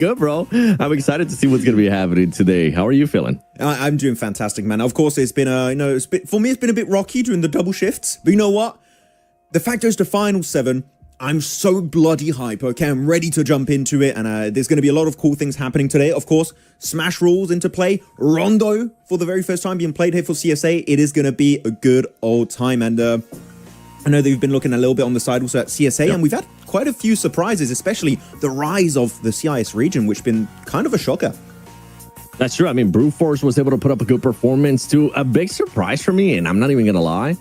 Good, bro. I'm excited to see what's going to be happening today. How are you feeling? I'm doing fantastic, man. Of course, it's been for me, it's been a bit rocky during the double shifts. But you know what? The fact goes to Final 7. I'm so bloody hype. Okay, I'm ready to jump into it, and there's going to be a lot of cool things happening today. Of course, Smash rules into play. Rondo for the very first time being played here for CSA. It is going to be a good old time, and I know that you've been looking a little bit on the side also at CSA, and we've had quite a few surprises, especially the rise of the CIS region, which has been kind of a shocker. That's true. I mean, Brute Force was able to put up a good performance too. A big surprise for me, and I'm not even going to lie,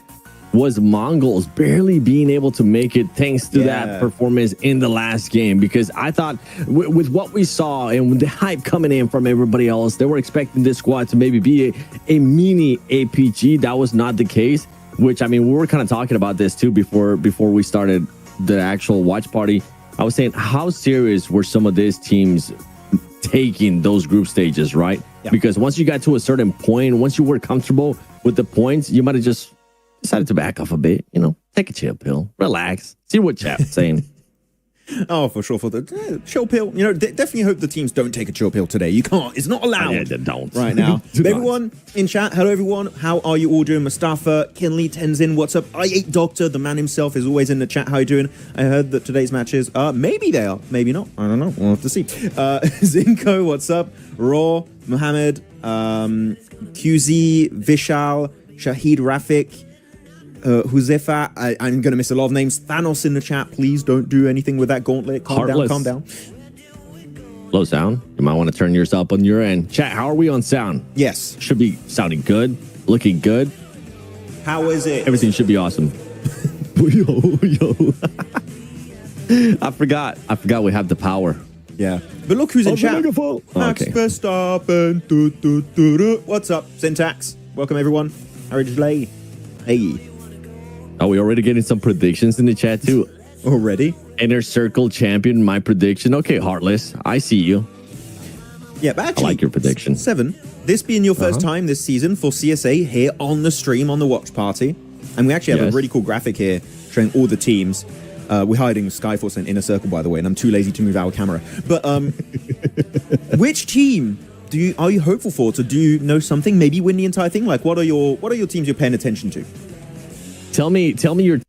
was Mongols barely being able to make it thanks to that performance in the last game. Because I thought with what we saw and with the hype coming in from everybody else, they were expecting this squad to maybe be a mini APG. That was not the case, which, I mean, we were kind of talking about this too before we started the actual watch party. I was saying, how serious were some of these teams taking those group stages, right? Yeah. Because once you got to a certain point, once you were comfortable with the points, you might have just decided to back off a bit, you know, take a chill pill, relax, see what chat's saying. Oh, for sure, for the chill pill. You know, definitely hope the teams don't take a chill pill today. You can't. It's not allowed. Yeah, don't. Right now. Everyone in chat, hello, everyone. How are you all doing? Mustafa, Kinley, Tenzin, what's up? I8 Doctor, the man himself, is always in the chat. How you doing? I heard that today's matches, maybe they are, maybe not. I don't know. We'll have to see. Zinko, what's up? Raw, Mohammed, QZ, Vishal, Shahid Rafik, Huzefa, I'm going to miss a lot of names. Thanos in the chat, please don't do anything with that gauntlet. Calm down. Low sound. You might want to turn yours up on your end. Chat, how are we on sound? Yes. Should be sounding good, looking good. How is it? Everything should be awesome. yo. I forgot we have the power. Yeah. But look who's in chat. Max Verstappen. What's up, Syntax? Welcome, everyone. How are you today? Hey. Are we already getting some predictions in the chat too? Already? Inner Circle champion, my prediction. Okay, Heartless, I see you. Yeah, but actually, I like your prediction. 7, this being your first time this season for CSA here on the stream, on the watch party. And we actually have a really cool graphic here showing all the teams. We're hiding Skyforce and Inner Circle, by the way, and I'm too lazy to move our camera. But which team are you hopeful for to do something? Maybe win the entire thing? Like, what are your teams you're paying attention to? Tell me your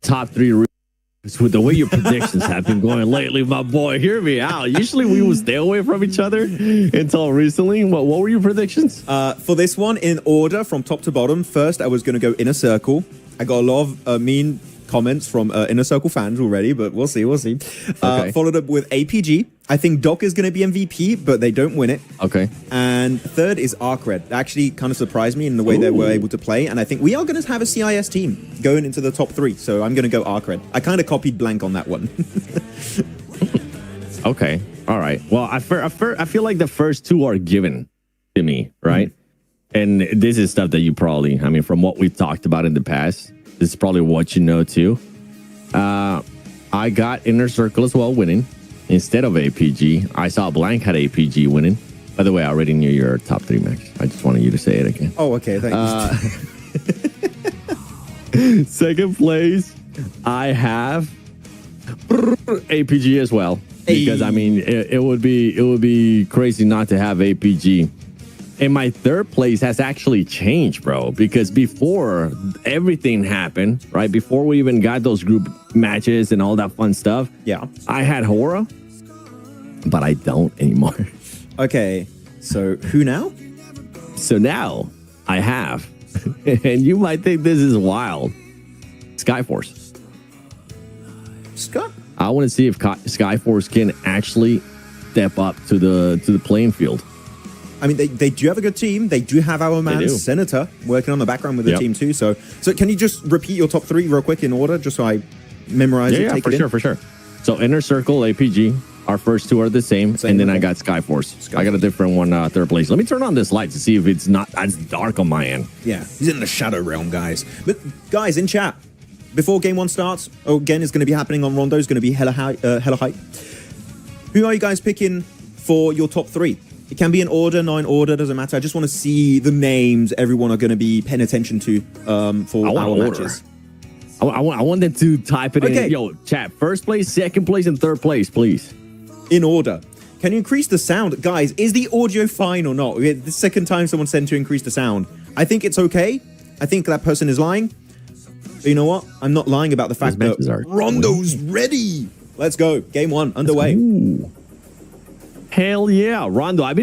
top 3 with the way your predictions have been going lately, my boy. Hear me out. Usually we would stay away from each other until recently. What were your predictions? For this one, in order from top to bottom, first I was going to go Inner Circle. I got a lot of mean comments from Inner Circle fans already, but we'll see. Okay. Followed up with APG. I think Doc is going to be MVP, but they don't win it. Okay. And third is Arcred. Actually kind of surprised me in the way they were able to play, and I think we are going to have a CIS team going into the top 3, so I'm going to go Arcred. I kind of copied Blank on that one. Okay. All right. Well, I feel like the first 2 are given to me, right? And this is stuff that you probably, I mean, from what we've talked about in the past, this is probably what you know too. I got Inner Circle as well winning instead of APG. I saw Blank had APG winning. By the way, I already knew your top 3, Max. I just wanted you to say it again. Oh, okay. Thanks. Second place, I have APG as well. Because I mean, it would be crazy not to have APG. And my third place has actually changed, bro, because before everything happened, right? Before we even got those group matches and all that fun stuff. Yeah. I had Hora, but I don't anymore. Okay. So who now? So now I have, and you might think this is wild, Skyforce. Scott? I want to see if Skyforce can actually step up to the playing field. I mean, they do have a good team. They do have our man Senator working on the background with the team too. So can you just repeat your top 3 real quick in order, just so I memorize it? Yeah, for sure. So Inner Circle, APG, our first 2 are the same and then I got Skyforce. I got a different one, third place. Let me turn on this light to see if it's not as dark on my end. Yeah, he's in the shadow realm, guys. But guys, in chat, before game 1 starts, again, it's going to be happening on Rondo. It's going to be hella hype. Who are you guys picking for your top 3? It can be in order, not in order, doesn't matter. I just want to see the names everyone are going to be paying attention to for our matches. I want them to type it in. Yo, chat, first place, second place, and third place, please. in order. Can you increase the sound? Guys, is the audio fine or not? The second time someone said to increase the sound. I think it's okay. I think that person is lying. But you know what? I'm not lying about the fact that Rondo's ready. Let's go. Game 1 underway. Ooh. Hell yeah, Rondo. I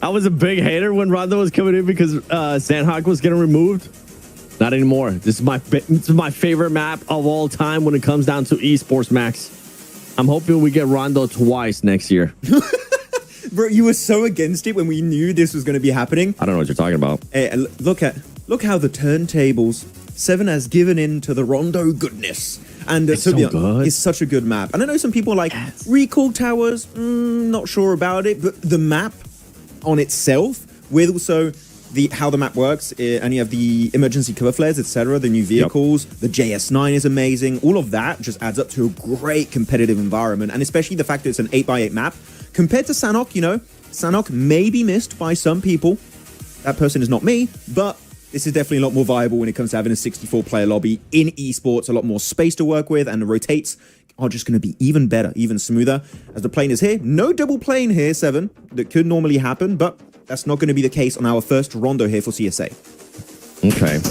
was a big hater when Rondo was coming in because Sandhawk was getting removed. Not anymore. This is my favorite map of all time when it comes down to esports, Max. I'm hoping we get Rondo twice next year. Bro, you were so against it when we knew this was going to be happening. I don't know what you're talking about. Hey, look how the turntables. 7 has given in to the Rondo goodness. And it's so good. It's such a good map. And I know some people are like, recall towers, not sure about it. But the map on itself, with also how the map works, and you have the emergency cover flares, etc., the new vehicles, the JS9 is amazing. All of that just adds up to a great competitive environment. And especially the fact that it's an 8x8 map. Compared to Sanhok, you know, Sanhok may be missed by some people. That person is not me, but this is definitely a lot more viable when it comes to having a 64-player lobby in esports, a lot more space to work with, and the rotates are just going to be even better, even smoother. As the plane is here, no double plane here, 7, that could normally happen, but that's not going to be the case on our first Rondo here for CSA. Okay.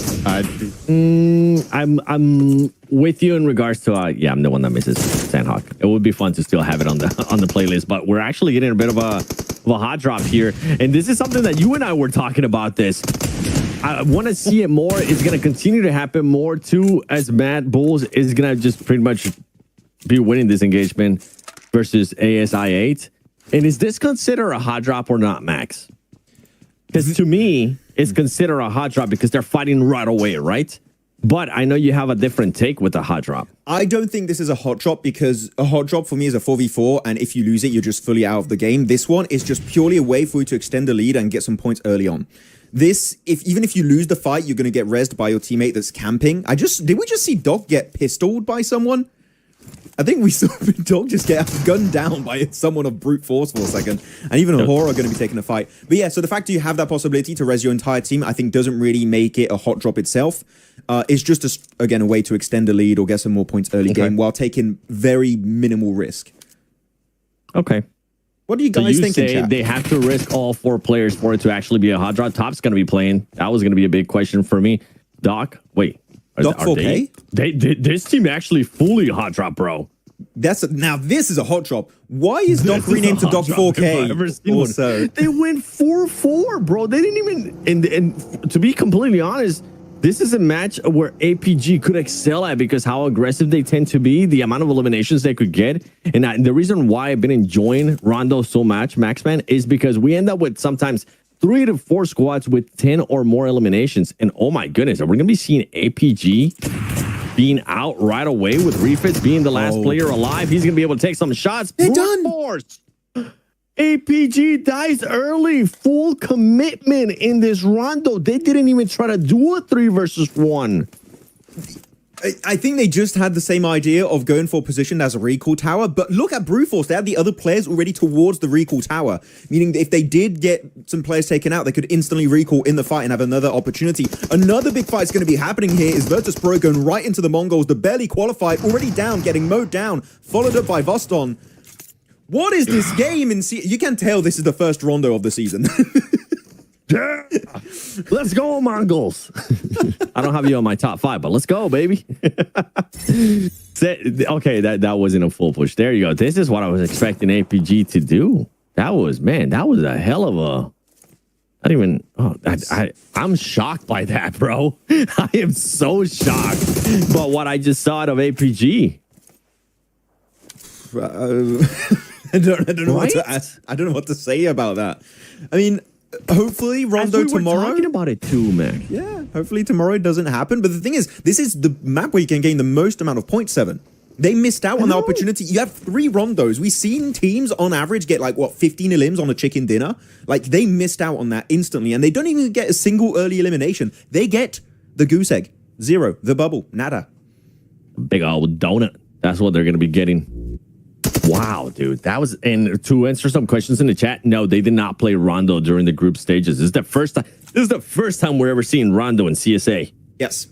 I'm with you in regards to I'm the one that misses Sandhawk. It would be fun to still have it on the playlist, but we're actually getting a bit of a hot drop here, and this is something that you and I were talking about. This I want to see it more. It's going to continue to happen more too, as Mad Bulls is going to just pretty much be winning this engagement versus ASI8. And is this considered a hot drop or not, Max? Because to me, it's considered a hot drop because they're fighting right away, right? But I know you have a different take with the hot drop. I don't think this is a hot drop because a hot drop for me is a 4v4, and if you lose it, you're just fully out of the game. This one is just purely a way for you to extend the lead and get some points early on. This, even if you lose the fight, you're going to get rezzed by your teammate that's camping. Did we just see Doc get pistoled by someone? I think we saw Dog just get gunned down by someone of brute force for a second. And even a Horror are going to be taking a fight. But yeah, so the fact that you have that possibility to res your entire team, I think doesn't really make it a hot drop itself. It's just, again, a way to extend the lead or get some more points early game while taking very minimal risk. Okay. What do you guys think in chat? They have to risk all 4 players for it to actually be a hot drop? Top's going to be playing. That was going to be a big question for me. Doc, wait. Doc 4K? This team actually fully hot drop, bro. Now this is a hot drop. Why is Doc renamed to Doc 4K? Also, they went 4-4, bro. They didn't even. And to be completely honest, this is a match where APG could excel at because how aggressive they tend to be, the amount of eliminations they could get, and the reason why I've been enjoying Rondo so much, Maxman, is because we end up with sometimes 3 to 4 squads with 10 or more eliminations. And oh my goodness, are we going to be seeing APG being out right away with Refits being the last player alive? He's going to be able to take some shots. They're done. Force. APG dies early. Full commitment in this Rondo. They didn't even try to do a 3 versus 1. I think they just had the same idea of going for a position as a recall tower, but look at Brute Force. They had the other players already towards the recall tower, meaning if they did get some players taken out, they could instantly recall in the fight and have another opportunity. Another big fight is going to be happening here is Virtus Pro going right into the Mongols. The barely qualified, already down, getting mowed down, followed up by Voston. What is this game? You can tell this is the first Rondo of the season. Yeah. Let's go, Mongols. I don't have you on my top 5, but let's go, baby. Okay, that wasn't a full push. There you go. This is what I was expecting APG to do. That was a hell of a. I don't even. I'm shocked by that, bro. I am so shocked by what I just saw out of APG. I don't know what to ask. I don't know what to say about that. I mean, hopefully Rondo tomorrow. We're talking about it too, man. Yeah, hopefully tomorrow it doesn't happen. But the thing is, this is the map where you can gain the most amount of points. 7. They missed out on the opportunity. You have 3 Rondos. We've seen teams on average get like 15 elims on a chicken dinner. Like they missed out on that instantly, and they don't even get a single early elimination. They get the goose egg, 0, the bubble, nada. Big old donut. That's what they're gonna be getting. Wow, dude, that was. And to answer some questions in the chat, no, they did not play Rondo during the group stages. This is the first time. This is the first time we're ever seeing Rondo in CSA. Yes.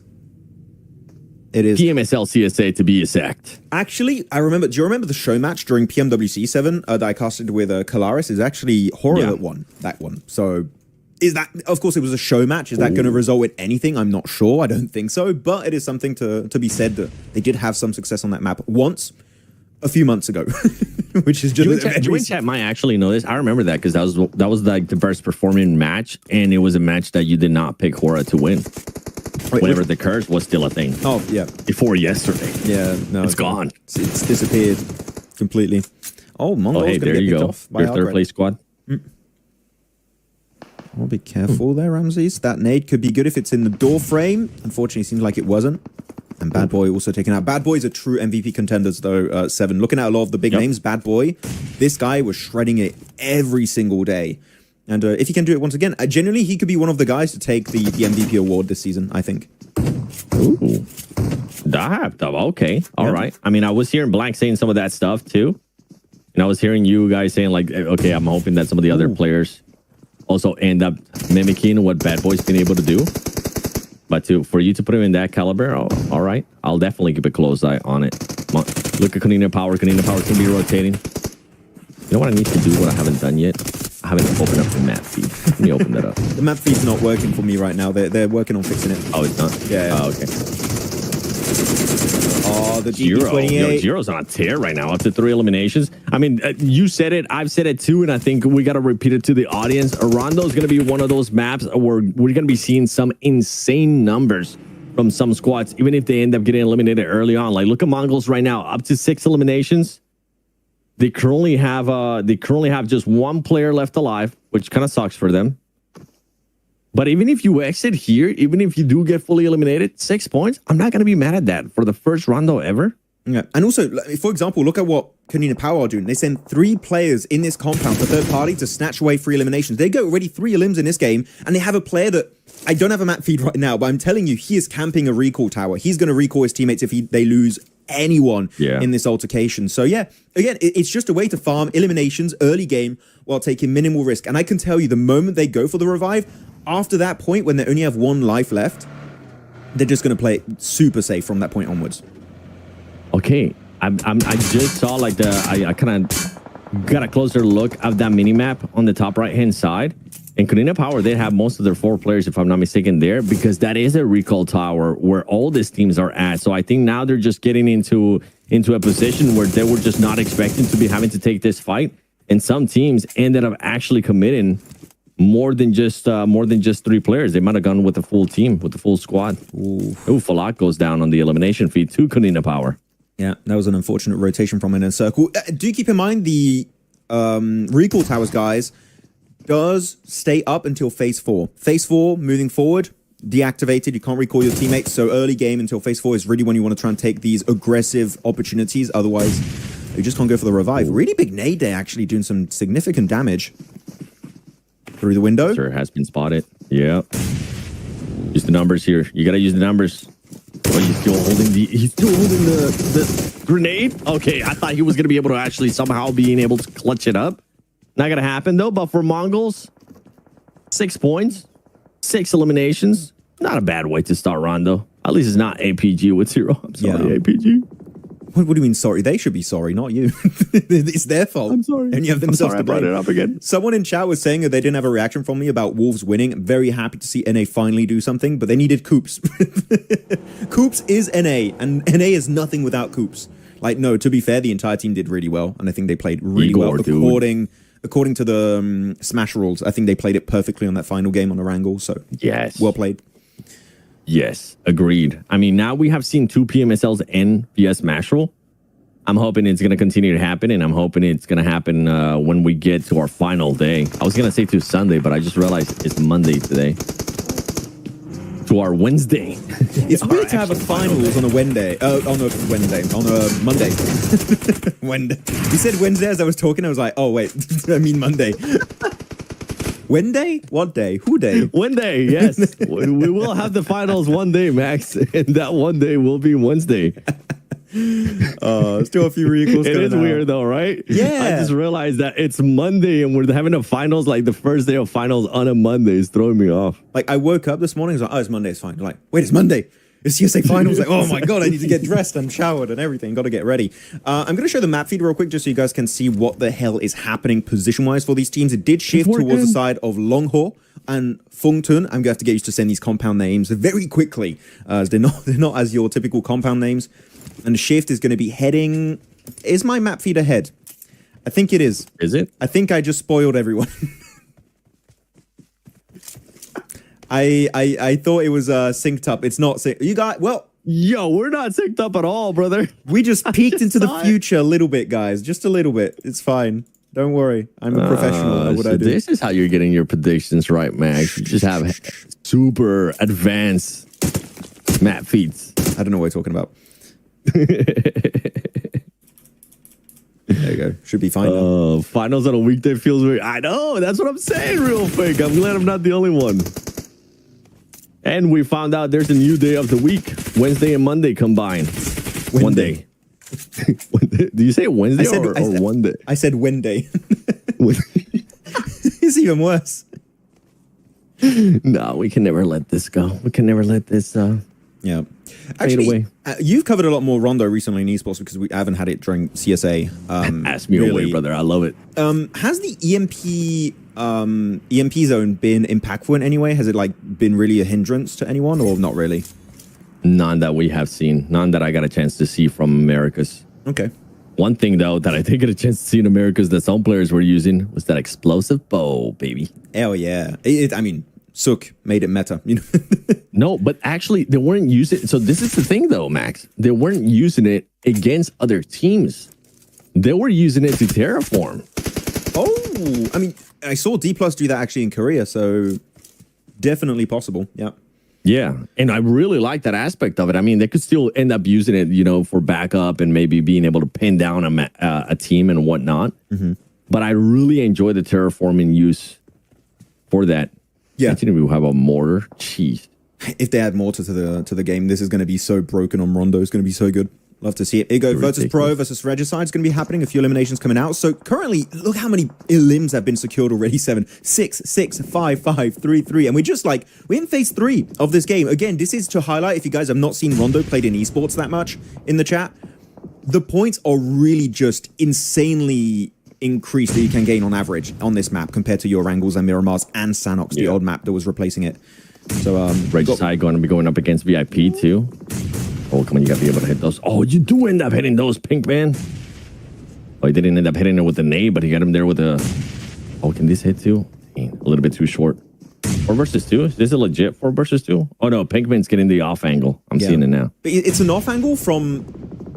It is. PMSL CSA to be exact. Actually, I remember. Do you remember the show match during PMWC 7 that I casted with Kalaris? Is actually Horror that won that one. So, is that? Of course, it was a show match. Is that going to result in anything? I'm not sure. I don't think so. But it is something to be said that they did have some success on that map once, a few months ago, which is just. You in chat might actually know this. I remember that because that was like the best performing match, and it was a match that you did not pick Horror to win. Whenever the curse was still a thing. Oh, yeah. Before yesterday. Yeah, no. It's gone. It's disappeared completely. Oh, Mongol's hey, there you go. Your third place squad. Well, be careful there, Ramses. That nade could be good if it's in the door frame. Unfortunately, it seems like it wasn't. And Bad Boy also taken out. Bad Boy's a true MVP contenders, though, 7. Looking at a lot of the big names, Bad Boy, this guy was shredding it every single day. And if he can do it once again, genuinely, he could be one of the guys to take the MVP award this season, I think. Ooh. Okay. All right. I mean, I was hearing Black saying some of that stuff, too. And I was hearing you guys saying, like, okay, I'm hoping that some of the other players also end up mimicking what Bad Boy's been able to do. But for you to put him in that caliber, all right. I'll definitely keep a close eye on it. Look at Kanina Power. Kanina Power can be rotating. You know what I need to do, what I haven't done yet? I haven't opened up the map feed. Let me open that up. The map feed's not working for me right now. They're working on fixing it. Oh, it's not? Yeah. Oh, okay. Oh, the GP28. Giro's on a tear right now, up to 3 eliminations. I mean, you said it, I've said it too, and I think we got to repeat it to the audience. Rondo's going to be one of those maps where we're going to be seeing some insane numbers from some squads, even if they end up getting eliminated early on. Like, look at Mongols right now, up to 6 eliminations. They currently have just 1 player left alive, which kind of sucks for them. But even if you exit here, even if you do get fully eliminated, 6 points, I'm not going to be mad at that for the first rondo ever. Yeah, and also, for example, look at what Kanina Power are doing. They send 3 players in this compound for third party to snatch away 3 eliminations. They go already 3 elims in this game, and they have a player that I don't have a map feed right now, but I'm telling you, he is camping a recall tower. He's going to recall his teammates if they lose anyone in this altercation. So yeah, again, it's just a way to farm eliminations early game while taking minimal risk. And I can tell you, the moment they go for the revive, after that point, when they only have 1 life left, they're just going to play it super safe from that point onwards. Okay, I just saw like I kind of got a closer look of that mini map on the top right hand side. And Kanina Power, they have most of their 4 players, if I'm not mistaken, there, because that is a recall tower where all these teams are at. So I think now they're just getting into a position where they were just not expecting to be having to take this fight. And some teams ended up actually committing more than just 3 players. They might have gone with the full team, with the full squad. Ooh, Falak goes down on the elimination feed to Kanina Power. Yeah, that was an unfortunate rotation from Inner Circle. Do keep in mind the recall towers, guys, does stay up until phase 4. Phase 4, moving forward, deactivated. You can't recall your teammates. So early game until phase 4 is really when you want to try and take these aggressive opportunities. Otherwise, you just can't go for the revive. Really big nade there, actually doing some significant damage through the window. Sure, has been spotted. Yeah. Use the numbers here. You got to use the numbers. Oh, he's still holding the grenade. Okay, I thought he was going to be able to actually somehow being able to clutch it up. Not going to happen, though. But for Mongols, 6 points, 6 eliminations. Not a bad way to start Rondo. At least it's not APG with 0. I'm sorry, APG. What do you mean, sorry? They should be sorry, not you. It's their fault. I'm sorry. And you have themselves to blame. I brought it up again. Someone in chat was saying that they didn't have a reaction from me about Wolves winning. I'm very happy to see NA finally do something, but they needed Coops. Coops is NA, and NA is nothing without Coops. Like, no, to be fair, the entire team did really well, and I think they played really well. According to the Smash rules, I think they played it perfectly on that final game on Erangel, so yes. Well played. Yes, agreed. I mean, now we have seen 2 PMSLs end via Smash Roll. I'm hoping it's going to continue to happen, and I'm hoping it's going to happen when we get to our final day. I was going to say to Sunday, but I just realized it's Monday today. To our Wednesday. It's weird to have a finals on a Wednesday. On a Monday. Wednesday. You said Wednesday as I was talking. I was like, oh, wait, I mean Monday. Wednesday? What day? Who day? Wednesday, yes. We will have the finals one day, Max, and that one day will be Wednesday. Still a few recalls. It is weird though, right? Yeah. I just realized that it's Monday and we're having a finals, like the first day of finals on a Monday is throwing me off. Like I woke up this morning, I was like, oh, it's Monday, it's fine. Like, wait, it's Monday. It's CSA finals. Like, oh my god, I need to get dressed and showered and everything. Got to get ready. I'm going to show the map feed real quick just so you guys can see what the hell is happening position-wise for these teams. It did shift towards the side of Longho and Fungtun. I'm going to have to get used to saying these compound names very quickly, as they're not as your typical compound names. And the shift is going to be heading... Is my map feed ahead? I think it is. Is it? I think I just spoiled everyone. I thought it was synced up. It's not synced. You got well. Yo, we're not synced up at all, brother. We just peeked into the future a little bit, guys. Just a little bit. It's fine. Don't worry. I'm a professional at what I do. This is how you're getting your predictions right, Max. You just have super advanced map feeds. I don't know what you're talking about. There you go. Should be fine. Finals on a weekday feels weird. I know. That's what I'm saying, real fake. I'm glad I'm not the only one. And we found out there's a new day of the week. Wednesday and Monday combined. One day. Do you say Wednesday or one day? I said Wednesday. It's even worse. No, we can never let this go. We can never let this yeah. Actually, you've covered a lot more Rondo recently in esports because we haven't had it during CSA. Ask me away, brother. I love it. Has the EMP zone been impactful in any way? Has it like been really a hindrance to anyone or not really? None that we have seen. None that I got a chance to see from Americas. Okay. One thing, though, that I did get a chance to see in Americas that some players were using was that explosive bow, baby. Hell yeah. I mean, Sook made it meta, you know. No, but actually, they weren't using it. So this is the thing, though, Max. They weren't using it against other teams. They were using it to terraform. Oh, I mean, I saw D+ do that actually in Korea, so definitely possible. Yeah. Yeah, and I really like that aspect of it. I mean, they could still end up using it, you know, for backup and maybe being able to pin down a team and whatnot. Mm-hmm. But I really enjoy the terraforming use for that. Yeah. Continue to have a mortar. Jeez. If they add mortar to the game, this is going to be so broken on Rondo. It's going to be so good. Love to see it. Igo versus Pro versus Regicide is going to be happening. A few eliminations coming out. So currently, look how many elims have been secured already. 7, 6, 6, 5, 5, 3, 3. And we're just like, we're in phase 3 of this game. Again, this is to highlight, if you guys have not seen Rondo played in esports that much in the chat, the points are really just insanely increased that you can gain on average on this map compared to your Angles and Miramars and Sanox, the old map that was replacing it. So, Regicide going to be going up against VIP too. Oh, come on, you got to be able to hit those. Oh, you do end up hitting those, Pink Man. Oh, he didn't end up hitting it with the nade, but he got him there with a... Oh, can this hit too? A little bit too short. 4 versus 2? Is this a legit 4 versus 2? Oh, no, Pink Man's getting the off angle. I'm seeing it now. But it's an off angle from...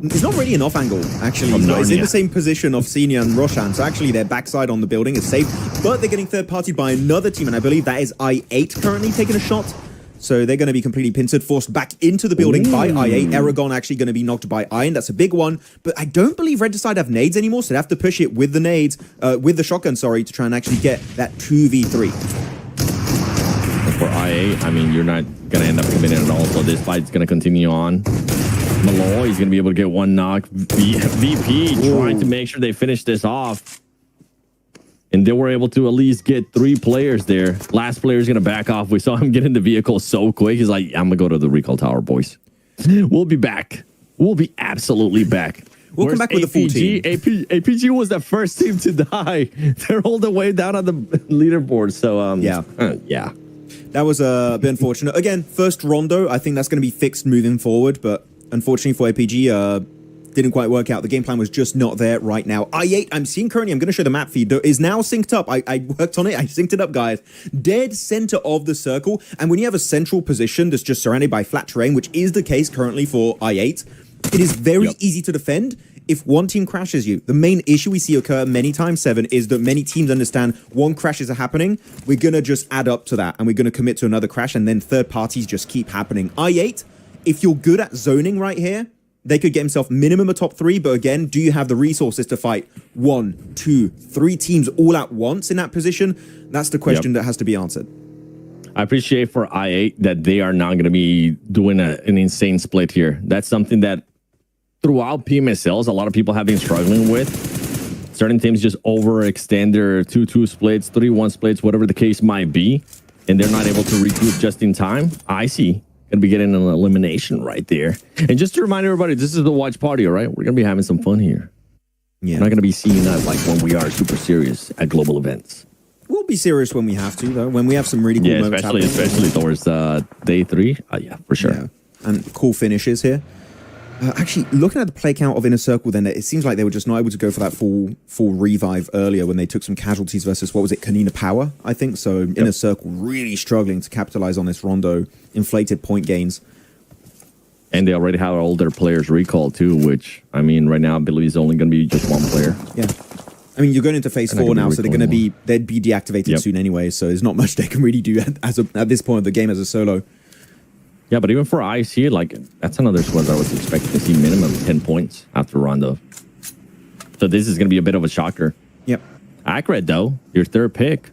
It's not really an off angle, actually. It's in the same position of Senior and Roshan. So actually, their backside on the building is safe. But they're getting third-partied by another team, and I believe that is I8 currently taking a shot. So they're going to be completely pincered, forced back into the building by I8. Aragon actually going to be knocked by Iron. That's a big one. But I don't believe Regicide have nades anymore, so they have to push it with the nades, with the shotgun, sorry, to try and actually get that 2v3. For I8, I mean, you're not going to end up committing at all. So this fight's going to continue on. Malloy is going to be able to get one knock. VP trying to make sure they finish this off. And they were able to at least get 3 players there. Last player is going to back off. We saw him get in the vehicle so quick. He's like, I'm going to go to the recall tower, boys. We'll be back. We'll be absolutely back. We'll come back with a full team. APG was the first team to die. They're all the way down on the leaderboard. So, yeah. That was a bit unfortunate. Again, first Rondo. I think that's going to be fixed moving forward. But unfortunately for APG, didn't quite work out. The game plan was just not there right now. I8, I'm seeing currently, I'm going to show the map feed, though, is now synced up. I worked on it. I synced it up, guys. Dead center of the circle. And when you have a central position that's just surrounded by flat terrain, which is the case currently for I8, it is very easy to defend if one team crashes you. The main issue we see occur many times, 7, is that many teams understand one crashes are happening. We're going to just add up to that, and we're going to commit to another crash, and then third parties just keep happening. I8, if you're good at zoning right here, they could get himself minimum a top 3, but again, do you have the resources to fight 1, 2, 3 teams all at once in that position? That's the question that has to be answered. I appreciate for I8 that they are not going to be doing an insane split here. That's something that throughout PMSLs, a lot of people have been struggling with. Certain teams just overextend their 2-2 splits, 3-1 splits, whatever the case might be, and they're not able to regroup just in time. I see Gonna be getting an elimination right there. And just to remind everybody, this is the watch party, all right? We're gonna be having some fun here. Yeah. We're not gonna be seeing us like when we are super serious at global events. We'll be serious when we have to, though. When we have some really cool moments especially towards day 3. Yeah, for sure. Yeah. And cool finishes here. Actually, looking at the play count of Inner Circle, then it seems like they were just not able to go for that full revive earlier when they took some casualties versus, what was it, Kanina Power, I think. So Inner Circle really struggling to capitalize on this Rondo inflated point gains. And they already have all their players recalled too, which, I mean, right now I believe is only going to be just one player. Yeah. I mean, you're going into phase 4 now, so they're going to be, they'd be deactivated soon anyway, so there's not much they can really do at this point of the game as a solo. Yeah, but even for ICE here, like, that's another squad that I was expecting to see minimum 10 points after Rondo. So this is going to be a bit of a shocker. Yep. Accurate, though. Your third pick.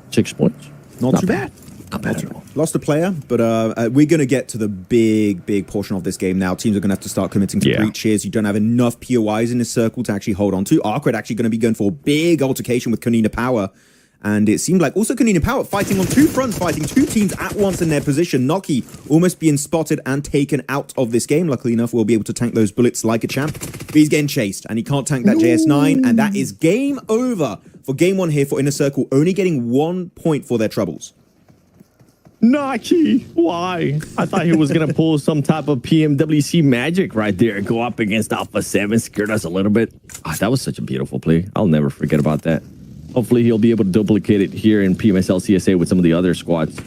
6 points. Not too bad. Not bad at all. Lost a player, but we're going to get to the big portion of this game now. Teams are going to have to start committing to breaches. You don't have enough POIs in this circle to actually hold on to. Arcred actually going to be going for a big altercation with Kanina Power. And it seemed like also Kanina Power fighting on 2 fronts, fighting 2 teams at once in their position. Noki almost being spotted and taken out of this game. Luckily enough, we'll be able to tank those bullets like a champ. But he's getting chased, and he can't tank that JS9. And that is game over for game 1 here for Inner Circle, only getting 1 point for their troubles. Noki, why? I thought he was going to pull some type of PMWC magic right there and go up against Alpha 7, scared us a little bit. That was such a beautiful play. I'll never forget about that. Hopefully, he'll be able to duplicate it here in PMSL CSA with some of the other squads.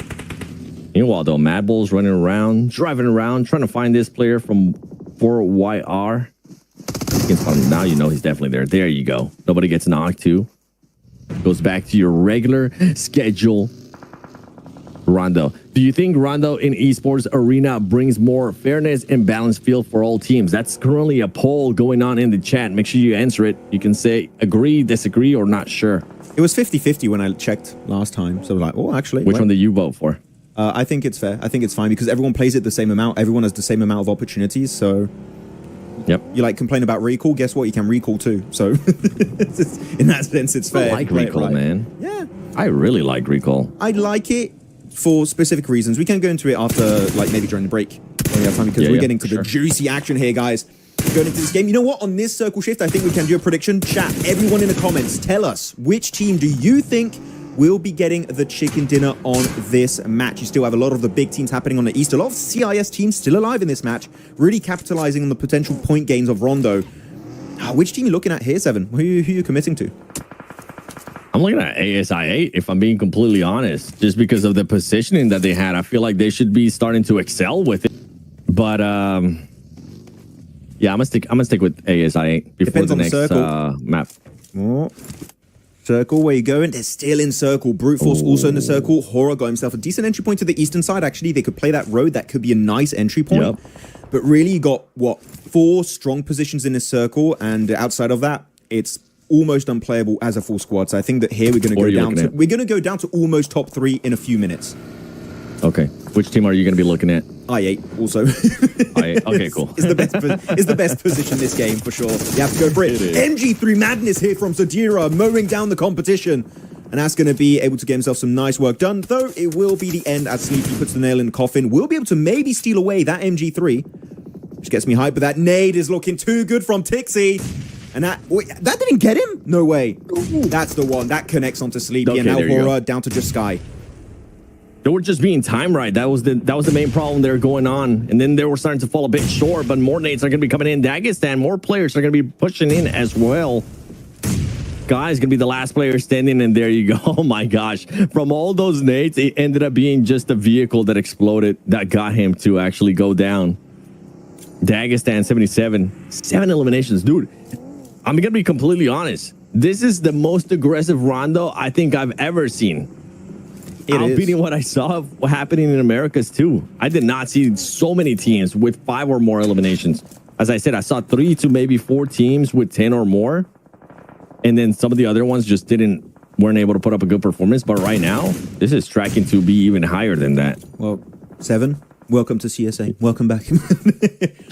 Meanwhile, though, Mad Bull's running around, driving around, trying to find this player from 4YR. You can spot him now. You know he's definitely there. There you go. Nobody gets knocked, too. Goes back to your regular schedule. Rondo. Do you think Rondo in esports arena brings more fairness and balanced field for all teams? That's currently a poll going on in the chat. Make sure you answer it. You can say agree, disagree, or not sure. It was 50-50 when I checked last time. So I was like, oh, actually. Which one did you vote for? I think it's fair. I think it's fine because everyone plays it the same amount. Everyone has the same amount of opportunities. So yep. You like complain about recall. Guess what? You can recall too. So in that sense, it's fair. I like recall, man. Yeah. I really like recall. I like it for specific reasons. We can go into it after, like, maybe during the break when we have time, because we're getting to the juicy action here, guys. Going into this game. You know what? On this circle shift, I think we can do a prediction. Chat, everyone in the comments, tell us which team do you think will be getting the chicken dinner on this match. You still have a lot of the big teams happening on the East. A lot of CIS teams still alive in this match, really capitalizing on the potential point gains of Rondo. Which team are you looking at here, Seven? Who are you committing to? I'm looking at ASI8, if I'm being completely honest, just because of the positioning that they had. I feel like they should be starting to excel with it. But yeah, I'm gonna stick with ASI8 before the next map. Oh. Circle, where you going? They're still in circle. Brute Force also in the circle. Horror got himself a decent entry point to the eastern side. Actually, they could play that road. That could be a nice entry point. Yep. But really, you got, what, 4 strong positions in this circle, and outside of that, it's almost unplayable as a full squad. So I think that here we're going to go down to almost top 3 in a few minutes. Okay. Which team are you going to be looking at? I8 also. I8. Okay, cool. Is the best position this game for sure. You have to go for it. MG3 Madness here from Zadira, mowing down the competition. And that's going to be able to get himself some nice work done, though it will be the end as Sleepy puts the nail in the coffin. We'll be able to maybe steal away that MG3, which gets me hyped, but that nade is looking too good from Tixie. And that didn't get him? No way. Ooh, that's the one. That connects onto Sleepy, okay, and now Horror down to just Sky. They were just being timed right. That was the main problem they were going on. And then they were starting to fall a bit short, but more nades are going to be coming in. Dagestan, more players are going to be pushing in as well. Guy's going to be the last player standing, and there you go. Oh my gosh. From all those nades, it ended up being just a vehicle that exploded that got him to actually go down. Dagestan, 77. 7 eliminations. Dude, I'm going to be completely honest. This is the most aggressive Rondo I think I've ever seen. Beating what I saw happening in Americas too. I did not see so many teams with 5 or more eliminations. As I said, I saw 3 to maybe 4 teams with 10 or more. And then some of the other ones just weren't able to put up a good performance. But right now, this is tracking to be even higher than that. Well, 7, welcome to CSA. Welcome back.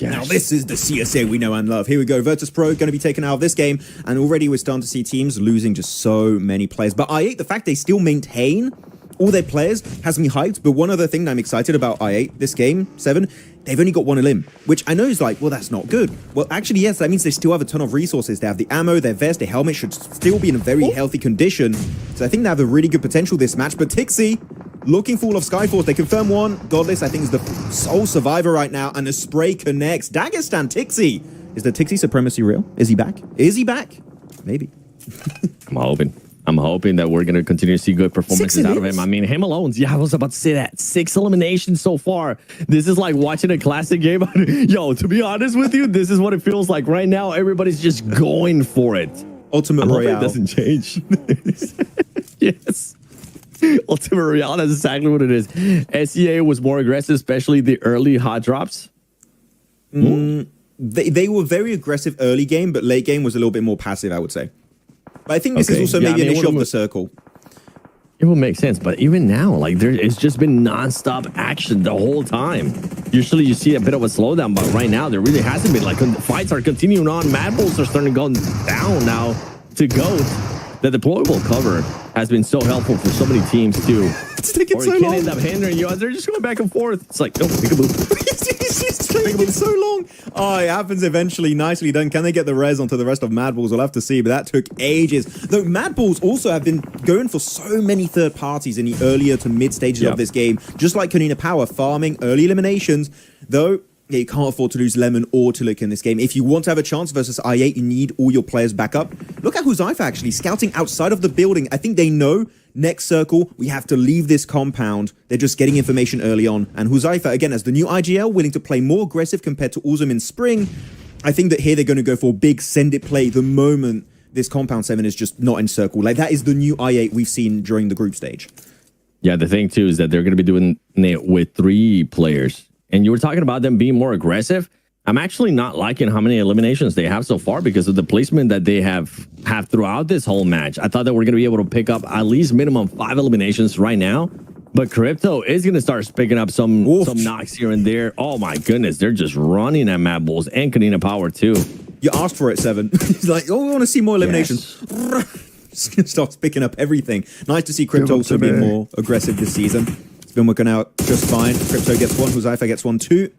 Now, this is the CSA we know and love. Here we go. Virtus Pro going to be taken out of this game. And already we're starting to see teams losing just so many players. But I8, the fact they still maintain all their players has me hyped. But one other thing that I'm excited about I8 this game, 7, they've only got one elim, which I know is like, well, that's not good. Well, actually, yes, that means they still have a ton of resources. They have the ammo, their vest, their helmet should still be in a very healthy condition. So I think they have a really good potential this match. But Tixi, looking for all of Skyforce. They confirm one. Godless, I think, is the sole survivor right now. And the spray connects. Dagestan, Tixi. Is the Tixi supremacy real? Is he back? Is he back? Maybe. I'm hoping that we're going to continue to see good performances out of him. I mean, him alone. Yeah, I was about to say that. 6 eliminations so far. This is like watching a classic game. Yo, to be honest with you, this is what it feels like right now. Everybody's just going for it. Ultimate Royale. It doesn't change. Yes. Ultimate Royale, that's exactly what it is. SEA was more aggressive, especially the early hot drops. They were very aggressive early game, but late game was a little bit more passive, I would say. But I think this is also maybe an issue of the circle. It will make sense, but even now, like it's just been non-stop action the whole time. Usually you see a bit of a slowdown, but right now there really hasn't been. Like fights are continuing on. Mad Bulls are starting to go down now to GOAT. The deployable cover has been so helpful for so many teams too. It's taking so long. Or it can end up hindering you as they're just going back and forth. It's like, no, It's taking so long. Oh, it happens eventually. Nicely done. Can they get the res onto the rest of Mad Bulls? We'll have to see, but that took ages. Though Mad Bulls also have been going for so many third parties in the earlier to mid stages of this game, just like Kanina Power, farming early eliminations. Though, yeah, you can't afford to lose Lemon or Tulik in this game. If you want to have a chance versus I8, you need all your players back up. Look at Huzaifa actually scouting outside of the building. I think they know next circle, we have to leave this compound. They're just getting information early on. And Huzaifa, again, as the new IGL, willing to play more aggressive compared to Uzum in spring. I think that here they're going to go for a big send it play the moment this compound 7 is just not in circle. Like, that is the new I8 we've seen during the group stage. Yeah, the thing too is that they're going to be doing it with 3 players. And you were talking about them being more aggressive. I'm actually not liking how many eliminations they have so far because of the placement that they have throughout this whole match. I thought that we're going to be able to pick up at least minimum 5 eliminations right now. But Crypto is going to start picking up some knocks here and there. Oh my goodness, they're just running at Mad Bulls and Kanina Power too. You asked for it, 7. He's like, oh, we want to see more eliminations. Yes. Starts picking up everything. Nice to see Crypto also being more aggressive this season. It's been working out just fine. Crypto gets 1, Huzaifa gets 1 too.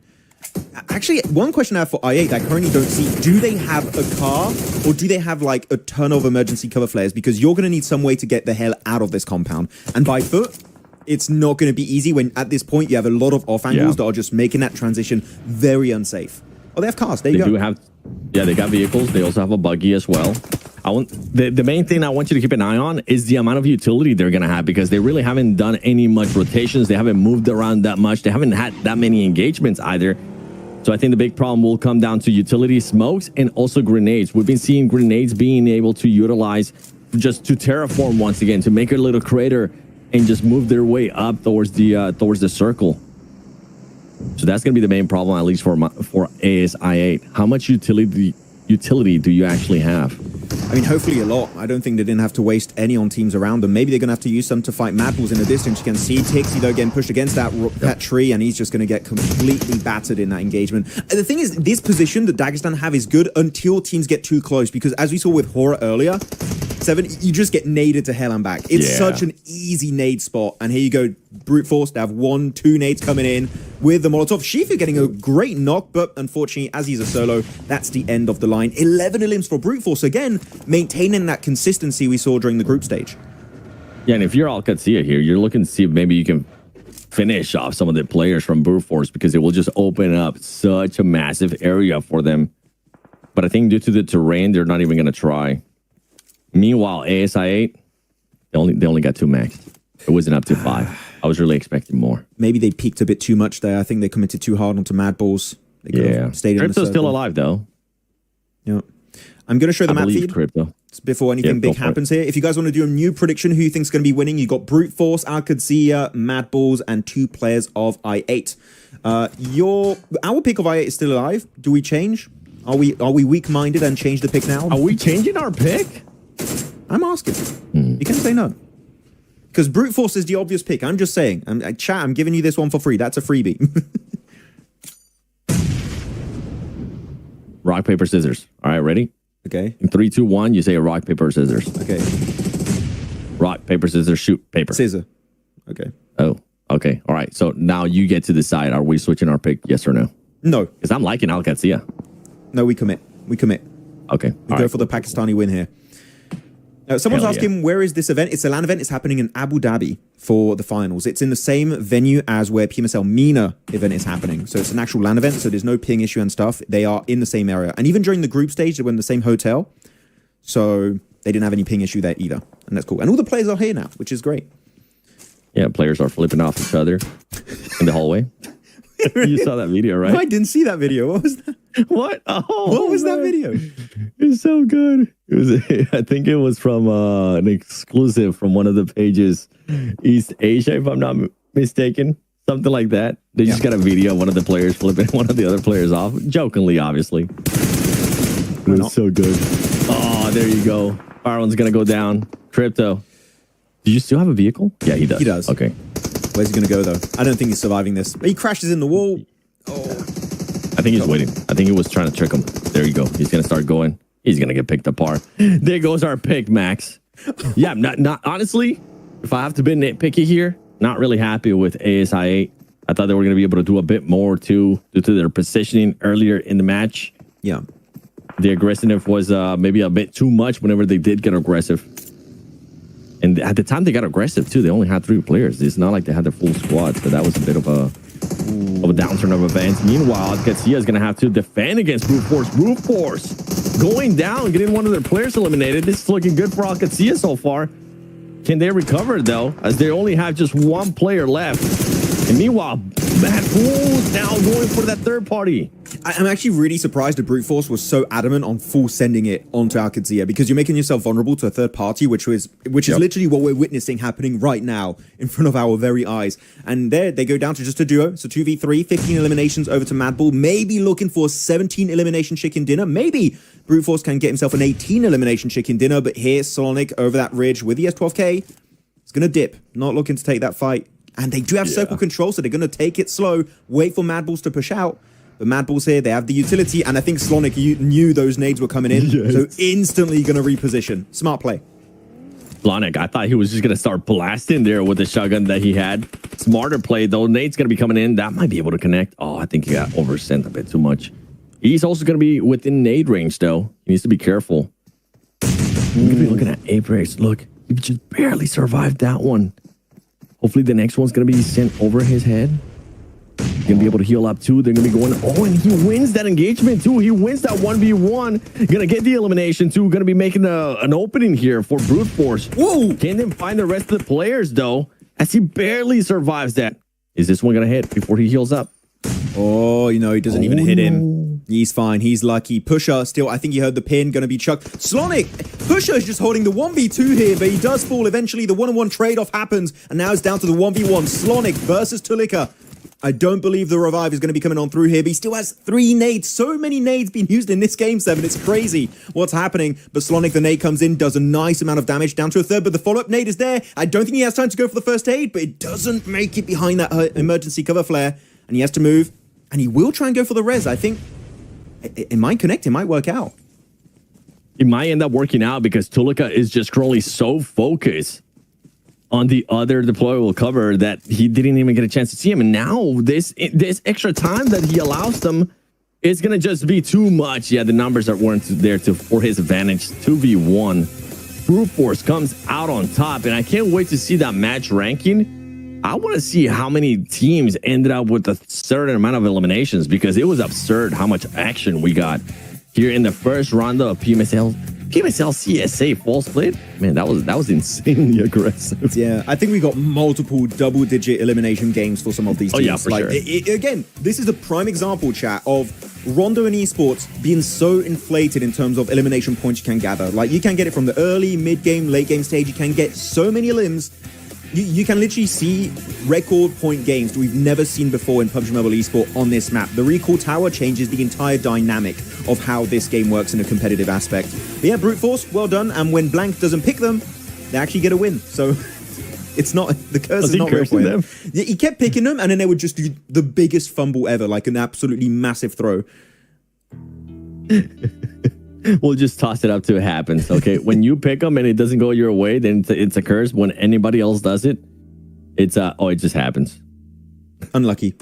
Actually, one question I have for I8 that I currently don't see, do they have a car or do they have like a ton of emergency cover flares? Because you're going to need some way to get the hell out of this compound. And by foot, it's not going to be easy when at this point you have a lot of off angles that are just making that transition very unsafe. Oh, they have cars. There you go. They got vehicles. They also have a buggy as well. The main thing I want you to keep an eye on is the amount of utility they're going to have because they really haven't done any much rotations. They haven't moved around that much. They haven't had that many engagements either. So I think the big problem will come down to utility smokes and also grenades. We've been seeing grenades being able to utilize just to terraform once again, to make a little crater and just move their way up towards the circle. So that's going to be the main problem, at least for ASI8. How much utility do you actually have? I mean, hopefully a lot. I don't think they didn't have to waste any on teams around them. Maybe they're going to have to use some to fight Mad Bulls in the distance. You can see Tixi, though, getting pushed against that tree, and he's just going to get completely battered in that engagement. And the thing is, this position that Dagestan have is good until teams get too close, because as we saw with Horror earlier, 7, you just get naded to hell and back. It's such an easy nade spot. And here you go, Brute Force. They have 1, 2 nades coming in with the Molotov. Shifu getting a great knock, but unfortunately, as he's a solo, that's the end of the line. 11 elims for Brute Force. Again, maintaining that consistency we saw during the group stage. Yeah, and if you're Alcatsia here, you're looking to see if maybe you can finish off some of the players from Brute Force because it will just open up such a massive area for them. But I think due to the terrain, they're not even going to try. Meanwhile, ASI8, they only got 2 max. It wasn't up to 5. I was really expecting more. Maybe they peaked a bit too much there. I think they committed too hard onto Mad Bulls. They could have stayed in the circle. Crypto's still alive, though. Yeah. I'm going to show the map feed Crypto before anything big happens here. If you guys want to do a new prediction, who you think's going to be winning, you got Brute Force, Alcadzia, Mad Bulls, and 2 players of I8. Our pick of I8 is still alive. Do we change? Are we weak-minded and change the pick now? Are we changing our pick? I'm asking. You can say no. Because Brute Force is the obvious pick. I'm just saying. Chat, I'm giving you this one for free. That's a freebie. Rock, paper, scissors. All right, ready? Okay. In 3, 2, 1, you say rock, paper, scissors. Okay. Rock, paper, scissors, shoot, paper. Scissor. Okay. Oh, okay. All right. So now you get to decide. Are we switching our pick? Yes or no? No. Because I'm liking Al Qadsiya. No, we commit. We commit. Okay. We go for the Pakistani win here. Someone's asking, where is this event? It's a LAN event. It's happening in Abu Dhabi for the finals. It's in the same venue as where PMSL MENA event is happening. So it's an actual LAN event, so there's no ping issue and stuff. They are in the same area. And even during the group stage, they were in the same hotel. So they didn't have any ping issue there either. And that's cool. And all the players are here now, which is great. Yeah, players are flipping off each other in the hallway. You saw that video, right? No, I didn't see that video. What was that? What? Oh, what was that video? It's so good. It was. I think it was from an exclusive from one of the pages, East Asia, if I'm not mistaken. Something like that. They just got a video of one of the players flipping one of the other players off. Jokingly, obviously. It was so good. Oh, there you go. Farland's going to go down. Crypto. Do you still have a vehicle? Yeah, he does. He does. Okay. Where's he going to go, though? I don't think he's surviving this. He crashes in the wall. Oh. I think he's waiting. I think he was trying to trick him. There you go. He's going to start going. He's going to get picked apart. There goes our pick, Max. Yeah, not honestly, if I have to be nitpicky here, not really happy with ASI 8. I thought they were going to be able to do a bit more too, due to their positioning earlier in the match. Yeah. The aggressiveness was maybe a bit too much whenever they did get aggressive. And at the time they got aggressive too, they only had 3 players. It's not like they had their full squad, so that was a bit of a downturn of events. Meanwhile, Qadsiya is going to have to defend against Brute Force. Brute Force going down, getting one of their players eliminated. This is looking good for Al Qadsiya so far. Can they recover, though, as they only have just 1 player left? And meanwhile, Mad Bull's now going for that third party. I'm actually really surprised that Brute Force was so adamant on full sending it onto Al Qadsiya, because you're making yourself vulnerable to a third party, which is literally what we're witnessing happening right now in front of our very eyes. And there they go down to just a duo. So 2v3, 15 eliminations over to Mad Bull, maybe looking for a 17 elimination chicken dinner. Maybe Brute Force can get himself an 18 elimination chicken dinner, but here Sonic over that ridge with the S12K is going to dip, not looking to take that fight. And they do have circle control, so they're going to take it slow, wait for Mad Bulls to push out. But Mad Bulls here, they have the utility, and I think Slonic knew those nades were coming in, so instantly going to reposition. Smart play. Slonic, I thought he was just going to start blasting there with the shotgun that he had. Smarter play, though. Nade's going to be coming in. That might be able to connect. Oh, I think he got oversent a bit too much. He's also going to be within nade range, though. He needs to be careful. He's going to be looking at Apex. Look, he just barely survived that one. Hopefully the next one's going to be sent over his head. He's going to be able to heal up too. They're going to be going, oh, and he wins that engagement too. He wins that 1v1. Going to get the elimination too. Going to be making an opening here for Brute Force. Whoa! Can't then find the rest of the players though, as he barely survives that. Is this one going to hit before he heals up? Oh, you know, he doesn't even hit him. He's fine. He's lucky. Pusher still, I think you heard the pin, going to be chucked. Slonic! Pusher is just holding the 1v2 here, but he does fall. Eventually, the 1-on-1 trade-off happens, and now it's down to the 1v1. Slonic versus Tulika. I don't believe the revive is going to be coming on through here, but he still has 3 nades. So many nades being used in this game, 7. It's crazy what's happening. But Slonic, the nade comes in, does a nice amount of damage, down to a third, but the follow-up nade is there. I don't think he has time to go for the first aid, but it doesn't make it behind that emergency cover flare, and he has to move, and he will try and go for the res. I think it might connect, it might work out. It might end up working out because Tulika is just currently so focused on the other deployable cover that he didn't even get a chance to see him. And now this extra time that he allows them is going to just be too much. Yeah, the numbers that weren't there for his advantage. 2v1. Brute Force comes out on top, and I can't wait to see that match ranking. I want to see how many teams ended up with a certain amount of eliminations, because it was absurd how much action we got here in the first round of PMSL CSA full split. Man, that was insanely aggressive. Yeah, I think we got multiple double-digit elimination games for some of these teams. Oh yeah, for sure. Again, this is a prime example, chat, of Rondo and esports being so inflated in terms of elimination points you can gather. Like, you can get it from the early, mid-game, late-game stage. You can get so many elims. You can literally see record point games that we've never seen before in PUBG Mobile Esport on this map. The recall tower changes the entire dynamic of how this game works in a competitive aspect. But yeah, Brute Force, well done. And when Blank doesn't pick them, they actually get a win. So it's not, the curse is not real for him. Yeah, he kept picking them, and then they would just do the biggest fumble ever, like an absolutely massive throw. We'll just toss it up till it happens. Okay, when you pick them and it doesn't go your way, then it's a curse. When anybody else does it, It's it just happens. Unlucky.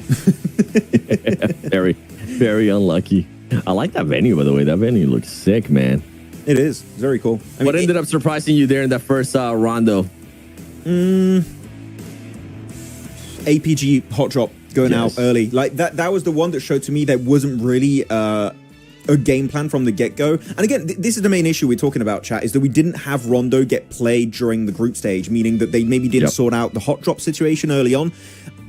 Very, very unlucky. I like that venue, by the way. That venue looks sick, man. It is very cool. What ended up surprising you there in that first rondo? APG hot drop going out early. Like that was the one that showed to me there wasn't really a game plan from the get-go. And again, this is the main issue we're talking about, chat, is that we didn't have Rondo get played during the group stage, meaning that they maybe didn't sort out the hot drop situation early on.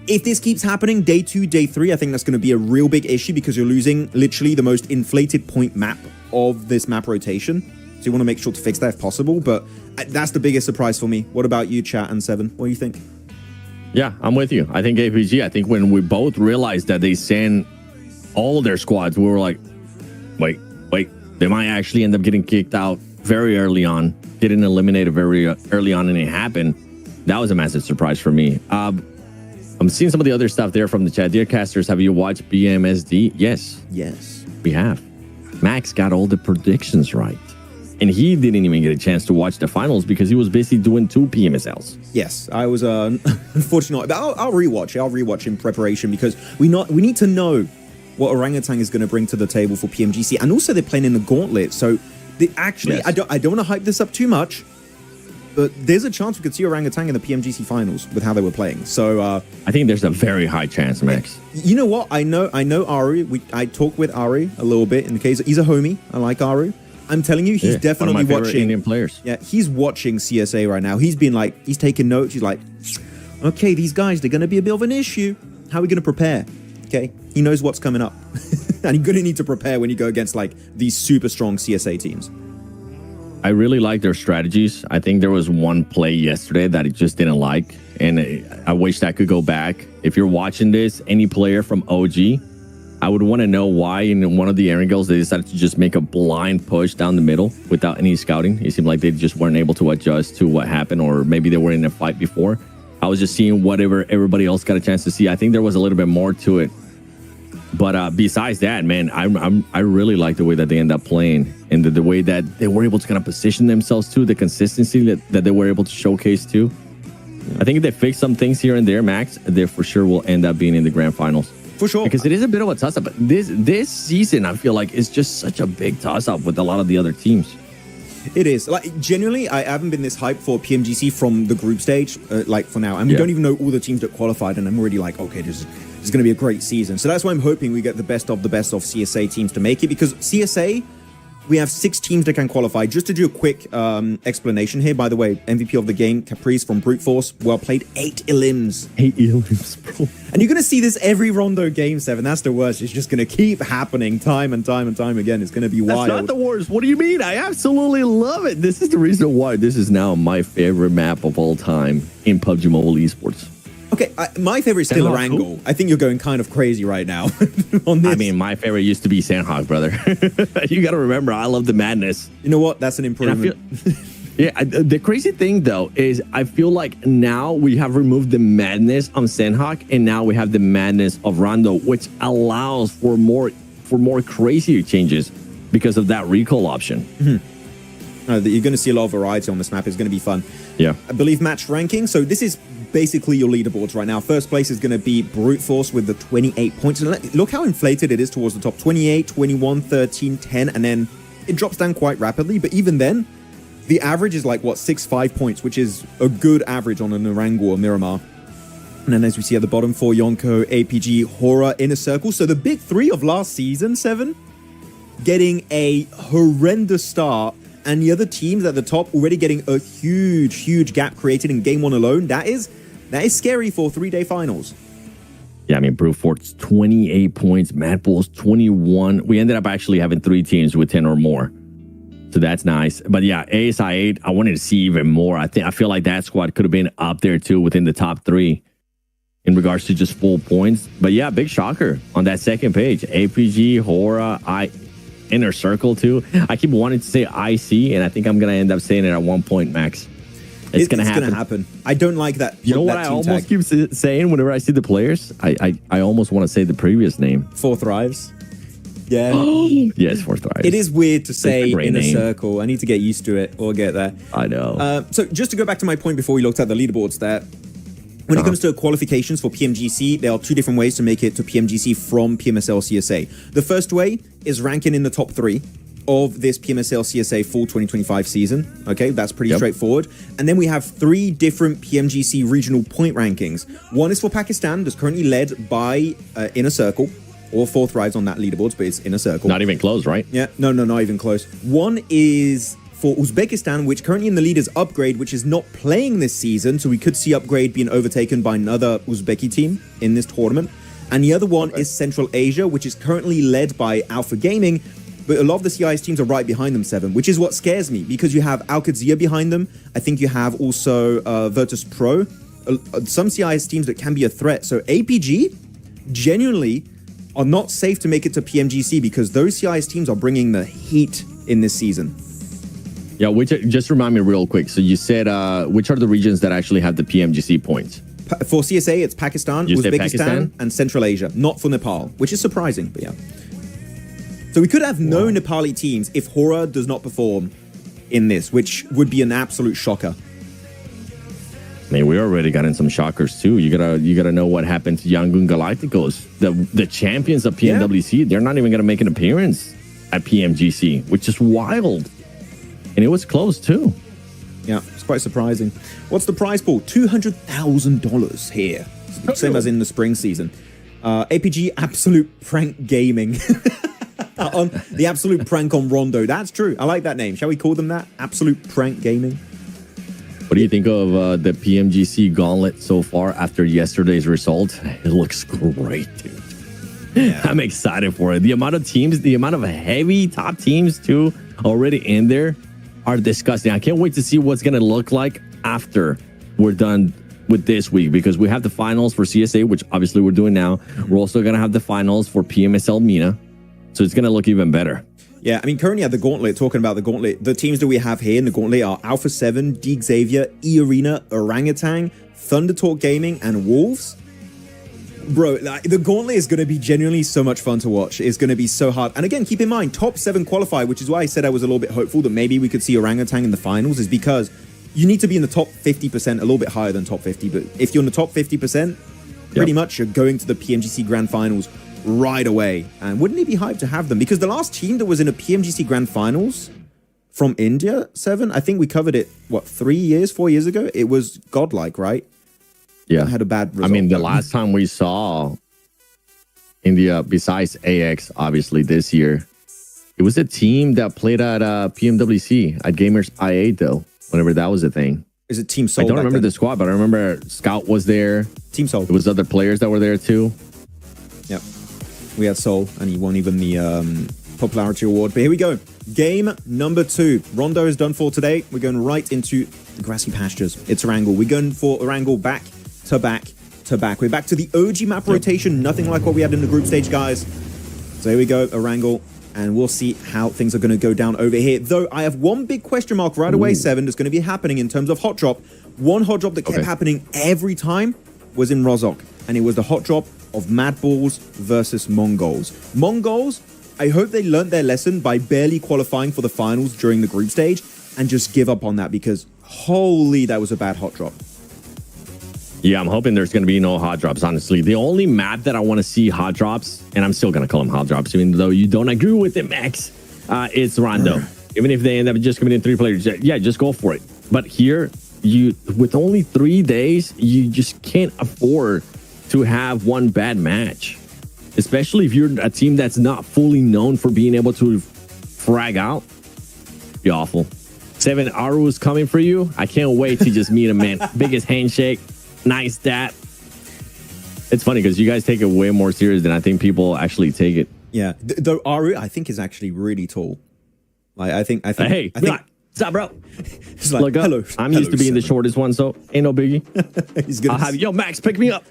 If this keeps happening day 2, day 3, I think that's going to be a real big issue because you're losing literally the most inflated point map of this map rotation. So you want to make sure to fix that if possible. But that's the biggest surprise for me. What about you, chat, and Seven? What do you think? Yeah, I'm with you. I think APG, I think when we both realized that they sent all their squads, we were like, wait, they might actually end up getting kicked out very early on, getting eliminated very early on, and it happened. That was a massive surprise for me. I'm seeing some of the other stuff there from the chat. Dear casters, have you watched PMSD? Yes, we have. Max got all the predictions right. And he didn't even get a chance to watch the finals because he was busy doing 2 PMSLs. Yes, I was unfortunate. But I'll rewatch it. I'll rewatch in preparation because we need to know what Orangutan is going to bring to the table for PMGC. And also they're playing in the gauntlet. So I don't want to hype this up too much, but there's a chance we could see Orangutan in the PMGC finals with how they were playing. So I think there's a very high chance, Max. You know what? I know Aru. I talked with Ari a little bit in the case. He's a homie. I like Aru. I'm telling you, he's definitely watching Indian players. Yeah, he's watching CSA right now. He's been like, he's taking notes. He's like, okay, these guys, they're going to be a bit of an issue. How are we going to prepare? Okay, he knows what's coming up. And you're going to need to prepare when you go against like these super strong CSA teams. I really like their strategies. I think there was one play yesterday that I just didn't like. And I wish that could go back. If you're watching this, any player from OG, I would want to know why in one of the angles they decided to just make a blind push down the middle without any scouting. It seemed like they just weren't able to adjust to what happened, or maybe they were in a fight before. I was just seeing whatever everybody else got a chance to see. I think there was a little bit more to it. But besides that, man, I really like the way that they end up playing and the way that they were able to kind of position themselves too, the consistency that they were able to showcase too. I think if they fix some things here and there, Max, they for sure will end up being in the grand finals. For sure. Because it is a bit of a toss-up. But this season, I feel like, is just such a big toss-up with a lot of the other teams. It is. Like, genuinely, I haven't been this hyped for PMGC from the group stage, like, for now. And we don't even know all the teams that qualified, and I'm already like, okay, this is going to be a great season. So that's why I'm hoping we get the best of CSA teams to make it, because CSA, we have 6 teams that can qualify. Just to do a quick explanation here, by the way, MVP of the game, Caprice from Brute Force, well played, 8 elims. 8 elims, bro. And you're going to see this every Rondo game, Seven. That's the worst. It's just going to keep happening time and time and time again. It's going to be wild. That's not the worst. What do you mean? I absolutely love it. This is the reason why this is now my favorite map of all time in PUBG Mobile Esports. Okay, my favorite is still Erangel. Cool. I think you're going kind of crazy right now on this. I mean, my favorite used to be Sandhawk, brother. You got to remember, I love the madness. You know what? That's an improvement. The crazy thing, though, is I feel like now we have removed the madness on Sandhawk, and now we have the madness of Rondo, which allows for more crazier changes because of that recall option. You're going to see a lot of variety on this map. It's going to be fun. Yeah. I believe match ranking. So this is basically your leaderboards right now. First place is going to be Brute Force with the 28 points. And look how inflated it is towards the top. 28, 21, 13, 10, and then it drops down quite rapidly. But even then, the average is like, what, 6-5 points, which is a good average on an Erangel or Miramar. And then as we see at the bottom, for Yonko, APG, Horror, Inner Circle. So the big 3 of last season, Seven, getting a horrendous start. And the other teams at the top already getting a huge gap created in game 1 alone. That is scary for 3-day finals. Yeah, I mean, Brute Force 28 points, Mad Bulls 21. We ended up actually having 3 teams with 10 or more. So that's nice. But yeah, ASI 8, I wanted to see even more. I feel like that squad could have been up there too within the top 3 in regards to just full points. But yeah, big shocker on that second page. APG, Hora, Inner Circle too. I keep wanting to say IC, and I think I'm going to end up saying it at one point, Max. It's going to happen. I don't like that. You know what I almost keep saying whenever I see the players? I almost want to say the previous name. 4 Thrives. Yeah. Yes, 4 Thrives. It is weird to say Inner Circle. I need to get used to it or get there. I know. So just to go back to my point before we looked at the leaderboards there, When it comes to qualifications for PMGC, there are two different ways to make it to PMGC from PMSL CSA. The first way is ranking in the top 3 of this PMSL CSA full 2025 season. Okay, that's pretty straightforward. And then we have 3 different PMGC regional point rankings. One is for Pakistan, that's currently led by Inner Circle. All 4 thrives on that leaderboard, but it's Inner Circle. Not even close, right? Yeah, no, not even close. One is for Uzbekistan, which currently in the lead is Upgrade, which is not playing this season, so we could see Upgrade being overtaken by another Uzbeki team in this tournament. And the other one is Central Asia, which is currently led by Alpha Gaming, but a lot of the CIS teams are right behind them, Seven, which is what scares me, because you have Al-Qadsia behind them. I think you have also Virtus Pro, some CIS teams that can be a threat. So APG genuinely are not safe to make it to PMGC because those CIS teams are bringing the heat in this season. Yeah, just remind me real quick. So you said, which are the regions that actually have the PMGC points? For CSA, it's Pakistan, Uzbekistan, and Central Asia. Not for Nepal, which is surprising, but yeah. So we could have no Nepali teams if Hora does not perform in this, which would be an absolute shocker. I mean, we already got in some shockers too. You gotta know what happened to Yangon Galacticos, the champions of PMWC. Yeah. They're not even gonna make an appearance at PMGC, which is wild. And it was close too. Yeah, it's quite surprising. What's the prize pool? $200,000 here. Same as in the spring season. APG Absolute Prank Gaming. On the Absolute Prank on Rondo. That's true. I like that name. Shall we call them that? Absolute Prank Gaming. What do you think of the PMGC gauntlet so far after yesterday's result? It looks great, dude. Yeah. I'm excited for it. The amount of teams, the amount of heavy top teams too already in there are disgusting. I can't wait to see what's going to look like after we're done with this week, because we have the finals for CSA, which obviously we're doing now. We're also going to have the finals for PMSL MENA. So it's going to look even better. Yeah, I mean, currently at the gauntlet, talking about the gauntlet, the teams that we have here in the gauntlet are Alpha 7, D Xavier, E Arena, Orangutan, Thunder Talk Gaming, and Wolves. Bro, like, the gauntlet is going to be genuinely so much fun to watch. It's going to be so hard. And again, keep in mind, top 7 qualify, which is why I said I was a little bit hopeful that maybe we could see Orangutan in the finals, is because you need to be in the top 50%, a little bit higher than top 50. But if you're in the top 50%, pretty much you're going to the PMGC Grand Finals right away. And wouldn't it be hyped to have them? Because the last team that was in a PMGC Grand Finals from India, Seven, I think we covered it, what, 4 years ago? It was godlike, right? Yeah. Had a bad result. I mean, the last time we saw India, besides AX, obviously this year, it was a team that played at PMWC at Gamers I8, though, whenever that was a thing. Is it Team Soul? I don't remember the squad, but I remember Scout was there. Team Soul. There was other players that were there too. Yep. We had Soul, and he won even the popularity award. But here we go. Game number 2. Rondo is done for today. We're going right into the grassy pastures. It's Erangel. We're going for Erangel back to back to back. We're back to the OG map rotation. Nothing like what we had in the group stage, guys. So here we go, Erangel. And we'll see how things are going to go down over here. Though I have one big question mark right away, Seven, that's going to be happening in terms of hot drop. One hot drop that kept happening every time was in Rozhok. And it was the hot drop of Mad Balls versus Mongols. Mongols, I hope they learned their lesson by barely qualifying for the finals during the group stage and just give up on that, because holy, that was a bad hot drop. Yeah, I'm hoping there's going to be no hot drops, honestly. The only map that I want to see hot drops, and I'm still going to call them hot drops, even though you don't agree with it, Max, it's Rondo. Even if they end up just coming in 3 players, yeah, just go for it. But here, with only 3 days, you just can't afford to have one bad match. Especially if you're a team that's not fully known for being able to frag out. Be awful. 7 Aru is coming for you. I can't wait to just meet him, man. Biggest handshake. Nice stat. It's funny because you guys take it way more serious than I think people actually take it. Yeah, though Aru, I think, is actually really tall. Like, I think. Hey, what's up, bro? He's like, look up. Hello. I'm used to being the shortest one, so ain't no biggie. He's gonna I'll have yo, Max, pick me up.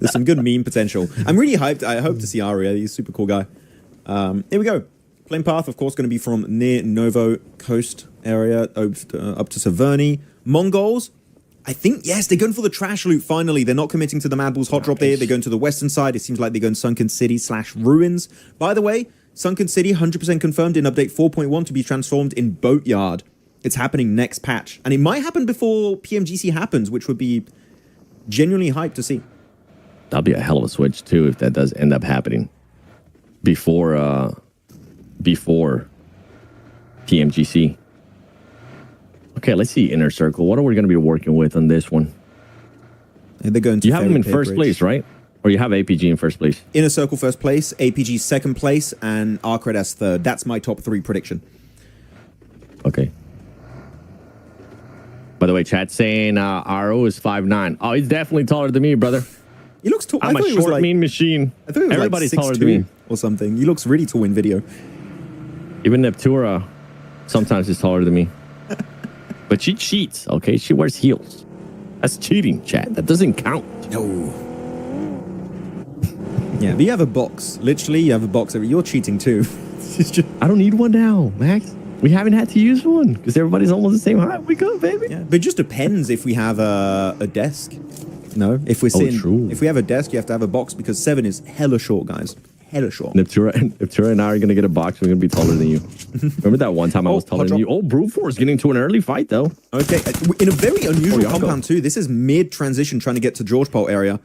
There's some good meme potential. I'm really hyped. I hope to see Aru. He's a super cool guy. Here we go. Plane path, of course, going to be from near Novo Coast area up to Severny. Mongols, I think, yes, they're going for the trash loot finally. They're not committing to the Mad Balls hot drop there. They're going to the western side. It seems like they're going Sunken City / Ruins. By the way, Sunken City, 100% confirmed in update 4.1 to be transformed in Boatyard. It's happening next patch. And it might happen before PMGC happens, which would be genuinely hyped to see. That'll be a hell of a switch too if that does end up happening before PMGC. Okay, let's see Inner Circle. What are we going to be working with on this one? They're going to you have them in first place, right? Or you have APG in first place? Inner Circle first place, APG second place, and Arcred as third. That's my top 3 prediction. Okay. By the way, chat saying RO is 5'9". Oh, he's definitely taller than me, brother. He looks tall. I'm a short, mean machine. I thought he was everybody's like 6'2" taller than me or something. He looks really tall in video. Even Neptura sometimes is taller than me. But she cheats, okay? She wears heels. That's cheating, chat. That doesn't count. No. Yeah, but you have a box. Literally, you have a box. You're cheating too. I don't need one now, Max. We haven't had to use one because everybody's almost the same height. We go, baby. Yeah, but it just depends if we have a desk. No, if we're sitting, if we have a desk, you have to have a box because 7 is hella short, guys. Hella short. Neptura and I are going to get a box. We're going to be taller than you. Remember that one time I was taller than you? Oh, Brute Force getting to an early fight, though. Okay, in a very unusual compound, too. This is mid-transition trying to get to George Pole area.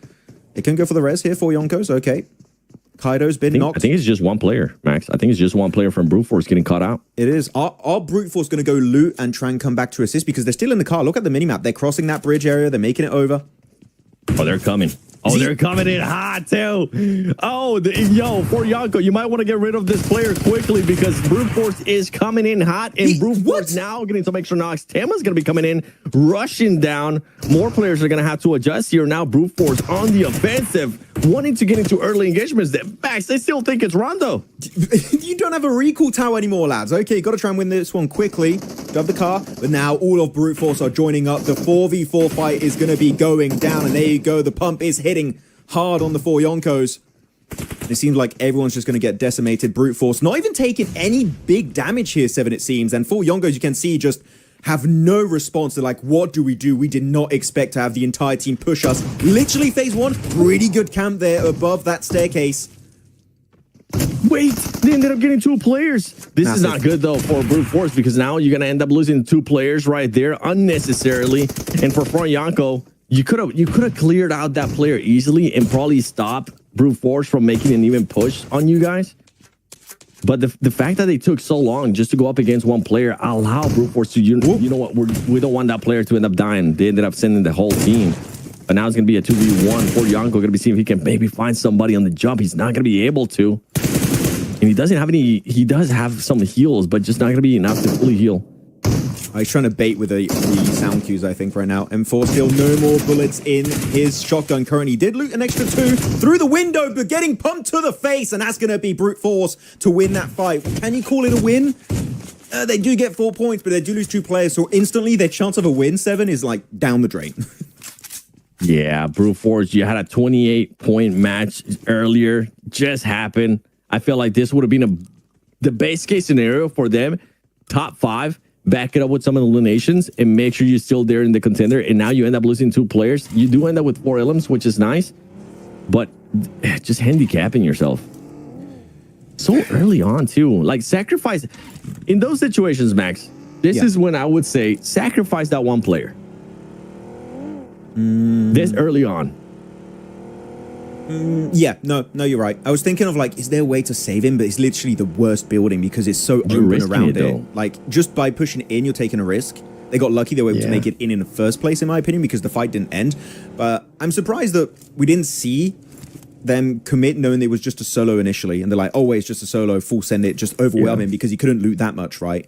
They can go for the res here for Yonkos. Okay. Kaido's been knocked. I think it's just one player, Max. I think it's just one player from Brute Force getting caught out. It is. Are Brute Force going to go loot and try and come back to assist? Because they're still in the car. Look at the minimap. They're crossing that bridge area. They're making it over. Oh, they're coming. Oh, they're coming in hot, too. Oh, yo, for Yonko, you might want to get rid of this player quickly because Brute Force is coming in hot, and Brute Force now getting some extra knocks. Tama's going to be coming in, rushing down. More players are going to have to adjust here. Now Brute Force on the offensive, wanting to get into early engagements. Max, they still think it's Rondo. You don't have a recall tower anymore, lads. Okay, got to try and win this one quickly. Grab the car, but now all of Brute Force are joining up. The 4v4 fight is going to be going down, and there you go. The pump is hitting hard on the 4 Yonkos. It seems like everyone's just going to get decimated. Brute Force not even taking any big damage here, 7, it seems. And 4 Yonkos, you can see, just have no response. They're like, what do we do? We did not expect to have the entire team push us. Literally phase 1, pretty good camp there above that staircase. Wait, they ended up getting 2 players. This is not good, though, for Brute Force because now you're going to end up losing 2 players right there unnecessarily. And for Yonko, you could have cleared out that player easily and probably stopped Brute Force from making an even push on you guys. But the fact that they took so long just to go up against one player allow Brute Force to, you know what, we don't want that player to end up dying. They ended up sending the whole team. But now it's going to be a 2v1 for Yonko. Going to be seeing if he can maybe find somebody on the jump. He's not going to be able to. And he doesn't have any, he does have some heals, but just not going to be enough to fully heal. He's trying to bait with the sound cues, I think, right now. M4 still no more bullets in his shotgun currently. Did loot an extra 2 through the window, but getting pumped to the face, and that's going to be Brute Force to win that fight. Can you call it a win? They do get 4 points, but they do lose 2 players, so instantly their chance of a win, 7, is like down the drain. Yeah, Brute Force, you had a 28-point match earlier, just happened. I feel like this would have been the base case scenario for them. Top 5, back it up with some of the eliminations, and make sure you're still there in the contender. And now you end up losing 2 players. You do end up with 4 elims, which is nice, but just handicapping yourself. So early on, too. Like, sacrifice. In those situations, Max, this is when I would say sacrifice that 1 player. This early on. Yeah, no, you're right. I was thinking of like, is there a way to save him? But it's literally the worst building because it's so open around it. Like, just by pushing in, you're taking a risk. They got lucky they were able to make it in the first place, in my opinion, because the fight didn't end. But I'm surprised that we didn't see them commit knowing it was just a solo initially. And they're like, oh, wait, it's just a solo, full send it, just overwhelm him because he couldn't loot that much, right?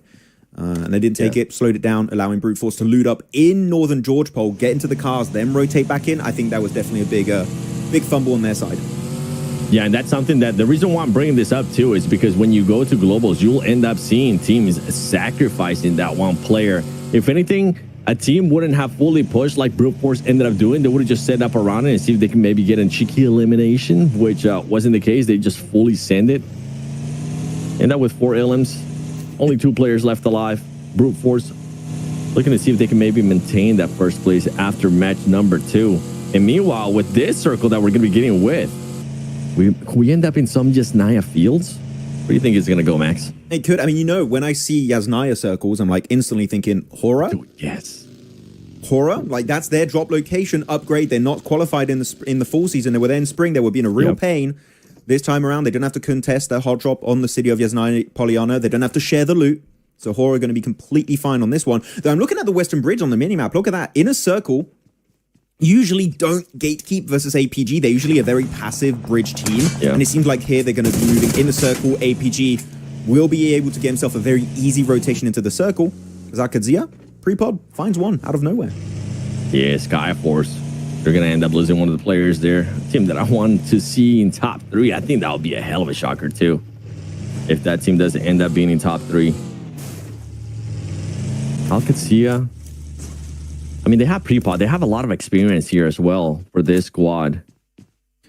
And they didn't take it, slowed it down, allowing Brute Force to loot up in Northern George Pole, get into the cars, then rotate back in. I think that was definitely a big fumble on their side. Yeah, and that's something that the reason why I'm bringing this up too is because when you go to globals, you'll end up seeing teams sacrificing that 1 player. If anything, a team wouldn't have fully pushed like Brute Force ended up doing. They would have just set up around it and see if they can maybe get a cheeky elimination, which wasn't the case. They just fully send it. End up with 4 elims, only 2 players left alive. Brute Force looking to see if they can maybe maintain that first place after match number 2. And meanwhile, with this circle that we're going to be getting with, we end up in some just Naya fields. Where do you think it's going to go, Max? It could. I mean, you know, when I see Yasnaya circles, I'm like instantly thinking horror. Dude, yes. Horror, like that's their drop location upgrade. They're not qualified in the fall season. They were there in spring. They would be in a real pain. This time around, they don't have to contest their hot drop on the city of Yasnaya Polyana. They don't have to share the loot. So Horror are going to be completely fine on this one. Though I'm looking at the Western Bridge on the minimap. Look at that. Inner Circle usually don't gatekeep versus APG. They're usually a very passive bridge team. Yeah. And it seems like here they're going to be moving Inner Circle. APG will be able to get himself a very easy rotation into the circle. Zakadzia, pre-pod, finds one out of nowhere. Yeah, Skyforce. They're going to end up losing one of the players there. A team that I wanted to see in top 3. I think that would be a hell of a shocker, too. If that team doesn't end up being in top 3. Alcazia. I mean, they have pre-pod. They have a lot of experience here as well for this squad.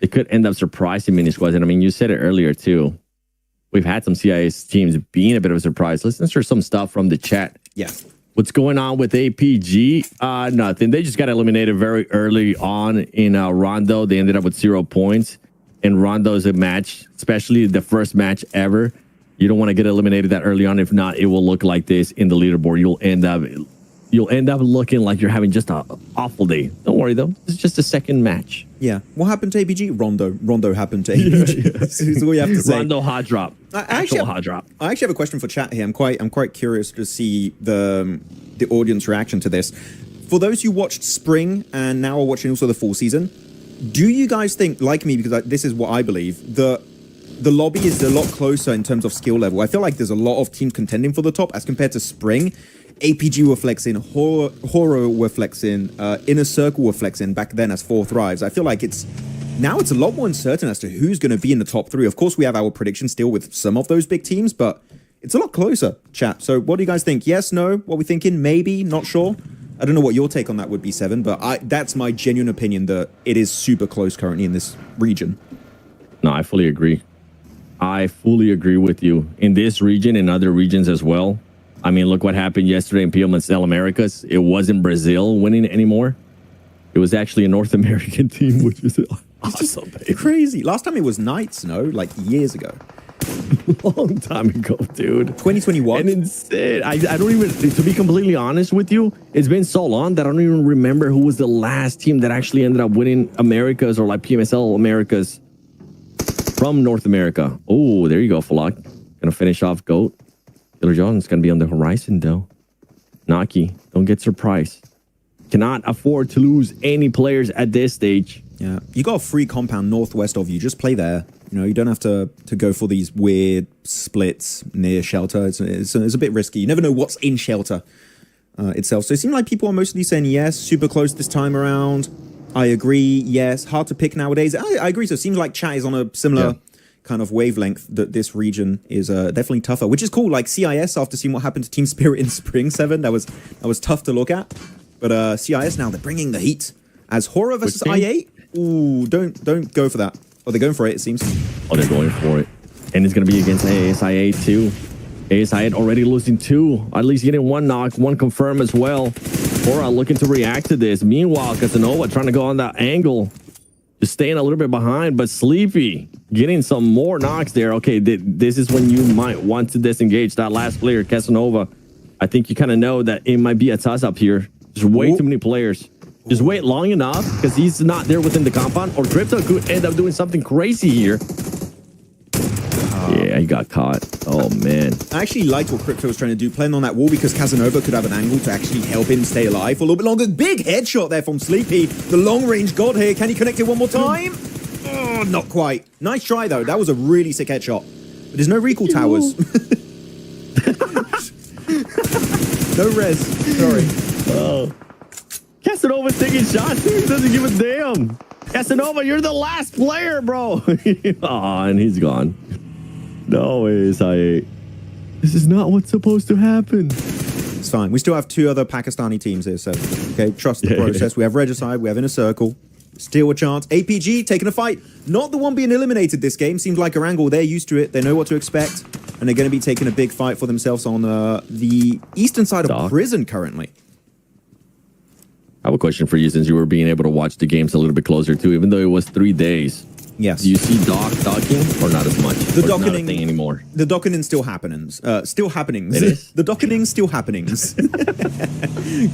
They could end up surprising mini squads. And I mean, you said it earlier, too. We've had some CIS teams being a bit of a surprise. Let's answer some stuff from the chat. Yeah. What's going on with APG? Nothing. They just got eliminated very early on in Rondo. They ended up with 0 points. And Rondo is a match, especially the first match ever. You don't want to get eliminated that early on. If not, it will look like this in the leaderboard. You'll end up looking like you're having just an awful day. Don't worry, though. It's just a second match. Yeah. What happened to APG? Rondo happened to APG. That's all you have to say. Rondo hot drop. I actually have a question for chat here. I'm quite curious to see the audience reaction to this. For those who watched spring and now are watching also the full season, do you guys think, like me, because this is what I believe, the lobby is a lot closer in terms of skill level? I feel like there's a lot of teams contending for the top as compared to spring. APG were flexing, Horror were flexing, Inner Circle were flexing back then as 4 Thrives. I feel like now it's a lot more uncertain as to who's going to be in the top 3. Of course, we have our predictions still with some of those big teams, but it's a lot closer, chat. So what do you guys think? Yes, no? What are we thinking? Maybe? Not sure? I don't know what your take on that would be, Seven, but that's my genuine opinion that it is super close currently in this region. No, I fully agree. I fully agree with you. In this region and other regions as well. I mean, look what happened yesterday in PMSL Americas. It wasn't Brazil winning anymore. It was actually a North American team, which is awesome. Crazy. Last time it was Knights, no? Like years ago. Long time ago, dude. 2021. And instead, I don't even, to be completely honest with you, it's been so long that I don't even remember who was the last team that actually ended up winning Americas or like PMSL Americas from North America. Oh, there you go, Falak. Gonna finish off GOAT. Killer John's gonna be on the horizon, though. Naki, don't get surprised. Cannot afford to lose any players at this stage. Yeah, you got a free compound northwest of you. Just play there. You know, you don't have to go for these weird splits near shelter. It's a bit risky. You never know what's in shelter itself. So it seemed like people are mostly saying yes, super close this time around. I agree, yes. Hard to pick nowadays. I agree. So it seems like chat is on a similar kind of wavelength that this region is definitely tougher, which is cool. Like CIS, after seeing what happened to Team Spirit in Spring 7, that was tough to look at. But CIS now, they're bringing the heat. As Horror versus I8, ooh, don't go for that. Oh, they're going for it, it seems. Oh, they're going for it. And it's going to be against ASIA too. ASIA already losing 2. At least getting 1 knock, 1 confirm as well. Horror looking to react to this. Meanwhile, Casanova trying to go on that angle. Just staying a little bit behind, but Sleepy getting some more knocks there. Okay, this is when you might want to disengage that last player, Casanova. I think you kind of know that it might be a toss-up here. There's way too many players. Just wait long enough because he's not there within the compound, or Crypto could end up doing something crazy here. Yeah, he got caught. Oh, man. I actually liked what Crypto was trying to do, playing on that wall, because Casanova could have an angle to actually help him stay alive for a little bit longer. Big headshot there from Sleepy. The long-range god here. Can he connect it one more time? Oh, not quite. Nice try, though. That was a really sick headshot. But there's no recall towers. No res. Sorry. Oh. Casanova's taking shots. He doesn't give a damn. Casanova, you're the last player, bro. Aw, and he's gone. No way, SIA. This is not what's supposed to happen. It's fine. We still have 2 other Pakistani teams here, so okay, trust the process. We have Regicide, we have Inner Circle. Still a chance. APG taking a fight. Not the one being eliminated this game. Seems like Erangel, they're used to it. They know what to expect. And they're going to be taking a big fight for themselves on the eastern side of prison currently. I have a question for you, since you were being able to watch the games a little bit closer too, even though it was 3 days. Yes. Do you see docking or not as much? The docking docketing thing anymore. The dockening still happenings. Still happenings. It is? The dockening still happenings.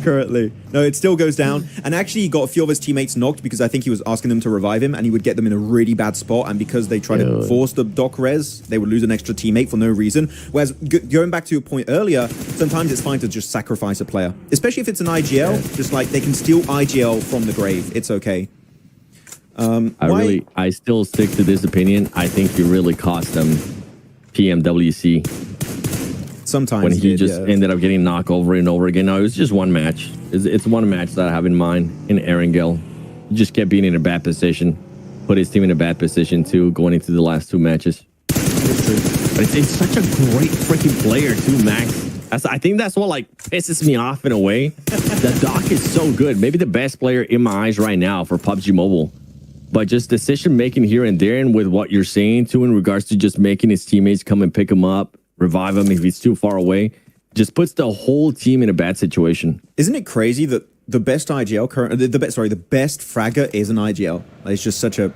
Currently. No, it still goes down. And actually, he got a few of his teammates knocked because I think he was asking them to revive him, and he would get them in a really bad spot. And because they tried to force the dock res, they would lose an extra teammate for no reason. Whereas going back to your point earlier, sometimes it's fine to just sacrifice a player, especially if it's an IGL. Yeah. Just like they can steal IGL from the grave. It's okay. I still stick to this opinion. I think you really cost them PMWC. Sometimes when he ended up getting knocked over and over again. No, it was just one match. It's one match that I have in mind in Erangel. He just kept being in a bad position, put his team in a bad position too, going into the last 2 matches. But it's such a great freaking player too, Max. I think that's what like pisses me off in a way. The Doc is so good, maybe the best player in my eyes right now for PUBG Mobile. But just decision making here and there, and with what you're saying too, in regards to just making his teammates come and pick him up, revive him if he's too far away, just puts the whole team in a bad situation. Isn't it crazy that the best IGL the best fragger is an IGL? Like, it's just such a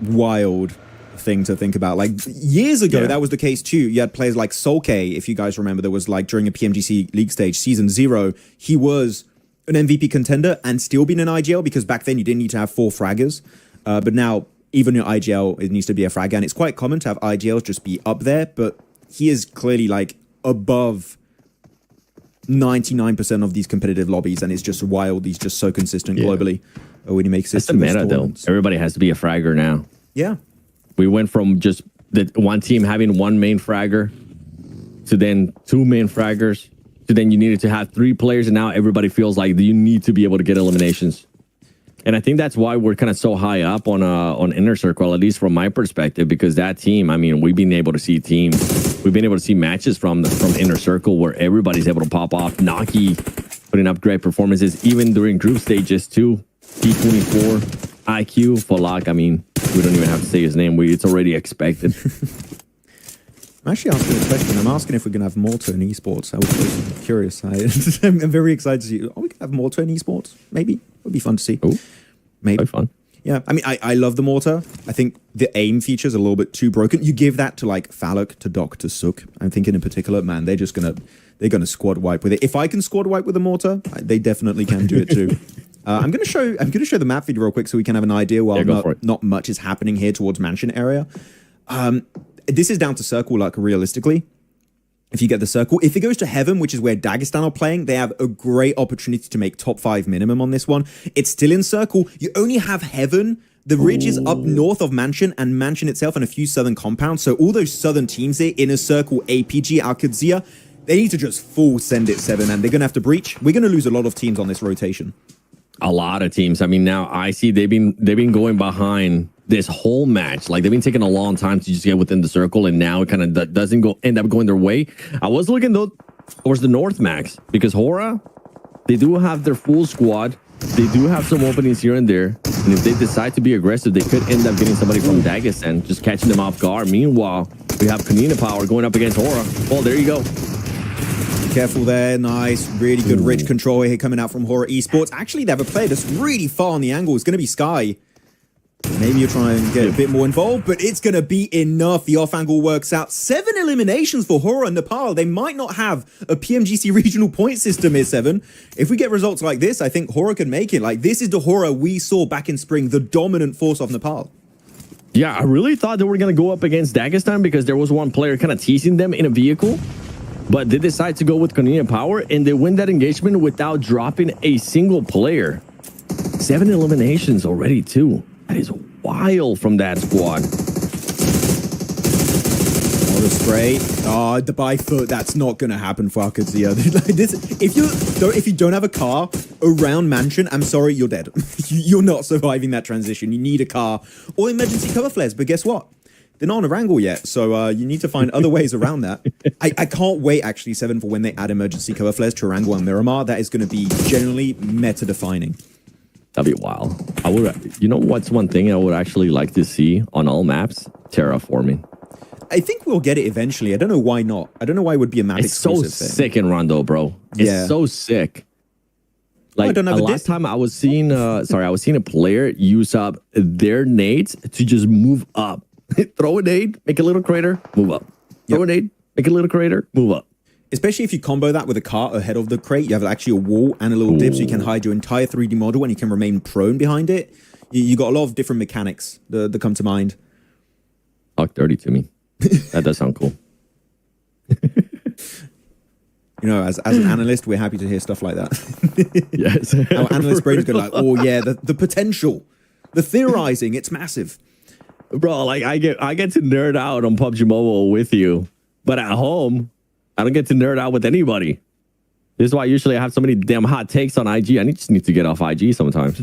wild thing to think about. Like years ago, that was the case too. You had players like Solkay, if you guys remember. There was like during a PMGC League stage, Season 0, he was an MVP contender and still being an IGL because back then you didn't need to have 4 fraggers. But now, even in IGL, it needs to be a fragger. And it's quite common to have IGLs just be up there, but he is clearly like above 99% of these competitive lobbies, and it's just wild. He's just so consistent globally when he makes it. That's the meta, though. Everybody has to be a fragger now. Yeah. We went from just the one team having 1 main fragger to then 2 main fraggers to then you needed to have 3 players, and now everybody feels like you need to be able to get eliminations. And I think that's why we're kind of so high up on Inner Circle, at least from my perspective, because that team, I mean, we've been able to see teams, we've been able to see matches from Inner Circle where everybody's able to pop off. Naki putting up great performances, even during group stages too. P24, IQ, Falak, I mean, we don't even have to say his name. It's already expected. I'm actually asking a question. I'm asking if we're going to have Malta in esports. I was curious. I'm very excited to see. Are we going to have Malta in esports? Maybe. It would be fun to see. Ooh, maybe. Fun. Yeah. I mean, I love the Malta. I think the aim feature is a little bit too broken. You give that to like Falak, to Doc, to Sook. I'm thinking in particular, man, they're going to squad wipe with it. If I can squad wipe with the Mortar, they definitely can do it too. I'm going to show the map feed real quick so we can have an idea while not much is happening here towards Mansion area. This is down to circle luck, realistically. If you get the circle, if it goes to Heaven, which is where Dagestan are playing, they have a great opportunity to make top 5 minimum on this one. It's still in circle. You only have Heaven. The ridge is up north of Mansion and Mansion itself and a few southern compounds. So all those southern teams there, Inner Circle, APG, Al-Qadsia, they need to just full send it 7, and they're going to have to breach. We're going to lose a lot of teams on this rotation. A lot of teams. I mean, now I see they've been going behind this whole match. Like, they've been taking a long time to just get within the circle, and now it kind of doesn't end up going their way. I was looking though towards the north, Max, because Hora, they do have their full squad. They do have some openings here and there, and if they decide to be aggressive, they could end up getting somebody from Dagestan, just catching them off guard. Meanwhile, we have Kanina Power going up against Hora. Well, there you go. Careful there. Nice. Really good rich control here coming out from Horror Esports. Actually, they have a player that's really far on the angle. It's going to be Sky. Maybe you're trying to get a bit more involved, but it's going to be enough. The off angle works out. 7 eliminations for Horror and Nepal. They might not have a PMGC regional point system here, 7. If we get results like this, I think Horror can make it. Like, this is the Horror we saw back in spring, the dominant force of Nepal. Yeah, I really thought they were going to go up against Dagestan because there was one player kind of teasing them in a vehicle. But they decide to go with Kanina Power, and they win that engagement without dropping a single player. 7 eliminations already, too. That is wild from that squad. Oh, the spray. Oh, the by foot. That's not going to happen for Al-Qadsia. Like this, if you don't have a car around Mansion, I'm sorry, you're dead. You're not surviving that transition. You need a car or emergency cover flares. But guess what? They're not on a wrangle yet, so you need to find other ways around that. I can't wait, actually, 7, for when they add emergency cover flares to Wrangle and Miramar. That is going to be generally meta-defining. That'd be wild. You know what's one thing I would actually like to see on all maps? Terraforming. I think we'll get it eventually. I don't know why not. I don't know why it would be a map exclusive. It's so sick in Rondo, bro. It's so sick. Like don't have a last dip. time I was seeing, I was seeing a player use up their nades to just move up. Throw a nade, make a little crater, move up. Throw a nade, make a little crater, move up. Especially if you combo that with a cart ahead of the crate, you have actually a wall and a little dip, so you can hide your entire 3D model and you can remain prone behind it. You got a lot of different mechanics that come to mind. Talk dirty to me. That does sound cool. You know, as an analyst, we're happy to hear stuff like that. Yes. Our analyst brain is going like, oh yeah, the potential, the theorizing, it's massive. Bro, like I get to nerd out on PUBG Mobile with you, but at home, I don't get to nerd out with anybody. This is why usually I have so many damn hot takes on IG. I just need to get off IG sometimes.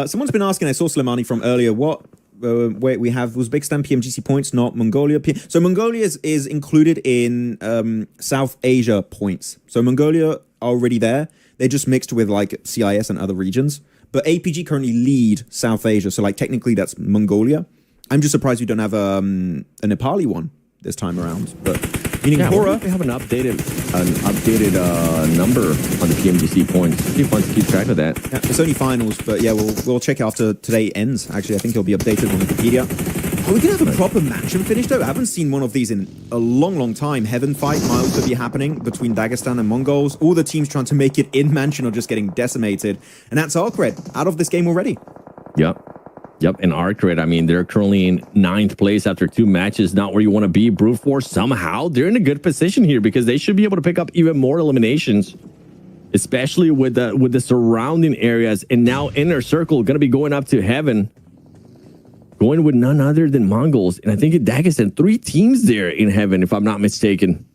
Someone's been asking, I saw Slimani from earlier, what we have Uzbekistan PMGC points, not Mongolia. So Mongolia is included in South Asia points. So Mongolia are already there. They're just mixed with like CIS and other regions. But APG currently lead South Asia. So like technically that's Mongolia. I'm just surprised we don't have a Nepali one this time around. But meaning Hora, we have an updated number on the PMGC points. It'd be fun to keep track of that. yeah, it's only finals, but yeah, we'll check after today ends. Actually, I think it'll be updated on Wikipedia. Are we gonna have a proper match and finish though? I haven't seen one of these in a long time. Heaven fight might also be happening between Dagestan and Mongols. All the teams trying to make it in Mansion are just getting decimated, and that's Arcred out of this game already. Yep, and Arcred, I mean, they're currently in 9th place after 2 matches. Not where you want to be. Brute Force, somehow, they're in a good position here because they should be able to pick up even more eliminations, especially with the surrounding areas. And now Inner Circle going to be going up to Heaven, going with none other than Mongols. And I think in Dagestan, 3 teams there in Heaven, if I'm not mistaken.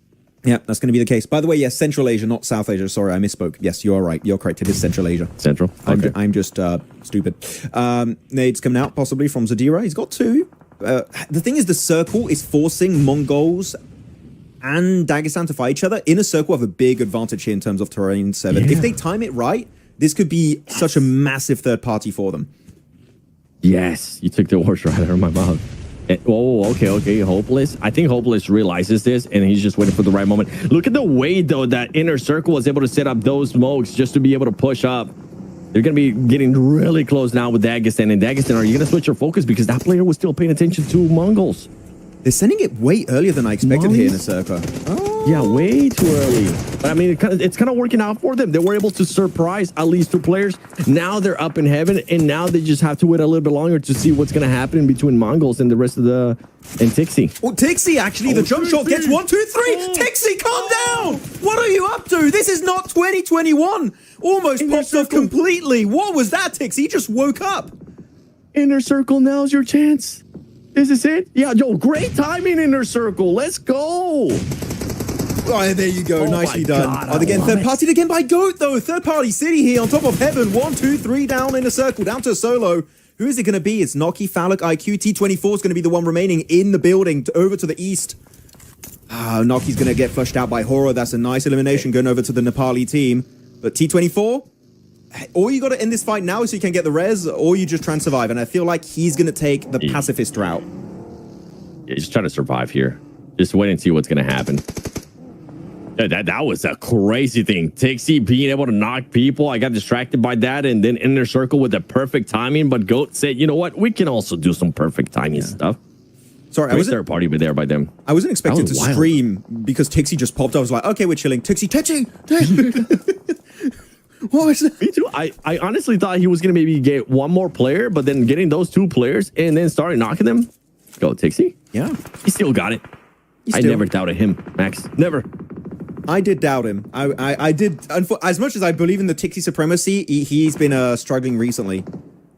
Yeah, that's going to be the case. By the way, yes, Central Asia, not South Asia. Sorry, I misspoke. Yes, you are right. You're correct. It is Central Asia. Central. Okay. I'm just stupid. Nades coming out possibly from Zadira. He's got 2. The thing is, the circle is forcing Mongols and Dagestan to fight each other. Inner Circle have a big advantage here in terms of terrain 7. Yeah. If they time it right, this could be such a massive third party for them. Yes, you took the words right out of my mouth. Okay. Hopeless. I think Hopeless realizes this, and he's just waiting for the right moment. Look at the way, though, that Inner Circle was able to set up those smokes just to be able to push up. They're going to be getting really close now with Dagestan. And Dagestan, are you going to switch your focus? Because that player was still paying attention to Mongols. They're sending it way earlier than I expected here in a circle. Yeah, way too early. But I mean, it's kind of working out for them. They were able to surprise at least 2 players. Now they're up in Heaven, and now they just have to wait a little bit longer to see what's going to happen between Mongols and the rest of the... and Tixie. Oh, Tixie, actually, the jump shot gets 1, 2, 3. Tixie, calm down. What are you up to? This is not 2021. Almost popped off completely. What was that, Tixie? He just woke up. Inner Circle, now's your chance. This is it. Yeah, yo, great timing, Inner Circle. Let's go. Oh, there you go. Nicely done. God, Again, third partied again by Goat, though. Third party city here on top of Heaven. 1, 2, 3 down in a circle, down to a solo. Who is it going to be? It's Noki, Falak, IQ. T24 is going to be the one remaining in the building over to the east. Noki's going to get flushed out by Horror. That's a nice elimination going over to the Nepali team. But T24, all you got to end this fight now is so you can get the res, or you just try and survive. And I feel like he's going to take the pacifist route. Yeah, just trying to survive here. Just wait and see what's going to happen. That was a crazy thing. Tixie being able to knock people. I got distracted by that, and then Inner Circle with the perfect timing. But Goat said, you know what? We can also do some perfect timing stuff. Sorry, I was third party with there by them. I wasn't expecting to stream because Tixie just popped up. I was like, okay, we're chilling. Tixie. What was that? Me too. I honestly thought he was going to maybe get one more player, but then getting those 2 players and then started knocking them. Go, Tixie. Yeah. He still got it. I never doubted him, Max. Never. I did doubt him. I did. As much as I believe in the Tixie supremacy, he's been struggling recently.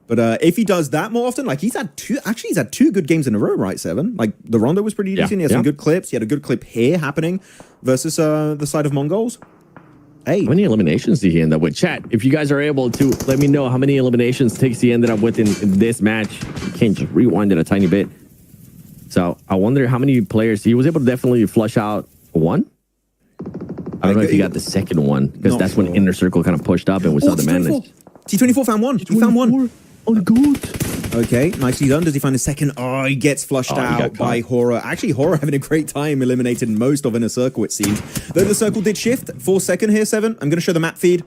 But if he does that more often, like he's had 2 good games in a row, right, Seven? Like the Rondo was pretty decent. He had some good clips. He had a good clip here happening versus the side of Mongols. Hey. How many eliminations did he end up with? Chat, if you guys are able to let me know how many eliminations Tixie ended up with in this match. You can't just rewind it a tiny bit. So I wonder how many players he was able to definitely flush out 1. I don't know if he got the second one, because that's when Inner Circle kind of pushed up and we saw the madness. T24 found 1. He found 1. On Goat. Okay, nicely done. Does he find a second? Oh, he gets flushed out by Horror. Actually, Horror having a great time eliminating most of Inner Circle, it seems. Though the circle did shift. 4 second here, Seven. I'm going to show the map feed.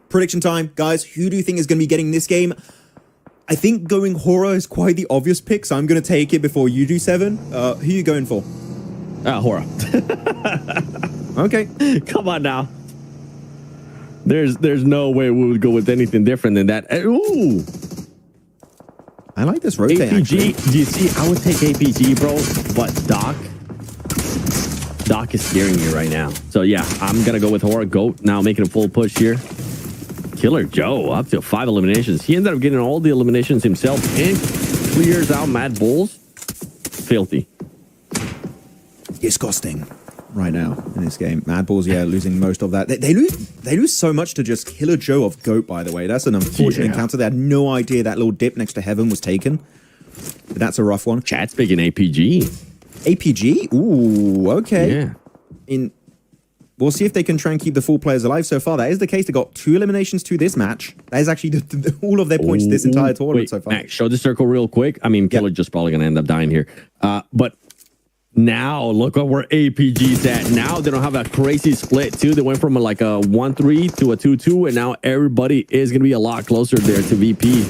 Prediction time. Guys, who do you think is going to be getting this game? I think going Hora is quite the obvious pick, so I'm going to take it before you do, Seven. Who are you going for? Hora. Okay. Come on now. There's no way we would go with anything different than that. Ooh. I like this rotate. APG. Actually. Do you see? I would take APG, bro. But Doc is scaring me right now. So yeah, I'm gonna go with Hora. Goat now making a full push here. Killer Joe up to 5 eliminations. He ended up getting all the eliminations himself and clears out Mad Bulls. Filthy. Disgusting right now in this game. Mad Bulls, yeah, losing most of that. They lose so much to just Killer Joe of Goat, by the way. That's an unfortunate encounter. They had no idea that little dip next to Heaven was taken. But that's a rough one. Chat's picking APG. APG? Ooh, okay. Yeah. We'll see if they can try and keep the full players alive. So far, that is the case. They got 2 eliminations to this match. That is actually all of their points this entire tournament so far. Max, show the circle real quick. I mean, Killer just probably going to end up dying here. But now, look what where APG's at. Now, they don't have a crazy split, too. They went from like a 1-3 to a 2-2, and now everybody is going to be a lot closer there to VP.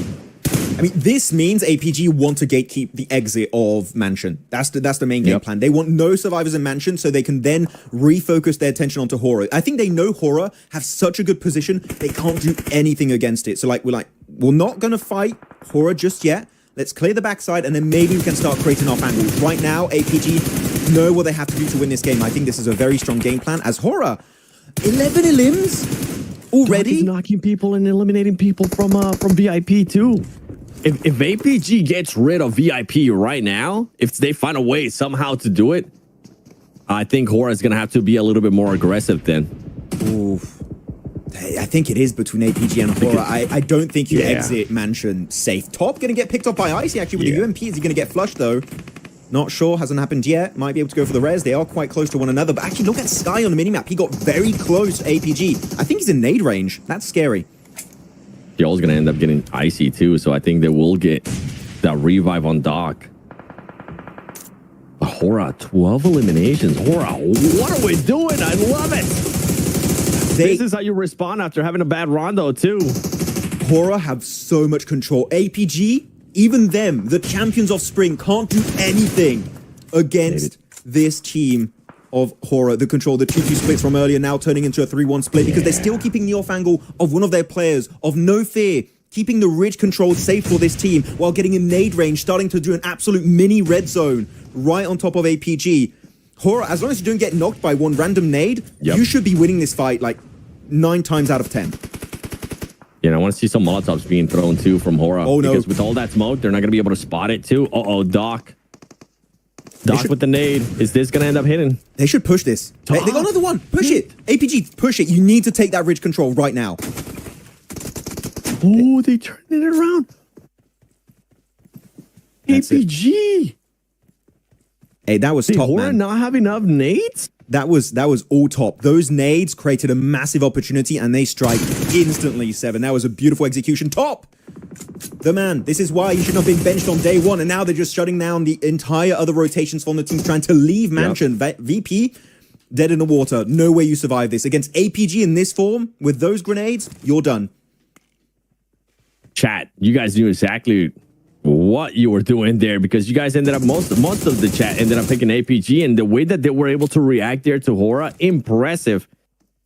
I mean, this means APG want to gatekeep the exit of Mansion. That's the main game plan. They want no survivors in Mansion so they can then refocus their attention onto Hora. I think they know Hora have such a good position, they can't do anything against it. So we're not going to fight Hora just yet. Let's clear the backside and then maybe we can start creating off angles. Right now, APG know what they have to do to win this game. I think this is a very strong game plan as Hora, 11 elims already. He's knocking people and eliminating people from VIP too. If APG gets rid of VIP right now, if they find a way somehow to do it, I think Hora is going to have to be a little bit more aggressive then. Oof. I think it is between APG and Hora. I don't think you exit Mansion safe. Top going to get picked up by Icy actually with the UMP. Is he going to get flushed though? Not sure. Hasn't happened yet. Might be able to go for the res. They are quite close to one another. But actually look at Sky on the minimap. He got very close to APG. I think he's in nade range. That's scary. Y'all's going to end up getting Icy too. So I think they will get that revive on Doc. Hora, 12 eliminations. Hora, what are we doing? I love it. This is how you respond after having a bad rondo too. Hora have so much control. APG, even them, the champions of spring, can't do anything against this team of Hora. The control, the 2-2 splits from earlier now turning into a 3-1 split because they're still keeping the off angle of one of their players, of No Fear, keeping the ridge control safe for this team while getting in nade range, starting to do an absolute mini red zone right on top of APG. Hora, as long as you don't get knocked by one random nade, you should be winning this fight like 9 times out of 10. Yeah, I want to see some Molotovs being thrown too from Hora. Oh, no. Because with all that smoke, they're not going to be able to spot it too. Uh-oh, Doc. Doc with the nade. Is this going to end up hitting? They should push this. They got another one. Push it. APG, push it. You need to take that ridge control right now. Oh, they turned it around. That's APG. Hey, that was top, Hora man. not have enough nades? That was all top. Those nades created a massive opportunity and they strike instantly, Seven. That was a beautiful execution. Top! The man. This is why he should not have been benched on day one. And now they're just shutting down the entire other rotations from the team trying to leave Mansion. VP, dead in the water. No way you survive this. Against APG in this form, with those grenades, you're done. Chat, you guys knew exactly what you were doing there because you guys ended up, most of the chat ended up picking APG, and the way that they were able to react there to Hora, impressive.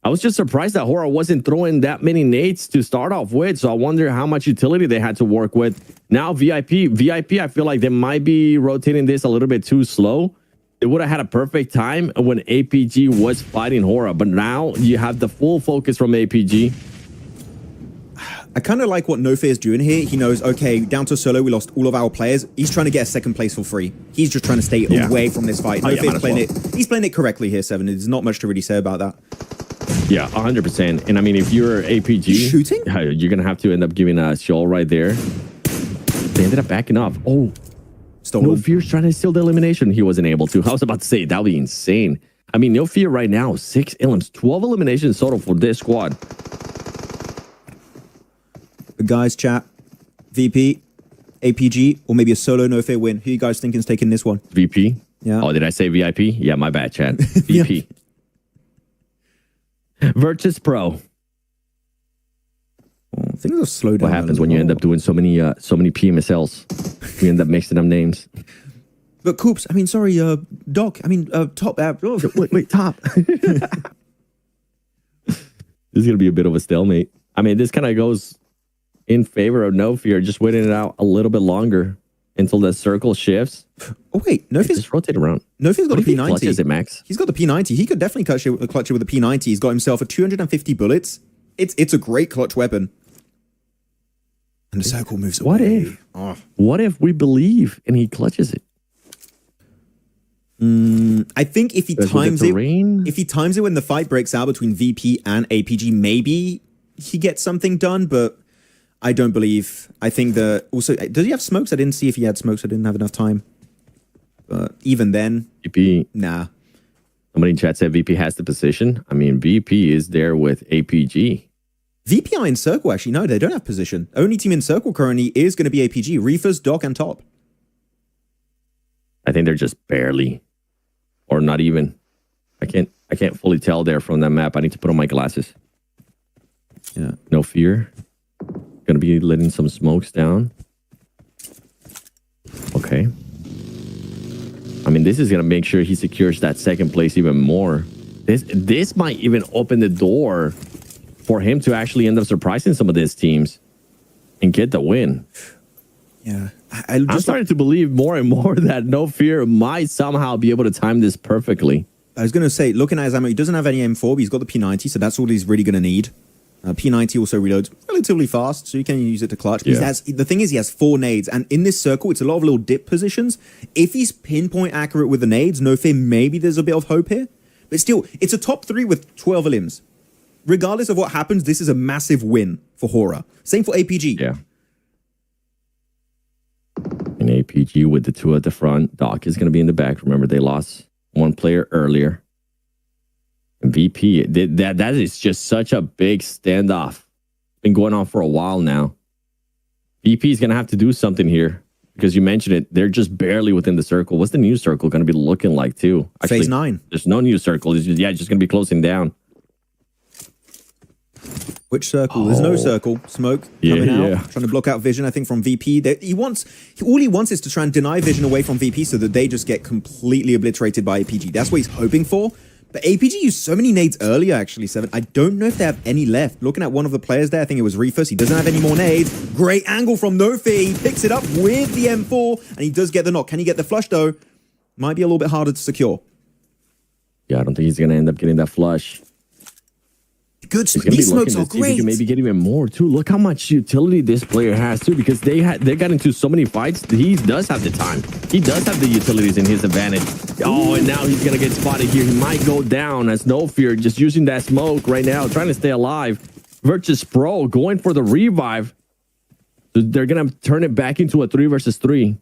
I was just surprised that Hora wasn't throwing that many nades to start off with, so I wonder how much utility they had to work with. Now VIP, I feel like they might be rotating this a little bit too slow. It would have had a perfect time when APG was fighting Hora, but now you have the full focus from APG. I kind of like what No Fear is doing here. He knows, okay, down to solo, we lost all of our players. He's trying to get a second place for free. He's just trying to stay away from this fight. No Fear's playing it. He's playing it correctly here, Seven. There's not much to really say about that. Yeah, 100%. And I mean, if you're APG, shooting, you're gonna have to end up giving a show right there. They ended up backing off. Oh, No Fear's trying to steal the elimination. He wasn't able to. I was about to say that would be insane. I mean, No Fear right now, 6 elims, 12 eliminations total for this squad. Guys, chat, VP, APG, or maybe a solo No Fear win. Who you guys think is taking this one? VP? Yeah. Oh, did I say VIP? Yeah, my bad, chat. VP. Virtus Pro. Things will slow down. What happens when you end up doing so many PMSLs? You end up mixing up names. But Coops, I mean, sorry, Doc. I mean, Top. Wait, Top. This is gonna be a bit of a stalemate. I mean, this kind of goes in favor of No Fear, just waiting it out a little bit longer until the circle shifts. Oh wait, No Fear's just rotate around. No Fear's got a P90. Clutches it, Max. He's got the P90. He could definitely clutch it with a P90. He's got himself a 250 bullets. It's a great clutch weapon. And the circle moves away. What if we believe and he clutches it? I think if he times it when the fight breaks out between VP and APG, maybe he gets something done, but I don't believe. I think also, does he have smokes? I didn't see if he had smokes. I didn't have enough time. But even then, VP, nah. Somebody in chat said VP has the position. I mean, VP is there with APG. VP are in circle, actually. No, they don't have position. Only team in circle currently is going to be APG. Reefers, Doc, and Top. I think they're just barely, or not even. I can't fully tell there from that map. I need to put on my glasses. Yeah. No Fear. Gonna be letting some smokes down. Okay. I mean, this is gonna make sure he secures that second place even more. This might even open the door for him to actually end up surprising some of these teams and get the win. Yeah. I'm starting to believe more and more that No Fear might somehow be able to time this perfectly. I was going to say, looking at his ammo, he doesn't have any M4, but he's got the P90, so that's all he's really going to need. P90 also reloads relatively fast, so you can use it to clutch. Yeah. The thing is, he has 4 nades, and in this circle, it's a lot of little dip positions. If he's pinpoint accurate with the nades, No Fear, maybe there's a bit of hope here. But still, it's a top 3 with 12 elims. Regardless of what happens, this is a massive win for Horror. Same for APG. Yeah. And APG with the 2 at the front. Doc is going to be in the back. Remember, they lost 1 player earlier. And VP, that is just such a big standoff. Been going on for a while now. VP is going to have to do something here. Because you mentioned it, they're just barely within the circle. What's the new circle going to be looking like, too? Actually, Phase 9. There's no new circle. It's just going to be closing down. Which circle? There's no circle. Smoke coming out, trying to block out vision, I think, from VP. All he wants is to try and deny vision away from VP so that they just get completely obliterated by APG. That's what he's hoping for. But APG used so many nades earlier, actually, 7. I don't know if they have any left. Looking at one of the players there, I think it was Reefus. He doesn't have any more nades. Great angle from No Fear. He picks it up with the M4, and he does get the knock. Can he get the flush, though? Might be a little bit harder to secure. Yeah, I don't think he's going to end up getting that flush. Good. These smokes are great. He can maybe get even more too. Look how much utility this player has too, because they got into so many fights. He does have the time. He does have the utilities in his advantage. Oh, and now he's gonna get spotted here. He might go down as No Fear just using that smoke right now, trying to stay alive. Virtus Pro going for the revive. They're gonna turn it back into a 3 versus 3.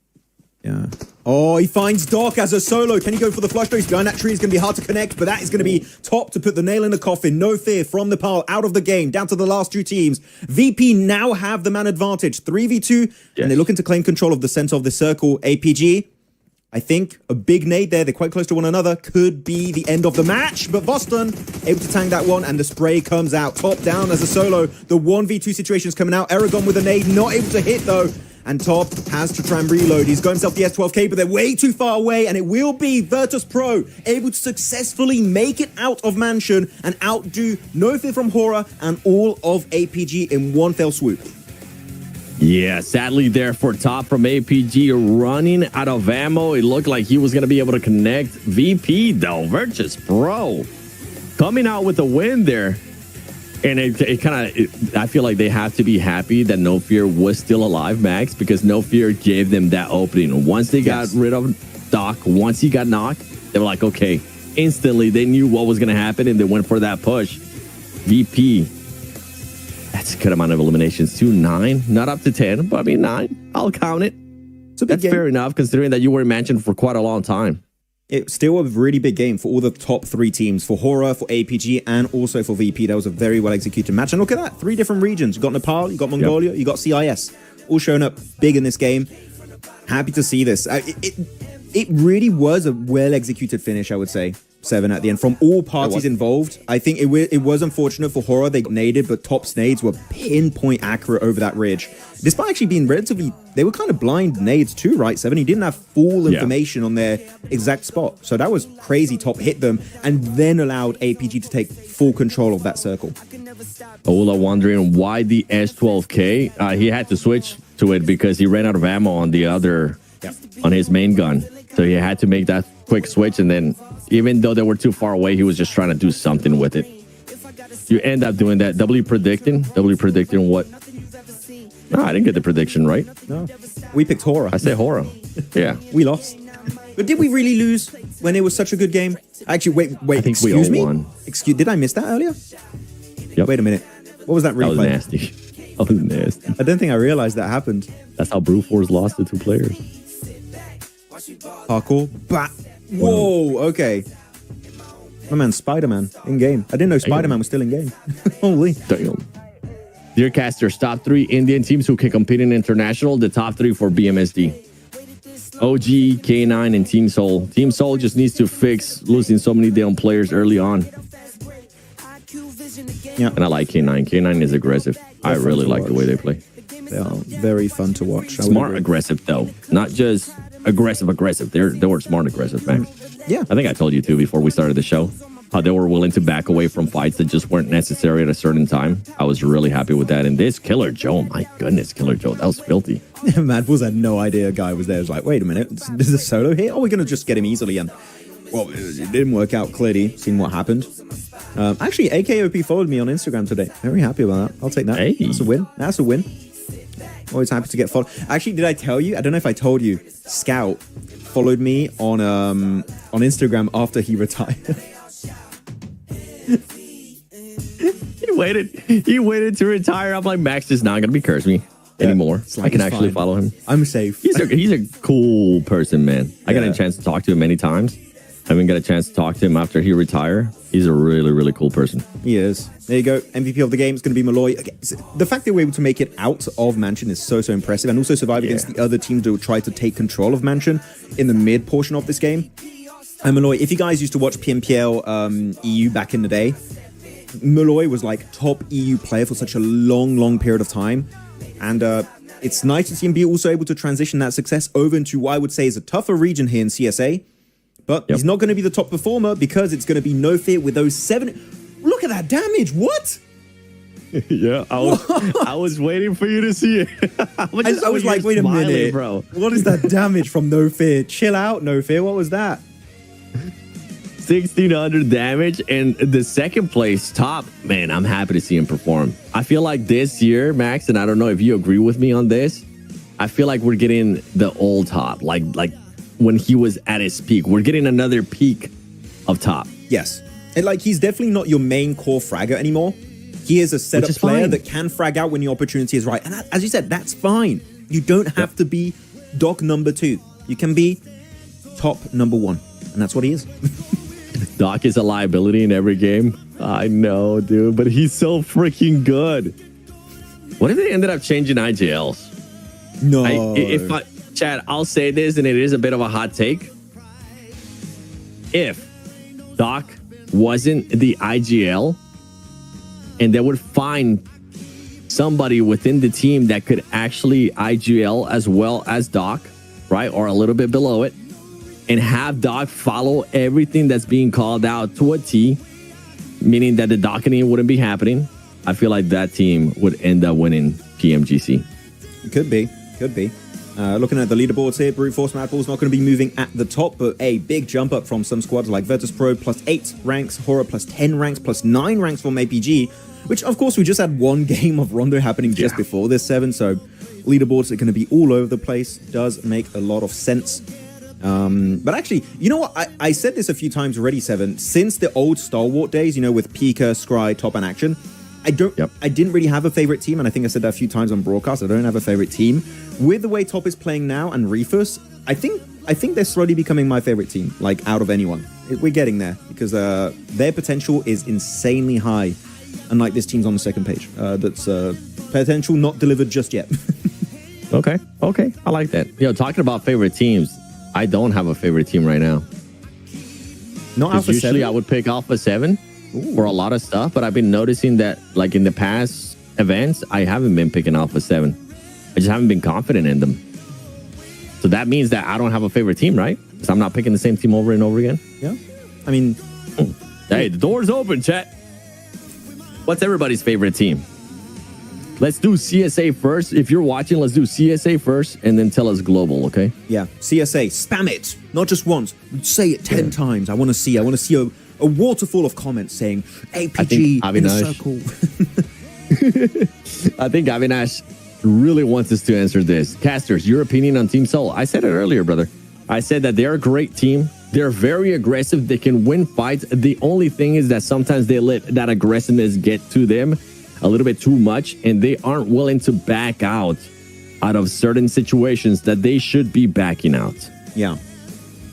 Yeah. Oh, he finds Doc as a solo. Can he go for the flush? He's behind that tree. It's going to be hard to connect, but that is going to be Top to put the nail in the coffin. No Fear from the pile, out of the game, down to the last 2 teams. VP now have the man advantage. 3v2, and they're looking to claim control of the center of the circle. APG, I think a big nade there. They're quite close to one another. Could be the end of the match, but Boston able to tank that one, and the spray comes out. Top down as a solo. The 1v2 situation is coming out. Aragon with a nade, not able to hit though. And Top has to try and reload. He's got himself the S12K, but they're way too far away. And it will be Virtus Pro able to successfully make it out of Mansion and outdo No Fear from Horror and all of APG in one fell swoop. Yeah, sadly there for Top from APG running out of ammo. It looked like he was going to be able to connect. VP, though, Virtus Pro coming out with a win there. And it kind of, I feel like they have to be happy that No Fear was still alive, Max, because No Fear gave them that opening. Once they got rid of Doc, once he got knocked, they were like, okay, instantly they knew what was going to happen and they went for that push. VP, that's a good amount of eliminations too. 9, not up to 10, but I mean 9. I'll count it. That's fair enough considering that you were in Mansion for quite a long time. It's still a really big game for all the top 3 teams, for Horror, for APG, and also for VP. That was a very well executed match. And look at that, 3 different regions. You got Nepal, you got Mongolia, you got CIS, all showing up big in this game. Happy to see this. It really was a well executed finish, I would say. 7 at the end from all parties involved. I think it was unfortunate for Horror. They got naded, but Top's nades were pinpoint accurate over that ridge. Despite actually being relatively, they were kind of blind nades too, right? 7. He didn't have full information on their exact spot. So that was crazy. Top hit them and then allowed APG to take full control of that circle. Ola wondering why the S12K. He had to switch to it because he ran out of ammo on the other, on his main gun. So he had to make that quick switch, and then even though they were too far away, he was just trying to do something with it. You end up doing that. Doubly predicting what? No, I didn't get the prediction right. No, we picked Horror. I said Horror. Yeah, we lost. But did we really lose when it was such a good game? Actually, wait. I think excuse we all me. won. Did I miss that earlier? Yep. Wait a minute. What was that replay? That was nasty. That was nasty. I don't think I realized that happened. That's how Brute Force lost to 2 players. Parkour. Whoa. Okay. My man, Spider-Man in game. I didn't know Spider-Man was still in game. Holy. Damn. Dear casters, top 3 Indian teams who can compete in international. The top 3 for BMSD. OG, K9, and Team Soul. Team Soul just needs to fix losing so many damn players early on. Yeah. And I like K9. K9 is aggressive. I really like the way they play. They are very fun to watch. Smart aggressive, though. Not just aggressive. They were smart aggressive, man. Yeah. I think I told you, too, before we started the show, how they were willing to back away from fights that just weren't necessary at a certain time. I was really happy with that. And this Killer Joe, my goodness, Killer Joe, that was filthy. Mad Bulls had no idea a guy was there. It was like, wait a minute, there's a solo here? Oh, we're going to just get him easily. And, well, it didn't work out clearly, seeing what happened. Actually, AKOP followed me on Instagram today. Very happy about that. I'll take that. Hey. That's a win. That's a win. Always happy to get followed. Actually, did I tell you? I don't know if I told you. Scout followed me on Instagram after he retired. He waited to retire. I'm like, Max is not going to be cursing me anymore. Like, I can actually follow him. I'm safe. He's a cool person, man. I got a chance to talk to him many times. I haven't got a chance to talk to him after he retired. He's a really, really cool person. He is. There you go. MVP of the game is going to be Malloy. The fact that we're able to make it out of Mansion is so impressive, and also survive against the other teams that will try to take control of Mansion in the mid portion of this game. And Malloy, if you guys used to watch PMPL EU back in the day, Malloy was like top EU player for such a long period of time. And it's nice to see him be also able to transition that success over into what I would say is a tougher region here in CSA. But he's not going to be the top performer because it's going to be No Fear with those 7. Look at that damage. What? Yeah, I was waiting for you to see it. I was like, wait a minute, bro. What is that damage from No Fear? Chill out, No Fear. What was that? 1,600 damage, and the second place top, man, I'm happy to see him perform. I feel like this year, Max, and I don't know if you agree with me on this, I feel like we're getting the old top, like when he was at his peak. We're getting another peak of top. Yes. And like, he's definitely not your main core fragger anymore. He is a setup player that can frag out when the opportunity is right. And that, as you said, that's fine. You don't have to be Doc number 2. You can be top number 1. And that's what he is. Doc is a liability in every game. I know, dude, but he's so freaking good. What if they ended up changing IGLs? No. Chad, I'll say this, and it is a bit of a hot take. If Doc wasn't the IGL, and they would find somebody within the team that could actually IGL as well as Doc, right? Or a little bit below it, and have Doc follow everything that's being called out to a T, meaning that the docketing wouldn't be happening, I feel like that team would end up winning PMGC. Could be. Looking at the leaderboards here, Brute Force Mad Bull's not going to be moving at the top, but a big jump up from some squads like Virtus Pro plus 8 ranks, Horror plus 10 ranks, plus 9 ranks from APG, which of course we just had one game of Rondo happening just before this 7, so leaderboards are going to be all over the place. Does make a lot of sense. But actually, you know what? I said this a few times already, 7. Since the old Stalwart days, you know, with Pika, Scry, Top, and Action, I didn't really have a favorite team, and I think I said that a few times on broadcast. I don't have a favorite team. With the way Top is playing now and Refus, I think they're slowly becoming my favorite team, like out of anyone. We're getting there because their potential is insanely high, unlike this team's on the second page. That's potential not delivered just yet. Okay, I like that. Talking about favorite teams, I don't have a favorite team right now. Not Alpha usually 7? I would pick Alpha 7 for a lot of stuff, but I've been noticing that like in the past events, I haven't been picking Alpha 7. I just haven't been confident in them. So that means that I don't have a favorite team, right? Because I'm not picking the same team over and over again. Yeah. I mean... Hey, the door's open, chat. What's everybody's favorite team? Let's do CSA first. If you're watching, let's do CSA first and then tell us global, okay? Yeah, CSA, spam it. Not just once. Say it 10 times. I want to see a waterfall of comments saying APG in a circle. I think Avinash really wants us to answer this. Casters, your opinion on Team Soul? I said it earlier, brother. I said that they're a great team. They're very aggressive. They can win fights. The only thing is that sometimes they let that aggressiveness get to them a little bit too much, and they aren't willing to back out of certain situations that they should be backing out. Yeah.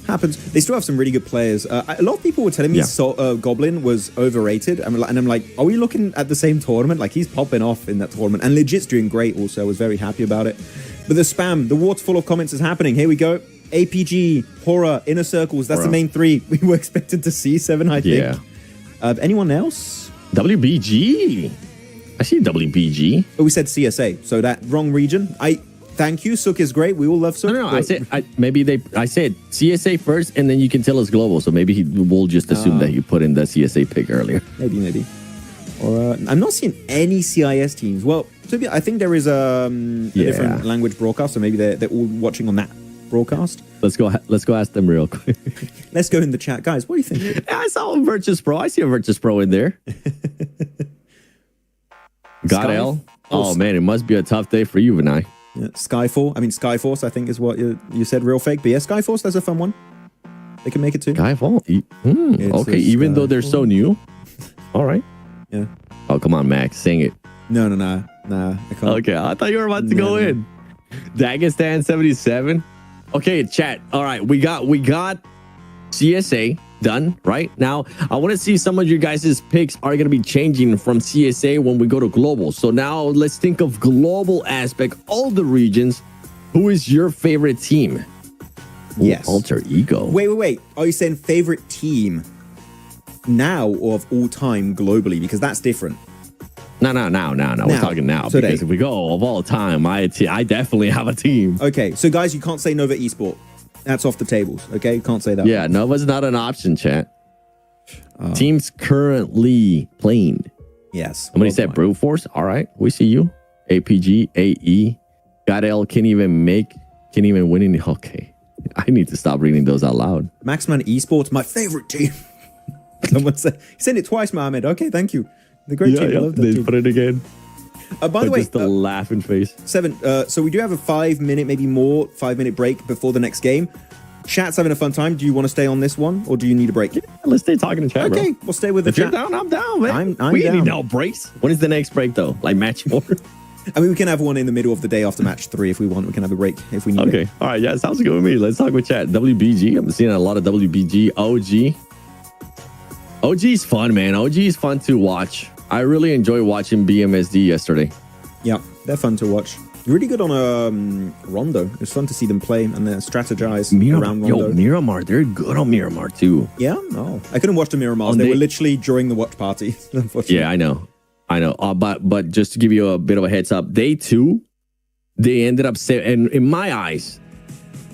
Happens. They still have some really good players. A lot of people were telling me Goblin was overrated. And I'm like, are we looking at the same tournament? Like, he's popping off in that tournament. And Legit's doing great also. I was very happy about it. But the spam, the waterfall of comments is happening. Here we go. APG, Horror, Inner Circles. That's the main three. We were expected to see 7, I think. Yeah. Anyone else? WBG. I see WBG. But we said CSA. So that wrong region. Thank you. Sook is great. We all love Sook. No, I said I said CSA first, and then you can tell us global. So maybe we'll just assume that you put in the CSA pick earlier. Maybe. Or I'm not seeing any CIS teams. Well, I think there is a different language broadcast, so maybe they're all watching on that broadcast. Let's go ask them real quick. Let's go in the chat, guys. What do you think? I saw a Virtus Pro. I see a Virtus Pro in there. Got L. Oh man, it must be a tough day for you, Vinay. Yeah, Skyforce, I think is what you said, real fake. But yeah, Skyforce, that's a fun one. They can make it too. Skyfall? Okay, even though they're so new. All right. Yeah. Oh, come on, Max. Sing it. No, I can't. Okay, I thought you were about to go in. Dagestan 77. Okay, chat. All right, we got CSA done right now. I want to see some of you guys' picks are going to be changing from CSA when we go to global. So now let's think of global aspect, all the regions. Who is your favorite team? Yes. Alter ego. Wait. Are you saying favorite team now or of all time globally? Because that's different. No. We're talking now. Today. Because if we go of all time, I definitely have a team. Okay, so guys, you can't say Nova Esport. That's off the tables, okay? You can't say that. Yeah, Nova's not an option, chat. Teams currently playing. Yes. Somebody said Brute Force. All right, we see you. APG, AE, Got L, can't even win any. Okay, I need to stop reading those out loud. Maxman Esports, my favorite team. Someone said, he said it twice, Mohammed. Okay, thank you. The great team. I love that they team. put it again. By the way, just a laughing face. 7. So we do have a 5-minute, maybe more, 5-minute break before the next game. Chat's having a fun time. Do you want to stay on this one, or do you need a break? Yeah, let's stay talking to chat. Okay, bro. We'll stay with the if chat. You're down, I'm down, man. I'm we down. need no breaks. When is the next break though? Like match 4? I mean, we can have one in the middle of the day after match 3 if we want. We can have a break if we need. Okay, all right, yeah, sounds good with me. Let's talk with chat. WBG. I'm seeing a lot of WBG. OG is fun, man. OG is fun to watch. I really enjoy watching BMSD yesterday. Yeah, they're fun to watch. Really good on Rondo. It's fun to see them play and then strategize around Rondo. Yo, Miramar, they're good on Miramar too. Yeah? Oh, I couldn't watch the Miramars. They were literally during the watch party, unfortunately. Yeah, I know. But just to give you a bit of a heads up, they ended up and in my eyes,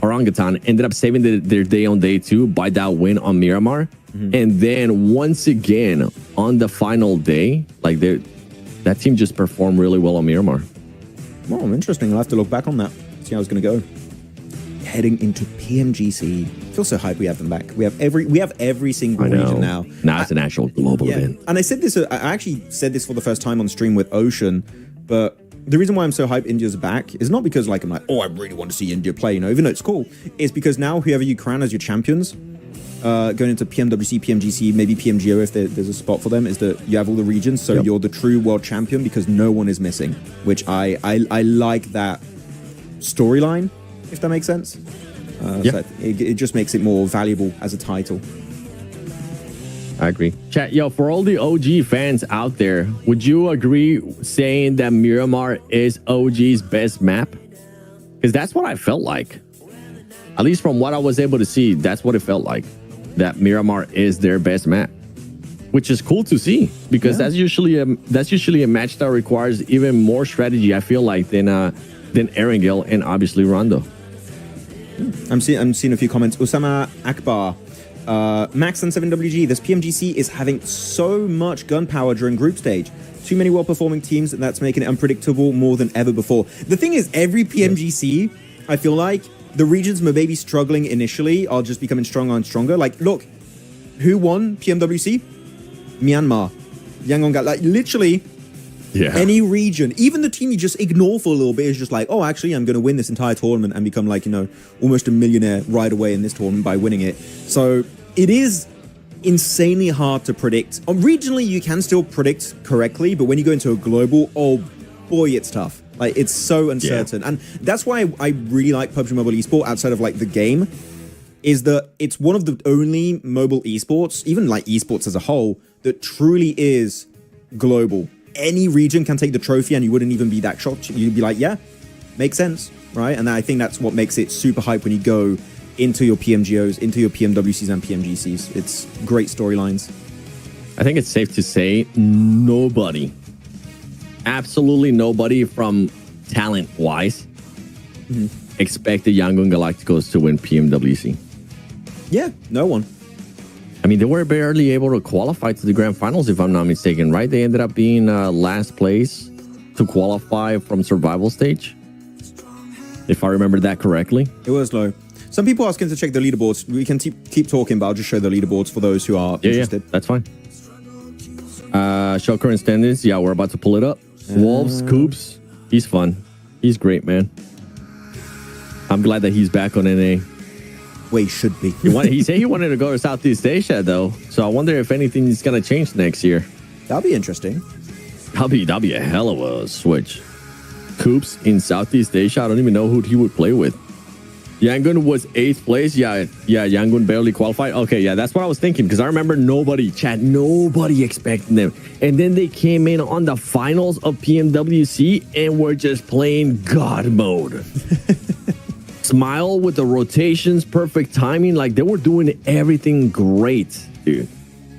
Orangutan ended up saving their day on day 2 by that win on Miramar. Mm-hmm. And then once again on the final day, like that team just performed really well on Miramar. Oh, interesting. I'll have to look back on that, see how it's going to go. Heading into PMGC. I feel so hyped we have them back. We have every single region now. Now it's an actual global event. And I said this, I actually said this for the first time on stream with Ocean, but the reason why I'm so hyped India's back is not because like I'm like, oh, I really want to see India play, even though it's cool. It's because now whoever you crown as your champions, going into PMWC, PMGC, maybe PMGO if there's a spot for them, is that you have all the regions, so you're the true world champion because no one is missing, which I like that storyline, if that makes sense. So it just makes it more valuable as a title. I agree. Chat, yo, for all the OG fans out there, would you agree saying that Miramar is OG's best map? Because that's what I felt like. At least from what I was able to see, that's what it felt like. that Miramar is their best map, which is cool to see because that's usually a match that requires even more strategy, I feel like, than Erangel and obviously Rondo. I'm seeing a few comments. Usama Akbar, Max and 7WG. This PMGC is having so much gun power during group stage. Too many well-performing teams, and that's making it unpredictable more than ever before. The thing is, every PMGC, I feel like the regions maybe struggling initially are just becoming stronger and stronger. Like, look, who won PMWC? Myanmar. Yangon, like literally any region, even the team you just ignore for a little bit is just like, oh, actually, I'm going to win this entire tournament and become like, almost a millionaire right away in this tournament by winning it. So it is insanely hard to predict. Regionally, you can still predict correctly, but when you go into a global, oh boy, it's tough. Like, it's so uncertain. And that's why I really like PUBG Mobile Esport outside of like the game, is that it's one of the only mobile esports, even like esports as a whole, that truly is global. Any region can take the trophy and you wouldn't even be that shocked. You'd be like, yeah, makes sense, right? And I think that's what makes it super hype when you go into your PMGOs, into your PMWCs and PMGCs. It's great storylines. I think it's safe to say nobody, absolutely nobody from talent-wise expect the Yangon Galacticos to win PMWC. Yeah, no one. I mean, they were barely able to qualify to the grand finals, if I'm not mistaken, right? They ended up being last place to qualify from survival stage, if I remember that correctly. It was low. Some people asking to check the leaderboards. We can keep talking, but I'll just show the leaderboards for those who are interested. Yeah, that's fine. Show current standings. Yeah, we're about to pull it up. Wolves, Coops. He's fun. He's great, man. I'm glad that he's back on NA. Well, he should be. He said he wanted to go to Southeast Asia, though. So I wonder if anything is going to change next year. That'll be interesting. That'll be a hell of a switch. Coops in Southeast Asia. I don't even know who he would play with. Yangon was 8th place. Yeah, Yangon barely qualified. Okay, yeah, that's what I was thinking, because I remember nobody expecting them. And then they came in on the finals of PMWC and were just playing God mode. Smile with the rotations, perfect timing. Like, they were doing everything great, dude.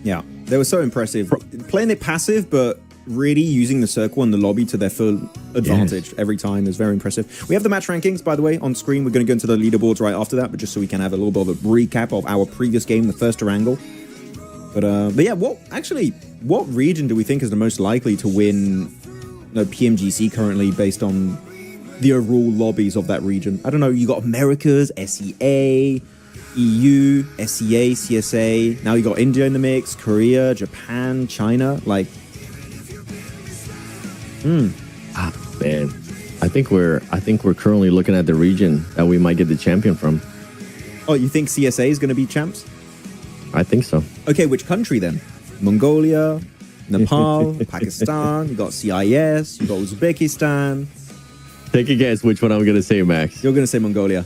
Yeah, they were so impressive. Playing it passive, but really using the circle and the lobby to their full advantage every time is very impressive. We have the match rankings, by the way, on screen. We're going to go into the leaderboards right after that, but just so we can have a little bit of a recap of our previous game, the first Erangel. But yeah, what region do we think is the most likely to win PMGC currently based on the overall lobbies of that region? I don't know. You got Americas, SEA, EU, SEA, CSA. Now you got India in the mix, Korea, Japan, China. Like, man, I think we're currently looking at the region that we might get the champion from. Oh, you think CSA is going to be champs? I think so. Okay, which country then? Mongolia, Nepal, Pakistan. You got CIS. You got Uzbekistan. Take a guess which one I'm going to say, Max. You're going to say Mongolia.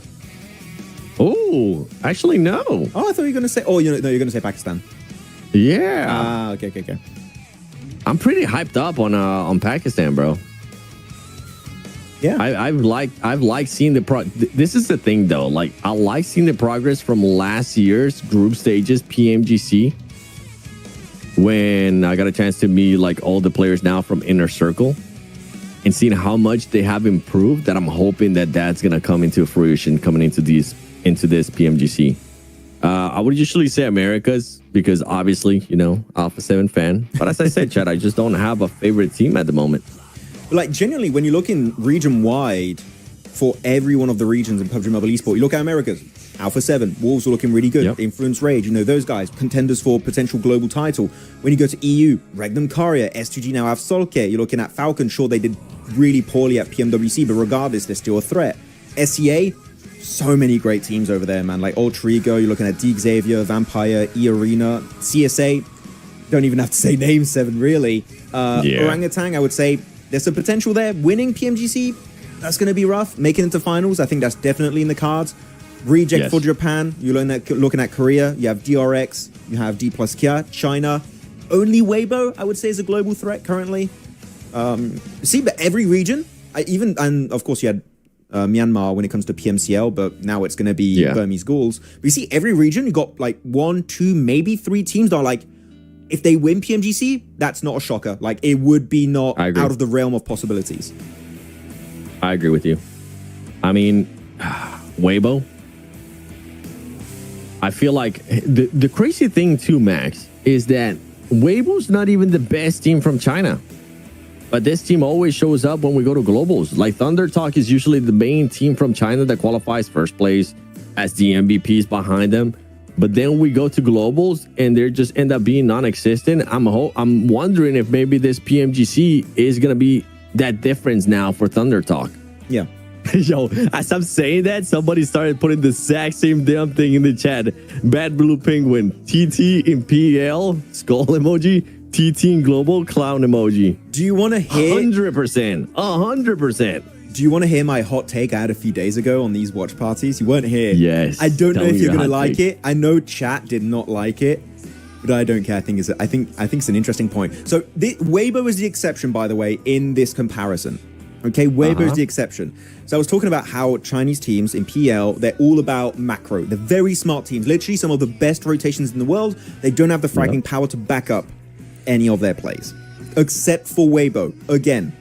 Oh, actually, no. Oh, I thought you were going to say... Oh, you're going to say Pakistan. Yeah. Ah, okay. I'm pretty hyped up on Pakistan, bro. Yeah. I've liked seeing the this is the thing, though. Like, I like seeing the progress from last year's group stages, PMGC, when I got a chance to meet like all the players now from Inner Circle, and seeing how much they have improved. That I'm hoping that that's gonna come into fruition coming into this PMGC. I would usually say Americas because obviously, Alpha 7 fan. But as I said, Chad, I just don't have a favorite team at the moment. But like, genuinely, when you look in region-wide for every one of the regions in PUBG Mobile Esport, you look at Americas, Alpha 7, Wolves are looking really good. Yep. Influence Rage, those guys, contenders for potential global title. When you go to EU, Regnum Courier, S2G now have Solke. You're looking at Falcon. Sure, they did really poorly at PMWC, but regardless, they're still a threat. SEA, so many great teams over there, man. Like Ultra Ego, you're looking at Deep Xavier, Vampire, E-Arena, CSA. Don't even have to say names, 7, really. Orangutan, I would say there's some potential there. Winning PMGC, that's going to be rough. Making it to finals, I think that's definitely in the cards. Reject for Japan. You're looking at Korea. You have DRX. You have D plus Kia. China. Only Weibo, I would say, is a global threat currently. But every region, and of course you had Myanmar when it comes to PMCL, but now it's going to be Burmese Ghouls. But you see, every region, you got like 1, 2, maybe 3 teams that are like, if they win PMGC, that's not a shocker. Like, it would be not out of the realm of possibilities. I agree with you. I mean, Weibo. I feel like the crazy thing too, Max, is that Weibo's not even the best team from China. But this team always shows up when we go to globals. Like Thunder Talk is usually the main team from China that qualifies first place as the MVPs behind them. But then we go to globals and they just end up being non-existent. I'm wondering if maybe this PMGC is going to be that difference now for Thunder Talk. Yeah. Yo, as I'm saying that, somebody started putting the exact same damn thing in the chat. Bad Blue Penguin, TT in PL, skull emoji, TT in global, clown emoji. Do you want to hear? 100%. 100%. Do you want to hear my hot take I had a few days ago on these watch parties? You weren't here. Yes. I don't know if you're gonna like it. I know chat did not like it, but I don't care. I think it's an interesting point. So Weibo is the exception, by the way, in this comparison. Okay, Weibo is the exception. So I was talking about how Chinese teams in PL, they're all about macro. They're very smart teams. Literally some of the best rotations in the world. They don't have the fragging power to back up any of their plays, except for Weibo. Again,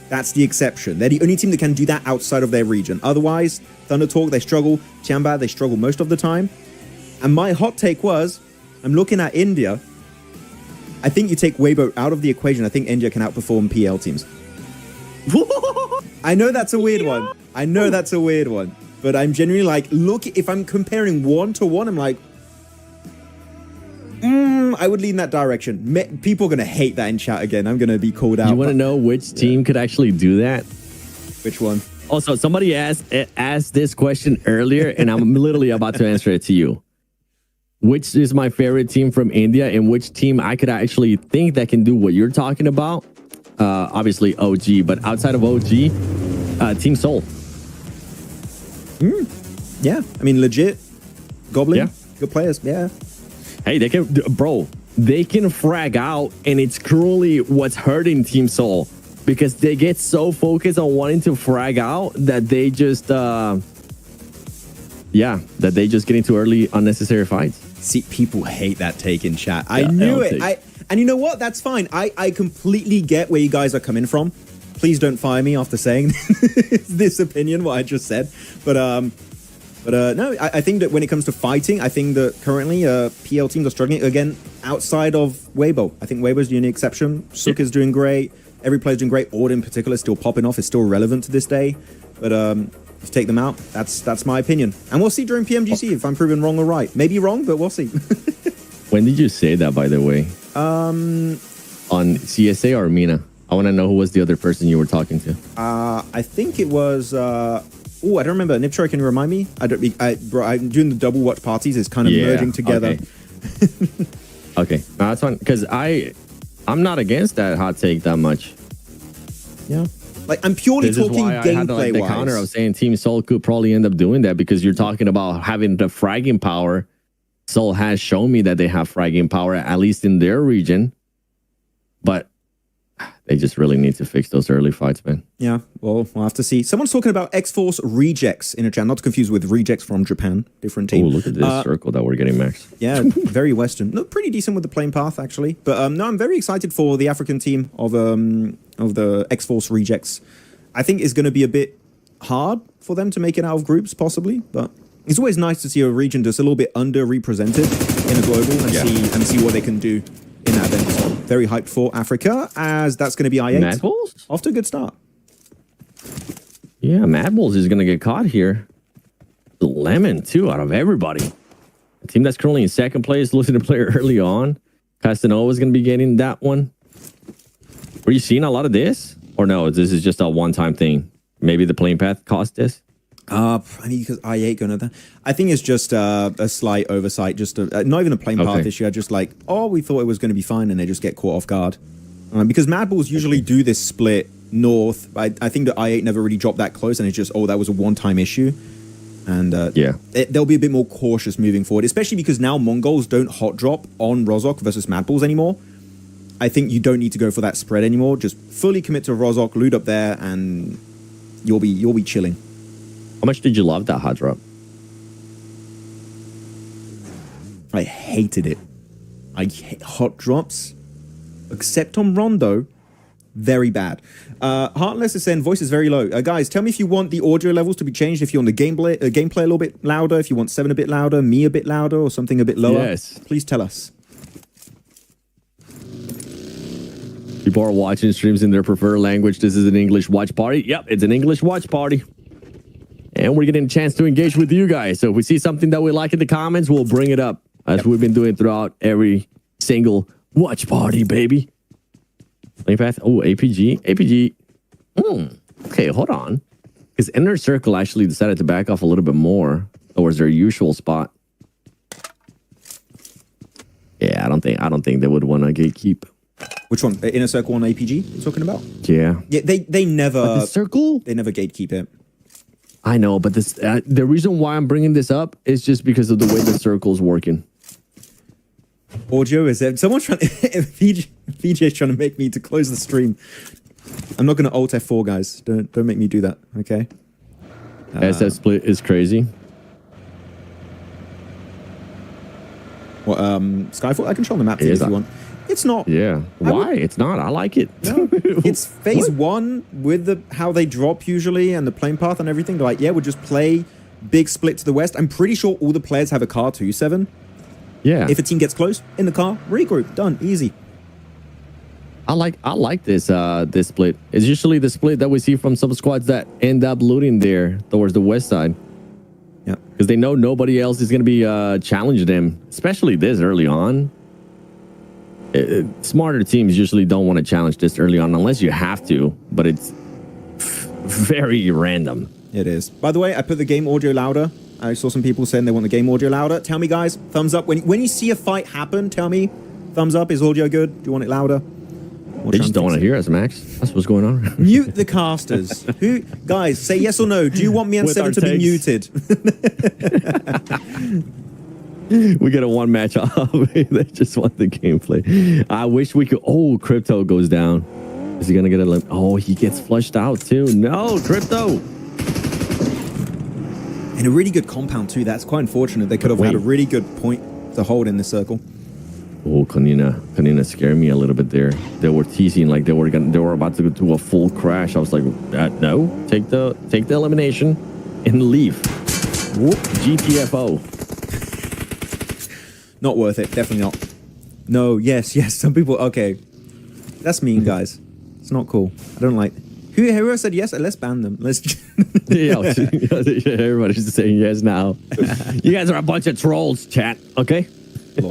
that's the exception. They're the only team that can do that outside of their region. Otherwise, Thunder Talk, they struggle. Tianba, they struggle most of the time. And my hot take was, I'm looking at India. I think you take Weibo out of the equation. I think India can outperform PL teams. I know that's a weird one. I know that's a weird one. But I'm genuinely like, look, if I'm comparing 1-to-1, I'm like, I would lean that direction. People are going to hate that in chat again. I'm going to be called out. You want to know which team could actually do that? Which one? Also, somebody asked this question earlier, and I'm literally about to answer it to you. Which is my favorite team from India, and which team I could actually think that can do what you're talking about? Obviously, OG. But outside of OG, Team Seoul. Yeah. I mean, legit. Goblin. Good players. Yeah. Hey, they can, bro, they can frag out, and it's currently what's hurting Team Seoul because they get so focused on wanting to frag out that they just, that they just get into early unnecessary fights. See, people hate that take in chat. I knew it. And you know what? That's fine. I completely get where you guys are coming from. Please don't fire me after saying this opinion, what I just said. But no, I think that when it comes to fighting, I think that currently PL teams are struggling again outside of Weibo. I think Weibo's the only exception. Suk is doing great. Every player's doing great. Ord in particular is still popping off. It's still relevant to this day. But if you take them out, that's my opinion. And we'll see during PMGC if I'm proven wrong or right. Maybe wrong, but we'll see. When did you say that, by the way? On CSA or Mina? I want to know who was the other person you were talking to. I think it was... Oh, I don't remember. Niptroy, can you remind me? I'm doing the double watch parties. It's kind of merging together. Okay. No, that's fine. Because I'm not against that hot take that much. Yeah. Like, I'm purely talking gameplay-wise. The counter of saying Team Seoul could probably end up doing that because you're talking about having the fragging power. Seoul has shown me that they have fragging power, at least in their region. But they just really need to fix those early fights, man. Yeah, well, we'll have to see. Someone's talking about X-Force Rejects in a chat. Not to confuse with Rejects from Japan. Different team. Oh, look at this circle that we're getting, Max. Yeah, very Western. Look, pretty decent with the playing path, actually. But no, I'm very excited for the African team of the X-Force Rejects. I think it's going to be a bit hard for them to make it out of groups, possibly. But it's always nice to see a region just a little bit underrepresented in a global and see what they can do in that event. So very hyped for Africa, as that's going to be I8. Mad Bulls? Off to a good start. Yeah, Mad Bulls is going to get caught here. Lemon, too, out of everybody. A team that's currently in second place, losing a player early on. Castanova is going to be getting that one. Were you seeing a lot of this? Or no, this is just a one-time thing? Maybe the playing path caused this? I mean, because I8 going to that. I think it's just a slight oversight, just not even a playing path issue. I just like, we thought it was going to be fine, and they just get caught off guard. Because Mad Bulls usually do this split north. I think that I8 never really dropped that close, and it's just, that was a one-time issue. And they'll be a bit more cautious moving forward, especially because now Mongols don't hot drop on Rozok versus Mad Bulls anymore. I think you don't need to go for that spread anymore. Just fully commit to Rozok, loot up there, and you'll be chilling. How much did you love that hot drop? I hated it. I hate hot drops, except on Rondo. Very bad. Heartless is saying voice is very low. Guys, tell me if you want the audio levels to be changed. If you want the gameplay a little bit louder. If you want 7 a bit louder, me a bit louder, or something a bit lower. Yes. Please tell us. People are watching streams in their preferred language. This is an English watch party. Yep, it's an English watch party. And we're getting a chance to engage with you guys. So if we see something that we like in the comments, we'll bring it up. As we've been doing throughout every single watch party, baby. Lane path. Oh, APG. APG. Okay, hold on. Because Inner Circle actually decided to back off a little bit more towards their usual spot. Yeah, I don't think they would want to gatekeep. Which one? Inner Circle on APG you're talking about? Yeah. Yeah, they never... But the Circle? They never gatekeep it. I know, but this the reason why I'm bringing this up is just because of the way the Circle's working. Audio is there. Someone's trying. VJ's trying to make me to close the stream. I'm not going to Alt F4, guys. Don't make me do that. Okay. SF split is crazy. What? Skyfall. I can show on the map if you want. It's not. Yeah. Why? It's not. I like it. No, it's phase one with how they drop usually and the plane path and everything. They're like, yeah, we'll just play big split to the west. I'm pretty sure all the players have a car too, 7. Yeah. If a team gets close, in the car, regroup, done, easy. I like this this split. It's usually the split that we see from some squads that end up looting there towards the west side. Yeah. Because they know nobody else is going to be challenging them, especially this early on. Smarter teams usually don't want to challenge this early on unless you have to, but it's very random. It is. By the way, I put the game audio louder. I saw some people saying they want the game audio louder. Tell me, guys, thumbs up. When you see a fight happen, tell me, thumbs up. Is audio good? Do you want it louder? They just don't want to hear us, Max. That's what's going on. Mute the casters. Guys, say yes or no. Do you want me and 7 to be muted? We get a one match off. They just want the gameplay. I wish we could. Oh, Crypto goes down. Is he going to get a... Oh, he gets flushed out too. No, Crypto. And a really good compound too. That's quite unfortunate. They could have had a really good point to hold in the circle. Oh, Kanina scared me a little bit there. They were teasing like they were about to go to a full crash. I was like, no, take the elimination and leave. Whoop, GTFO. Not worth it. Definitely not. No. Yes. Some people. Okay, that's mean, guys. It's not cool. I don't like. Who said yes? Let's ban them. Let's. Yeah, everybody's saying yes now. You guys are a bunch of trolls, chat. Okay. Nah,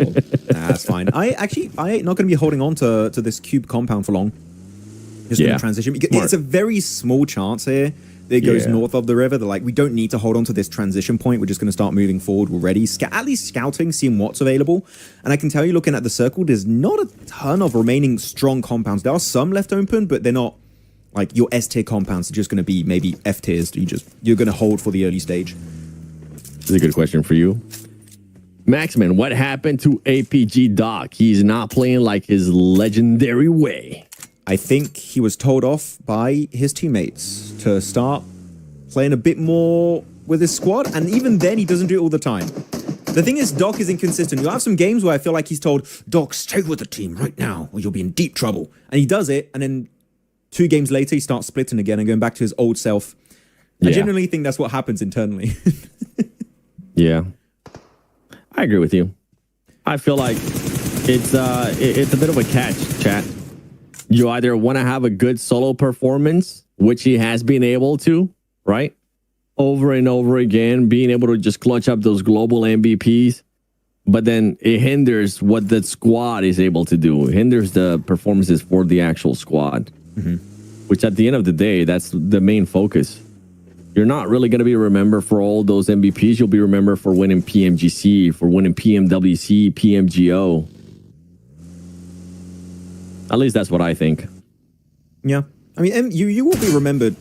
that's fine. I ain't not going to be holding on to this cube compound for long. Just going to transition. It's a very small chance here that it goes north of the river. They're like, we don't need to hold on to this transition point. We're just going to start moving forward already. At least scouting, seeing what's available. And I can tell you, looking at the circle, there's not a ton of remaining strong compounds. There are some left open, but they're not like your S tier compounds are just going to be maybe F tiers. You're going to hold for the early stage. This is a good question for you. Maxman, what happened to APG Doc? He's not playing like his legendary way. I think he was told off by his teammates to start playing a bit more with his squad. And even then, he doesn't do it all the time. The thing is, Doc is inconsistent. You'll have some games where I feel like he's told, Doc, stay with the team right now or you'll be in deep trouble. And he does it. And then 2 games later, he starts splitting again and going back to his old self. I genuinely think that's what happens internally. Yeah. I agree with you. I feel like it's a bit of a catch, chat. You either want to have a good solo performance, which he has been able to, right? Over and over again, being able to just clutch up those global MVPs. But then it hinders what the squad is able to do. It hinders the performances for the actual squad. Which at the end of the day, that's the main focus. You're not really going to be remembered for all those MVPs. You'll be remembered for winning PMGC, for winning PMWC, PMGO. At least that's what I think. Yeah. I mean, you will be remembered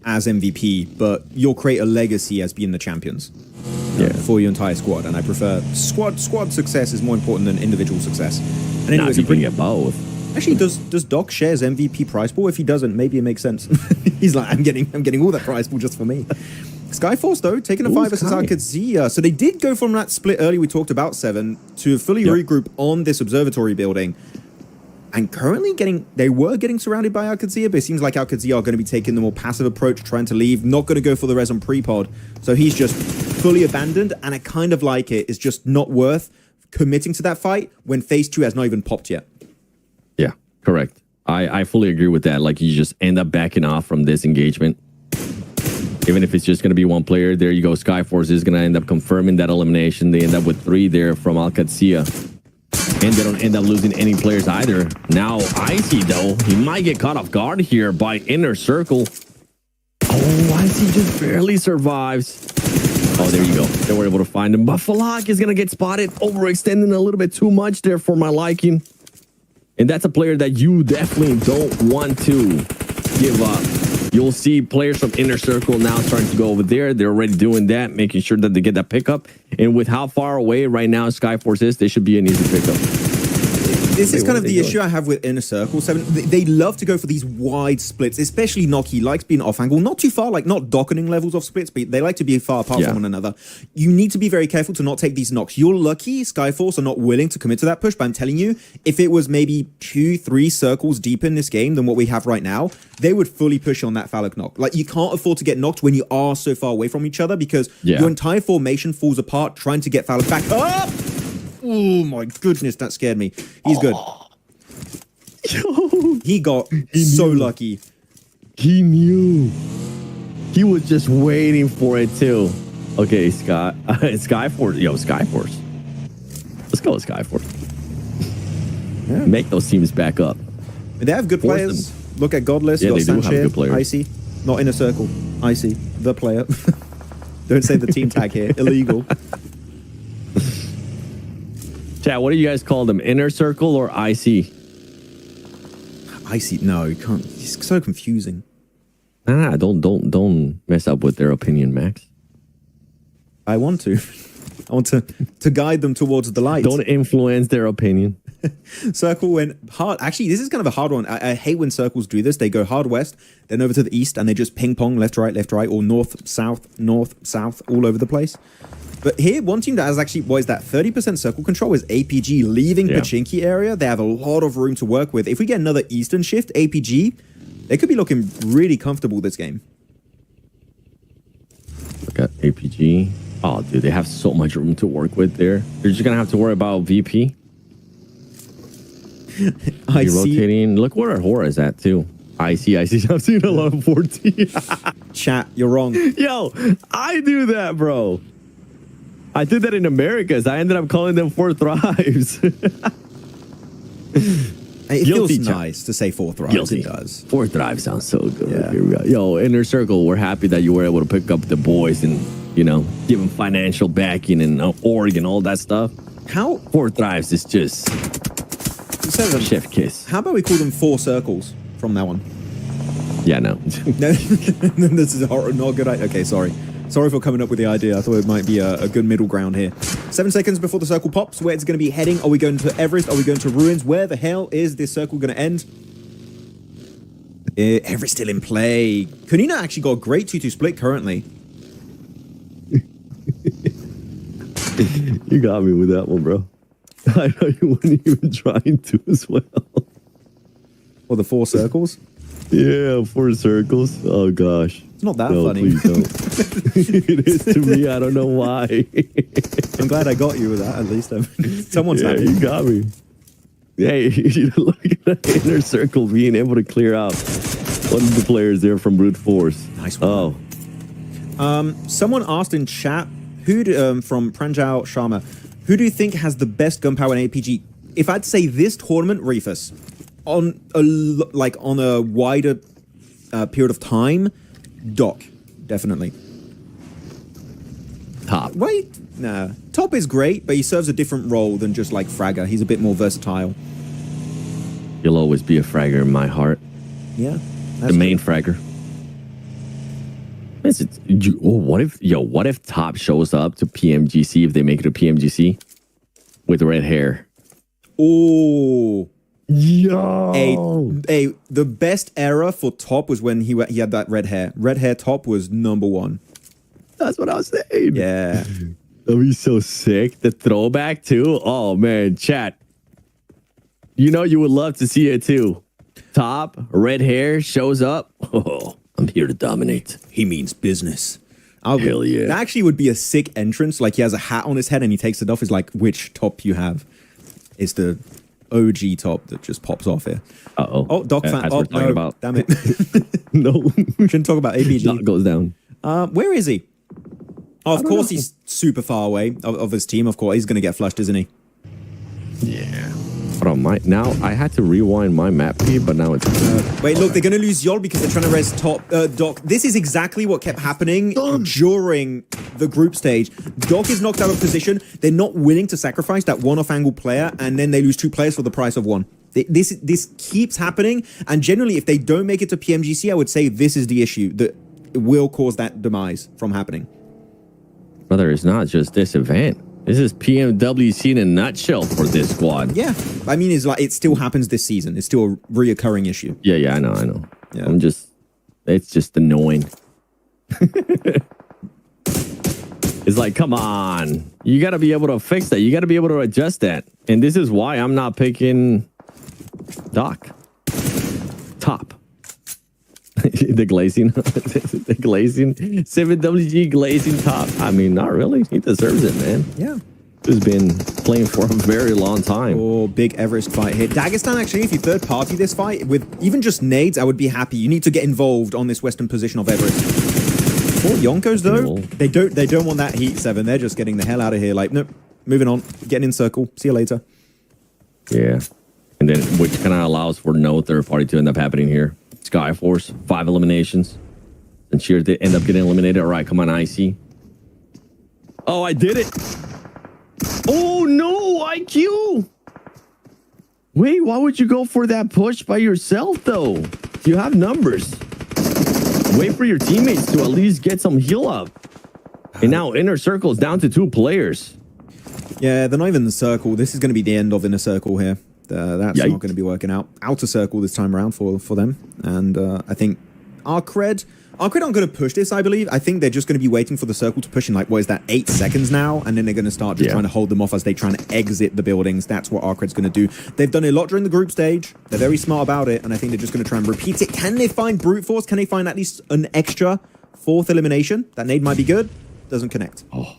as MVP, but you'll create a legacy as being the champions for your entire squad. And I prefer squad success is more important than individual success. And anyways, you can get both. Actually, does Doc shares MVP prize pool? If he doesn't, maybe it makes sense. He's like, I'm getting all that prize pool just for me. Skyforce, though, taking a 5 versus Sky. Alcazia. So they did go from that split early we talked about, 7, to fully regroup on this observatory building. And currently they were getting surrounded by Alcazia, but it seems like Alcazia are going to be taking the more passive approach, trying to leave, not going to go for the res on pre-pod. So he's just fully abandoned, and I kind of like it. It's just not worth committing to that fight when phase 2 has not even popped yet. Yeah, correct. I fully agree with that. Like, you just end up backing off from this engagement. Even if it's just going to be one player, there you go. Skyforce is going to end up confirming that elimination. They end up with 3 there from Alcazia. And they don't end up losing any players either. Now, Icy, though, he might get caught off guard here by Inner Circle. Oh, Icy just barely survives. Oh, there you go. They were able to find him. But Falak is going to get spotted, overextending a little bit too much there for my liking. And that's a player that you definitely don't want to give up. You'll see players from Inner Circle now starting to go over there. They're already doing that, making sure that they get that pickup. And with how far away right now Skyforce is, they should be an easy pickup. This is kind of the issue I have with Inner Circle 7. They love to go for these wide splits, especially Nock. He likes being off angle, not too far, like not docketing levels of splits, but they like to be far apart from one another. You need to be very careful to not take these knocks. You're lucky Skyforce are not willing to commit to that push, but I'm telling you, if it was maybe 2-3 circles deeper in this game than what we have right now, they would fully push on that phallic knock. Like, you can't afford to get knocked when you are so far away from each other, because your entire formation falls apart trying to get phallic back up. Oh my goodness, that scared me. He's good. He got so lucky. He knew. He was just waiting for it too. Okay, Skyforce. Yo, Skyforce. Let's go with Skyforce. Yeah. Make those teams back up. They have good players. Look at Godless. Yeah, they do have good players. Icy. Not Inner Circle. Icy. The player. Don't say the team tag here. Illegal. Chat, what do you guys call them? Inner Circle or IC? IC, no, you can't. It's so confusing. Nah, don't mess up with their opinion, Max. I want to. I want to guide them towards the light. Don't influence their opinion. Circle went hard. Actually, this is kind of a hard one. I hate when circles do this. They go hard west, then over to the east, and they just ping pong left, right, or north, south, all over the place. But here, one team that has actually, what is that, 30% circle control is APG leaving Pachinki area. They have a lot of room to work with. If we get another Eastern shift, APG, they could be looking really comfortable this game. Look at APG. Oh, dude, they have so much room to work with there. They're just going to have to worry about VP. I see. Rotating. Look where our Hora is at, too. I see. I've seen a lot of 14. Chat, you're wrong. Yo, I do that, bro. I did that in Americas. I ended up calling them 4 Thrives. It feels nice to say 4 Thrives. Guilty. It does. 4 Thrives sounds so good. Yeah. Here we go. Yo, Inner Circle, we're happy that you were able to pick up the boys and, you know, give them financial backing and org and all that stuff. How? 4 Thrives is just chef kiss. How about we call them 4 Circles from now on? Yeah, no. No, this is not a good idea. Okay, sorry. Sorry for coming up with the idea. I thought it might be a good middle ground here. 7 seconds before the circle pops. Where it's going to be heading? Are we going to Everest? Are we going to Ruins? Where the hell is this circle going to end? Everest still in play. Kunina actually got a great 2-2 split currently. You got me with that one, bro. I know you weren't even trying to as well. Or the 4 circles? Yeah, 4 circles. Oh, gosh. It's not that funny. Please don't. It is to me. I don't know why. I'm glad I got you with that, at least. Someone's happy. You got me. Hey, look at that Inner Circle being able to clear out one of the players there from brute force. Nice one. Oh. Someone asked in chat, from Pranjal Sharma, who do you think has the best gunpowder in APG? If I'd say this tournament, Reefus, on a wider period of time, Doc, definitely. Top. Wait, no. Top is great, but he serves a different role than just like Fragger. He's a bit more versatile. You'll always be a fragger in my heart. Yeah. The main fragger. What if Top shows up to PMGC if they make it to PMGC with red hair? Oh. Yo. The best era for Top was when he had that red hair. Red hair Top was #1. That's what I was saying. Yeah. That'd be so sick. The throwback too. Oh man, chat. You know you would love to see it too. Top, red hair shows up. Oh, I'm here to dominate. He means business. Hell yeah. That actually would be a sick entrance. Like he has a hat on his head and he takes it off. It's like, which top you have? It's the OG top that just pops off here. Uh-oh. Oh, Doc fan. As Oh, we're talking no, about. damn it. No. Shouldn't talk about APG. Doc goes down. Where is he? Oh, of course he's super far away of his team. Of course, he's going to get flushed, isn't he? Yeah. Hold on, now I had to rewind my map feed, but now it's... Wait, look, they're going to lose Yol because they're trying to res top Doc. This is exactly what kept happening during the group stage. Doc is knocked out of position. They're not willing to sacrifice that one-off angle player, and then they lose 2 players for the price of 1. This keeps happening, and generally, if they don't make it to PMGC, I would say this is the issue that will cause that demise from happening. Brother, it's not just this event. This is PMWC in a nutshell for this squad. Yeah, I mean, it's like it still happens this season. It's still a reoccurring issue. Yeah, I know. Yeah. It's just annoying. It's like, come on. You got to be able to fix that. You got to be able to adjust that. And this is why I'm not picking Doc. Top. The glazing. The glazing. 7WG glazing top. I mean, not really. He deserves it, man. Yeah. He's been playing for a very long time. Oh, big Everest fight here. Dagestan, actually, if you third party this fight with even just nades, I would be happy. You need to get involved on this western position of Everest. For Yonkos, though, they don't want that heat, 7. They're just getting the hell out of here. Like, nope, moving on. Getting in circle. See you later. Yeah. And then, which kind of allows for no third party to end up happening here. Skyforce, 5 eliminations. And Sheer did end up getting eliminated. All right, come on, Icy. Oh, I did it. Oh, no, IQ. Wait, why would you go for that push by yourself, though? You have numbers. Wait for your teammates to at least get some heal up. And now Inner Circle is down to 2 players. Yeah, they're not even in the circle. This is going to be the end of Inner Circle here. That's not going to be working out. Outer Circle this time around for them. And I think Arcred aren't going to push this, I believe. I think they're just going to be waiting for the circle to push in, like, what is that, 8 seconds now? And then they're going to start just trying to hold them off as they try to exit the buildings. That's what Arcred's going to do. They've done a lot during the group stage. They're very smart about it. And I think they're just going to try and repeat it. Can they find Brute Force? Can they find at least an extra 4th elimination? That nade might be good. Doesn't connect. Oh.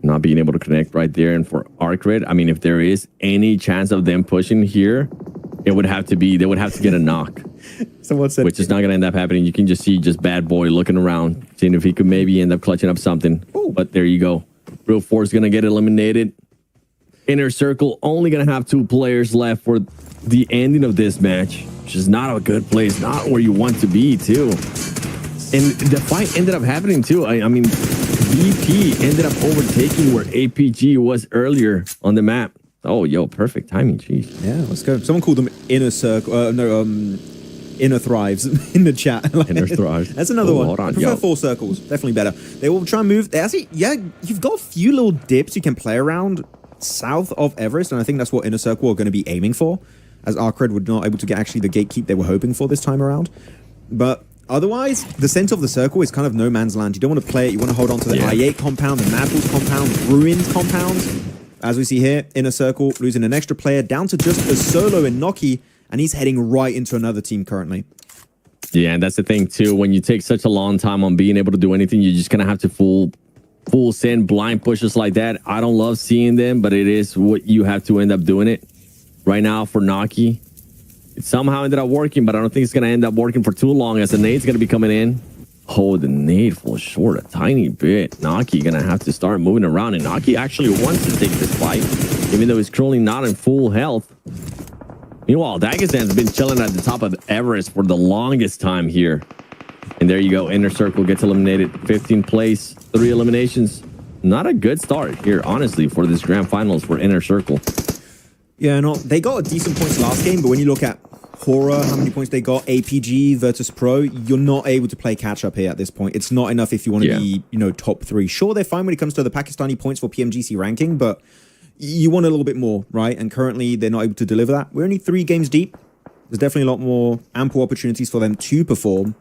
Not being able to connect right there. And for Arcred, I mean, if there is any chance of them pushing here, it would have to be, they would have to get a knock. Someone said, which is not going to end up happening. You can just see Bad Boy looking around, seeing if he could maybe end up clutching up something. Ooh. But there you go. Real Force going to get eliminated. Inner Circle only going to have 2 players left for the ending of this match, which is not a good place, not where you want to be, too. And the fight ended up happening, too. I mean, BP ended up overtaking where APG was earlier on the map. Oh, yo, perfect timing. Jeez. Yeah, let's go. Someone called them Inner Circle. Inner Thrives in the chat. Inner Thrives. That's another one. Hold on, I prefer 4 circles. Definitely better. They will try and move. They actually, yeah, you've got a few little dips you can play around south of Everest, and I think that's what Inner Circle are going to be aiming for, as Arcred were not able to get actually the gatekeep they were hoping for this time around. But otherwise, the center of the circle is kind of no man's land. You don't want to play it. You want to hold on to the I8 compound, the Madballs compound, Ruined compound. As we see here, Inner Circle losing an extra player down to just a solo in Noki, and he's heading right into another team currently. Yeah, and that's the thing too. When you take such a long time on being able to do anything, you're just gonna have to full send blind pushes like that. I don't love seeing them, but it is what you have to end up doing it. Right now for Noki, it somehow ended up working, but I don't think it's gonna end up working for too long as the nade's gonna be coming in. Oh, the nade falls short a tiny bit. Noki gonna have to start moving around, and Noki actually wants to take this fight, even though he's currently not in full health. Meanwhile, Dagestan's been chilling at the top of Everest for the longest time here. And there you go, Inner Circle gets eliminated. 15th place, 3 eliminations. Not a good start here, honestly, for this grand finals for Inner Circle. Yeah, no, they got a decent points last game, but when you look at Horror, how many points they got, APG, Virtus Pro, you're not able to play catch-up here at this point. It's not enough if you want to be, you know, top 3. Sure, they're fine when it comes to the Pakistani points for PMGC ranking, but you want a little bit more, right? And currently, they're not able to deliver that. We're only 3 games deep. There's definitely a lot more ample opportunities for them to perform.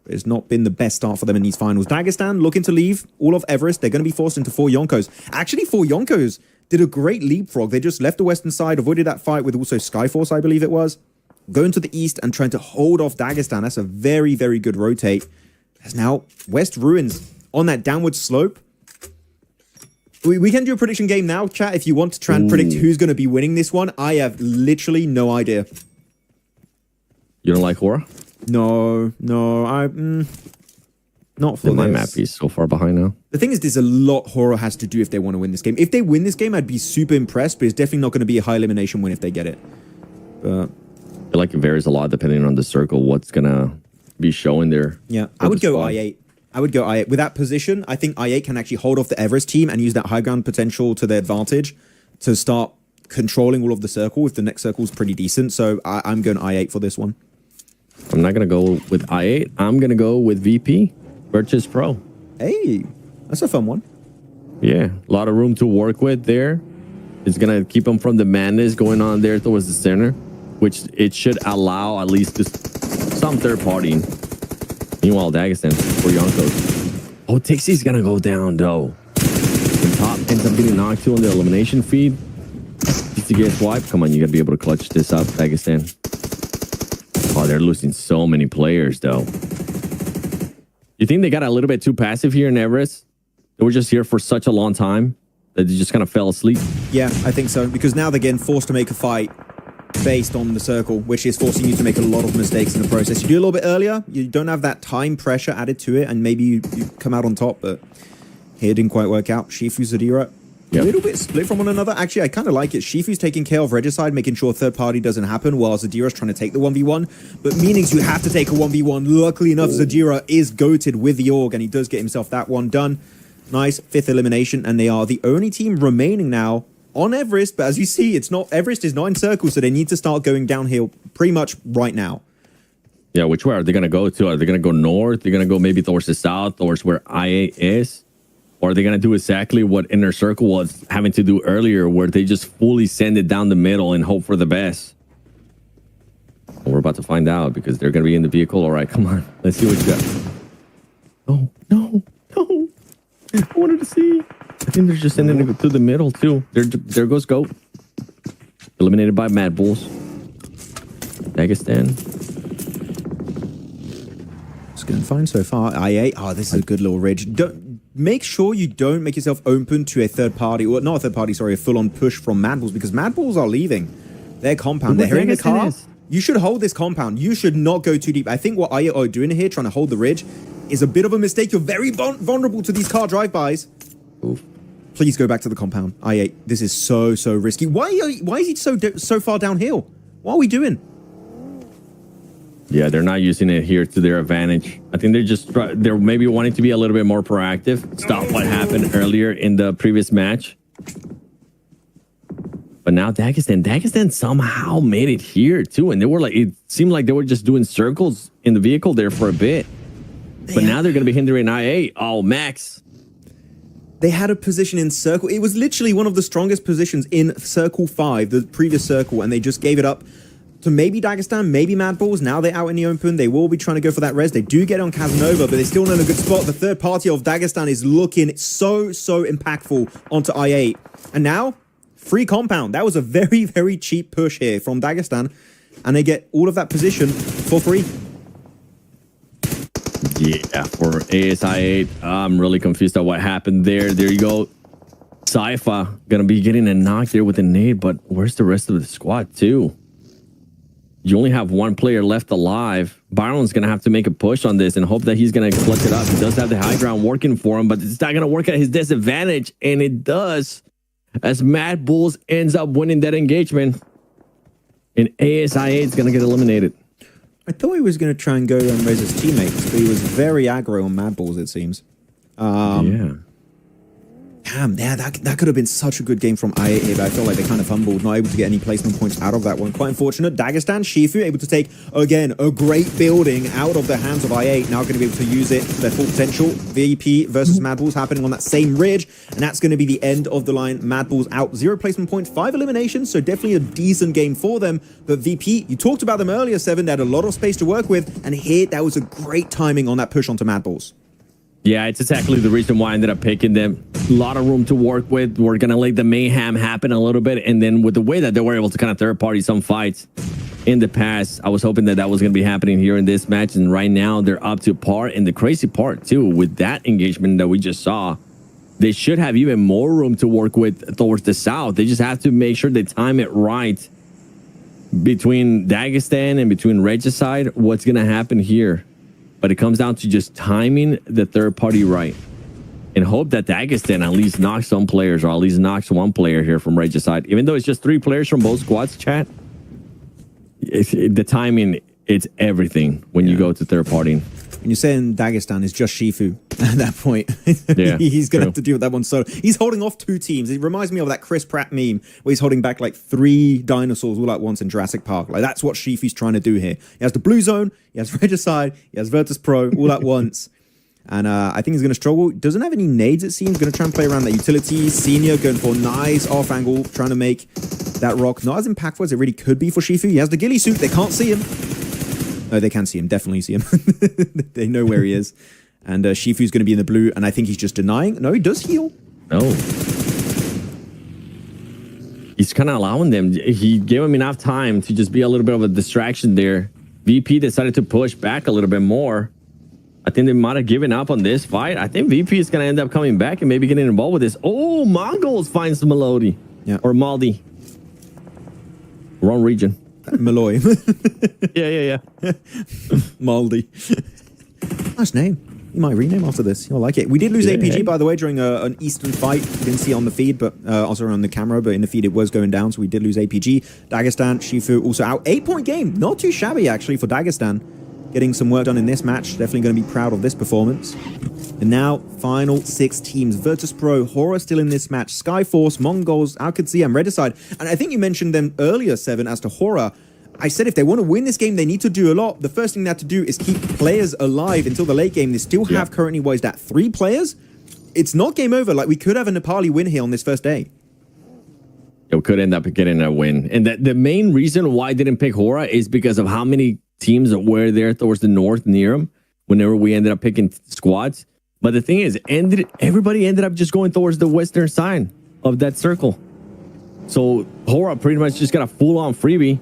It's not been the best start for them in these finals. Dagestan looking to leave all of Everest. They're going to be forced into 4 Yonkos. Actually, 4 Yonkos did a great leapfrog. They just left the western side, avoided that fight with also Skyforce, I believe it was. Going to the east and trying to hold off Dagestan. That's a very, very good rotate. As now West Ruins on that downward slope. We can do a prediction game now, chat, if you want to try and predict who's going to be winning this one. I have literally no idea. You don't like Hora? No, not for my map is so far behind now. The thing is, there's a lot Hora has to do if they want to win this game. If they win this game, I'd be super impressed, but it's definitely not going to be a high elimination win if they get it. But I feel like it varies a lot depending on the circle, what's going to be showing there. Yeah, I would go I8. I would go I8. With that position, I think I8 can actually hold off the Everest team and use that high ground potential to their advantage to start controlling all of the circle if the next circle is pretty decent. So I'm going I8 for this one. I'm not going to go with I8. I'm going to go with VP, Virtus Pro. Hey, that's a fun one. Yeah, a lot of room to work with there. It's going to keep them from the madness going on there towards the center, which it should allow at least some third party. Meanwhile, Dagestan for Yonkos. Oh, Tixie's going to go down, though. The top ends up getting knocked to on the elimination feed. Just to get swiped. Come on, you got to be able to clutch this up, Dagestan. Oh, they're losing so many players, though. You think they got a little bit too passive here in Everest? They were just here for such a long time that they just kind of fell asleep? Yeah, I think so. Because now they're getting forced to make a fight based on the circle, which is forcing you to make a lot of mistakes in the process. You do a little bit earlier, you don't have that time pressure added to it, and maybe you come out on top, but here it didn't quite work out. Shifu, Zadira, a little bit split from one another. Actually, I kind of like it. Shifu's taking care of Regicide, making sure third party doesn't happen, while Zadira's trying to take the 1v1. But meanings you have to take a 1v1. Luckily enough, Zadira is goated with the Org, and he does get himself that one done. Nice, 5th elimination, and they are the only team remaining now on Everest. But as you see, it's not Everest is not in circles, so they need to start going downhill pretty much right now. Yeah, which way are they going to go to? Are they going to go north? They're going to go maybe towards the south, towards where IA is? Or are they going to do exactly what Inner Circle was having to do earlier, where they just fully send it down the middle and hope for the best? Well, we're about to find out because they're going to be in the vehicle. All right, come on. Let's see what you got. Oh, no. I wanted to see. I think they're just sending it to the middle, too. There goes Goat. Eliminated by Mad Bulls. Dagestan. It's going fine so far. IA. Oh, this is a good little ridge. Make sure you don't make yourself open to a third party, or not a third party, sorry, a full-on push from Mad Bulls, because Mad Bulls are leaving their compound. They're here in the car. You should hold this compound. You should not go too deep. I think what IA are doing here, trying to hold the ridge, is a bit of a mistake. You're very vulnerable to these car drive-bys. Oof. Please go back to the compound. IA, this is so risky. Why is he so far downhill? What are we doing? Yeah, they're not using it here to their advantage. I think they're maybe wanting to be a little bit more proactive. Stop what happened earlier in the previous match. But now Dagestan somehow made it here too. And they were like, it seemed like they were just doing circles in the vehicle there for a bit. But now they're going to be hindering IA. Oh, Max. They had a position in circle. It was literally one of the strongest positions in circle 5, the previous circle, and they just gave it up to maybe Dagestan, maybe Mad Bulls. Now they're out in the open. They will be trying to go for that res. They do get on Casanova, but they're still not in a good spot. The third party of Dagestan is looking so impactful onto I8. And now, free compound. That was a very cheap push here from Dagestan, and they get all of that position for free. Yeah, for ASI8, I'm really confused at what happened there. There you go. Saifa gonna be getting a knock there with a nade, but where's the rest of the squad too? You only have one player left alive. Byron's gonna have to make a push on this and hope that he's gonna clutch it up. He does have the high ground working for him, but it's not gonna work at his disadvantage, and it does, as Mad Bulls ends up winning that engagement, and ASI8 is gonna get eliminated. I thought he was going to try and go and raise his teammates, but he was very aggro on Mad Bulls, it seems. Yeah. Damn, yeah, that could have been such a good game from I8 here, but I feel like they kind of fumbled, not able to get any placement points out of that one. Quite unfortunate. Dagestan, Shifu able to take, again, a great building out of the hands of I8. Now going to be able to use it to their full potential. VP versus Mad Balls happening on that same ridge, and that's going to be the end of the line. Mad Balls out, 0 placement points, 5 eliminations, so definitely a decent game for them. But VP, you talked about them earlier, Seven. They had a lot of space to work with, and here, that was a great timing on that push onto Mad Balls. Yeah, it's exactly the reason why I ended up picking them. A lot of room to work with. We're going to let the mayhem happen a little bit. And then with the way that they were able to kind of third party some fights in the past, I was hoping that that was going to be happening here in this match. And right now they're up to par. And the crazy part too, with that engagement that we just saw, they should have even more room to work with towards the south. They just have to make sure they time it right between Dagestan and between Regicide. What's going to happen here? But it comes down to just timing the third party right, and hope that Dagestan at least knocks some players, or at least knocks one player here from Regicide. Even though it's just 3 players from both squads, chat, the timing, it's everything when you go to third party. When you're saying Dagestan is just Shifu at that point, yeah, he's going to have to deal with that one solo. He's holding off 2 teams. It reminds me of that Chris Pratt meme where he's holding back like 3 dinosaurs all at once in Jurassic Park. Like that's what Shifu's trying to do here. He has the blue zone, he has Regicide, he has Virtus Pro all at once. And I think he's going to struggle. Doesn't have any nades, it seems. Going to try and play around that utility. Senior going for a nice off angle, trying to make that rock not as impactful as it really could be for Shifu. He has the ghillie suit. They can't see him. No, they can see him. Definitely see him. They know where he is. And Shifu's going to be in the blue. And I think he's just denying. No, he does heal. No. He's kind of allowing them. He gave him enough time to just be a little bit of a distraction there. VP decided to push back a little bit more. I think they might have given up on this fight. I think VP is going to end up coming back and maybe getting involved with this. Oh, Mongols finds Melody. Yeah. Or Maldi. Wrong region. Malloy. yeah. Maldi. Nice name. You might rename after this. You'll like it. We did lose APG, by the way, during an Eastern fight. You didn't see it on the feed, but also on the camera, but in the feed it was going down, so we did lose APG. Dagestan, Shifu also out. 8-point game. Not too shabby, actually, for Dagestan. Getting some work done in this match. Definitely going to be proud of this performance. And now, final 6 teams. Virtus Pro, Horror still in this match. Skyforce, Mongols, Alkadzia, and Regicide. And I think you mentioned them earlier, Seven, as to Horror. I said if they want to win this game, they need to do a lot. The first thing they have to do is keep players alive until the late game. They still have currently, what is that, 3 players? It's not game over. Like, we could have a Nepali win here on this first day. It could end up getting a win. And the main reason why I didn't pick Horror is because of how many teams that were there towards the north near him whenever we ended up picking squads. But the thing is, everybody ended up just going towards the western side of that circle. So Horror pretty much just got a full-on freebie.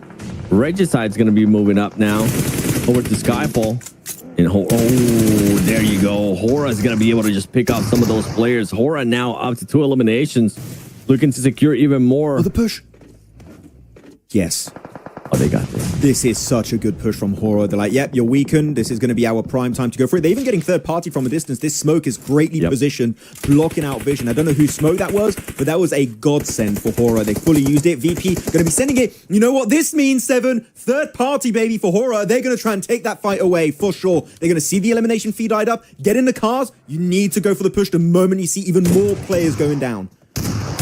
Regicide's going to be moving up now over to Skyfall. And oh, there you go. Horror is going to be able to just pick off some of those players. Horror now up to 2 eliminations, looking to secure even more. Oh, the push. Yes. Oh, they got this. This is such a good push from Horror. They're like, yep, you're weakened. This is going to be our prime time to go for it. They're even getting third party from a distance. This smoke is greatly positioned, blocking out vision. I don't know whose smoke that was, but that was a godsend for Horror. They fully used it. VP going to be sending it. You know what this means, Seven? Third party, baby, for Horror. They're going to try and take that fight away for sure. They're going to see the elimination feed light up, get in the cars. You need to go for the push the moment you see even more players going down.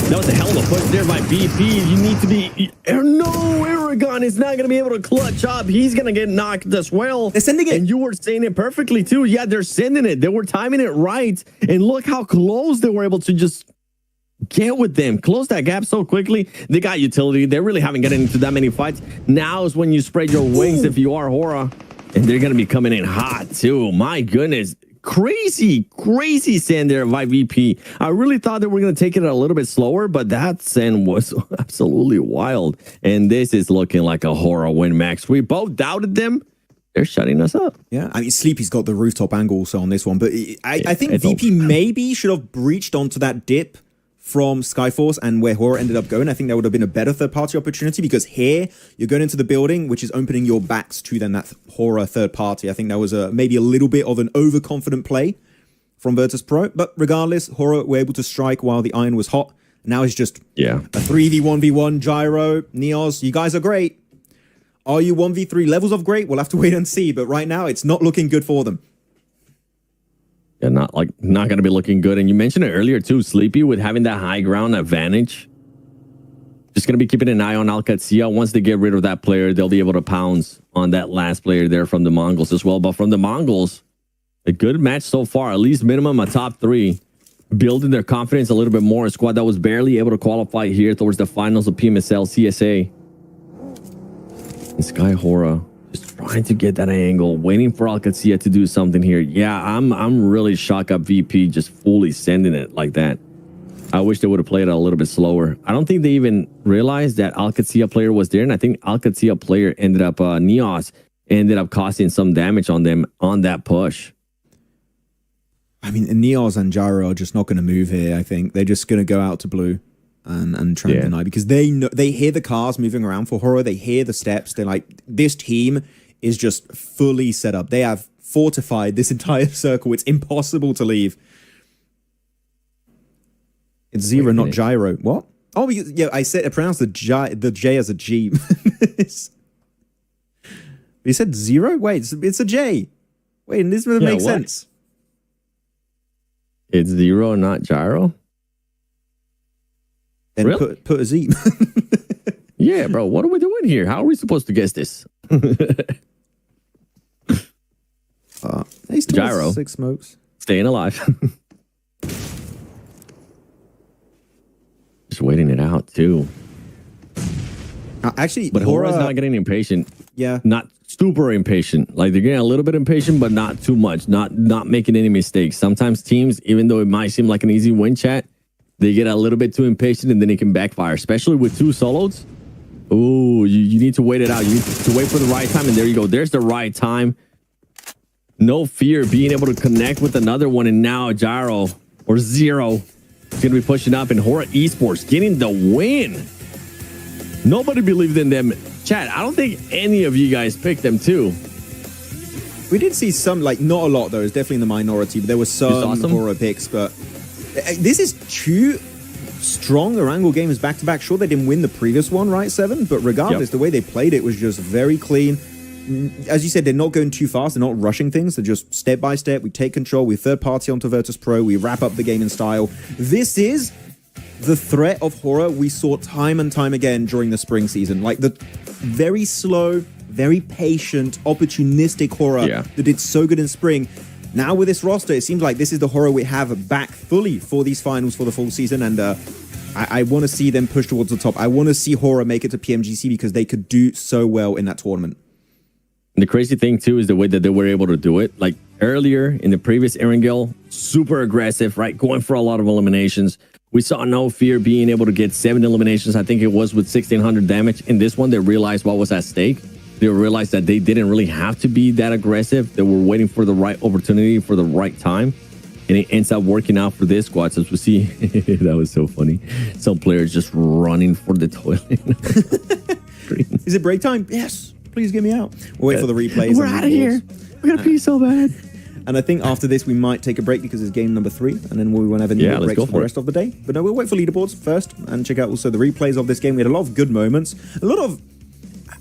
That was a hell of a push there by VP. You need to be... No, Aragon is not going to be able to clutch up. He's going to get knocked as well. They're sending it. And you were saying it perfectly, too. Yeah, they're sending it. They were timing it right. And look how close they were able to just get with them. Close that gap so quickly. They got utility. They really haven't gotten into that many fights. Now is when you spread your wings if you are Horror. And they're going to be coming in hot, too. My goodness. Crazy send there by VP. I really thought that we're going to take it a little bit slower, but that send was absolutely wild. And this is looking like a Horror win, Max. We both doubted them. They're shutting us up. Yeah, I mean, Sleepy's got the rooftop angle also on this one, but I think VP maybe should have breached onto that dip from Skyforce and where Horror ended up going. I think that would have been a better third-party opportunity because here you're going into the building, which is opening your backs to then that Horror third-party. I think that was maybe a little bit of an overconfident play from Virtus Pro. But regardless, Horror were able to strike while the iron was hot. Now it's just a 3v1v1 Gyro. Neos, you guys are great. Are you 1v3 levels of great? We'll have to wait and see. But right now, it's not looking good for them. Yeah, not going to be looking good. And you mentioned it earlier too, Sleepy, with having that high ground advantage. Just going to be keeping an eye on Alcacía. Once they get rid of that player, they'll be able to pounce on that last player there from the Mongols as well. But from the Mongols, a good match so far, at least minimum a top 3. Building their confidence a little bit more. A squad that was barely able to qualify here towards the finals of PMSL CSA. And Sky Hora just trying to get that angle, waiting for Alcacía to do something here. Yeah, I'm really shocked at VP just fully sending it like that. I wish they would have played it a little bit slower. I don't think they even realized that Alcacía player was there, and I think Alcacía player ended up Neos ended up costing some damage on them on that push. I mean, Neos and Gyro are just not going to move here. I think they're just going to go out to blue and try and deny, because they know, they hear the cars moving around for Hora. They hear the steps. They're like, this team is just fully set up. They have fortified this entire circle. It's impossible to leave. It's Zero, not Gyro. What? Oh, yeah, I pronounced the J as a G. You said Zero? Wait, it's a J. Wait, and this doesn't make sense. It's Zero, not Gyro? Then really? put a Z. Yeah, bro. What are we doing here? How are we supposed to guess this? Gyro. 6 smokes. Staying alive. Just waiting it out, too. Actually, but Hora's not getting impatient. Yeah. Not super impatient. Like, they're getting a little bit impatient, but not too much. Not making any mistakes. Sometimes teams, even though it might seem like an easy win, chat, they get a little bit too impatient and then it can backfire, especially with 2 solos. Ooh, you need to wait it out. You need to wait for the right time, and there you go. There's the right time. No fear being able to connect with another one, and now Gyro or Zero is going to be pushing up, and Hora Esports getting the win. Nobody believed in them. Chat, I don't think any of you guys picked them too. We did see some, like, not a lot though. It's definitely in the minority, but there were some Hora picks. But this is 2 strong Erangel games back to back. Sure, they didn't win the previous one, right, 7? But regardless, the way they played it was just very clean. As you said, they're not going too fast. They're not rushing things. They're just step by step. We take control. We third party onto Virtus Pro. We wrap up the game in style. This is the threat of Hora we saw time and time again during the spring season. Like the very slow, very patient, opportunistic Hora that did so good in spring. Now with this roster, it seems like this is the Hora we have back fully for these finals for the full season. And I want to see them push towards the top. I want to see Hora make it to PMGC because they could do so well in that tournament. And the crazy thing, too, is the way that they were able to do it. Like earlier in the previous Erangel, super aggressive, right? Going for a lot of eliminations. We saw No Fear being able to get 7 eliminations. I think it was with 1,600 damage. In this one, they realized what was at stake. They realized that they didn't really have to be that aggressive. They were waiting for the right opportunity for the right time. And it ends up working out for this squad. So as we see, that was so funny. Some players just running for the toilet. Is it break time? Yes. Please get me out. We'll wait for the replays. We're out of here. We gotta pee so bad. And I think after this, we might take a break because it's game number 3. And then we won't have any more breaks for the rest of the day. But no, we'll wait for leaderboards first and check out also the replays of this game. We had a lot of good moments. A lot of,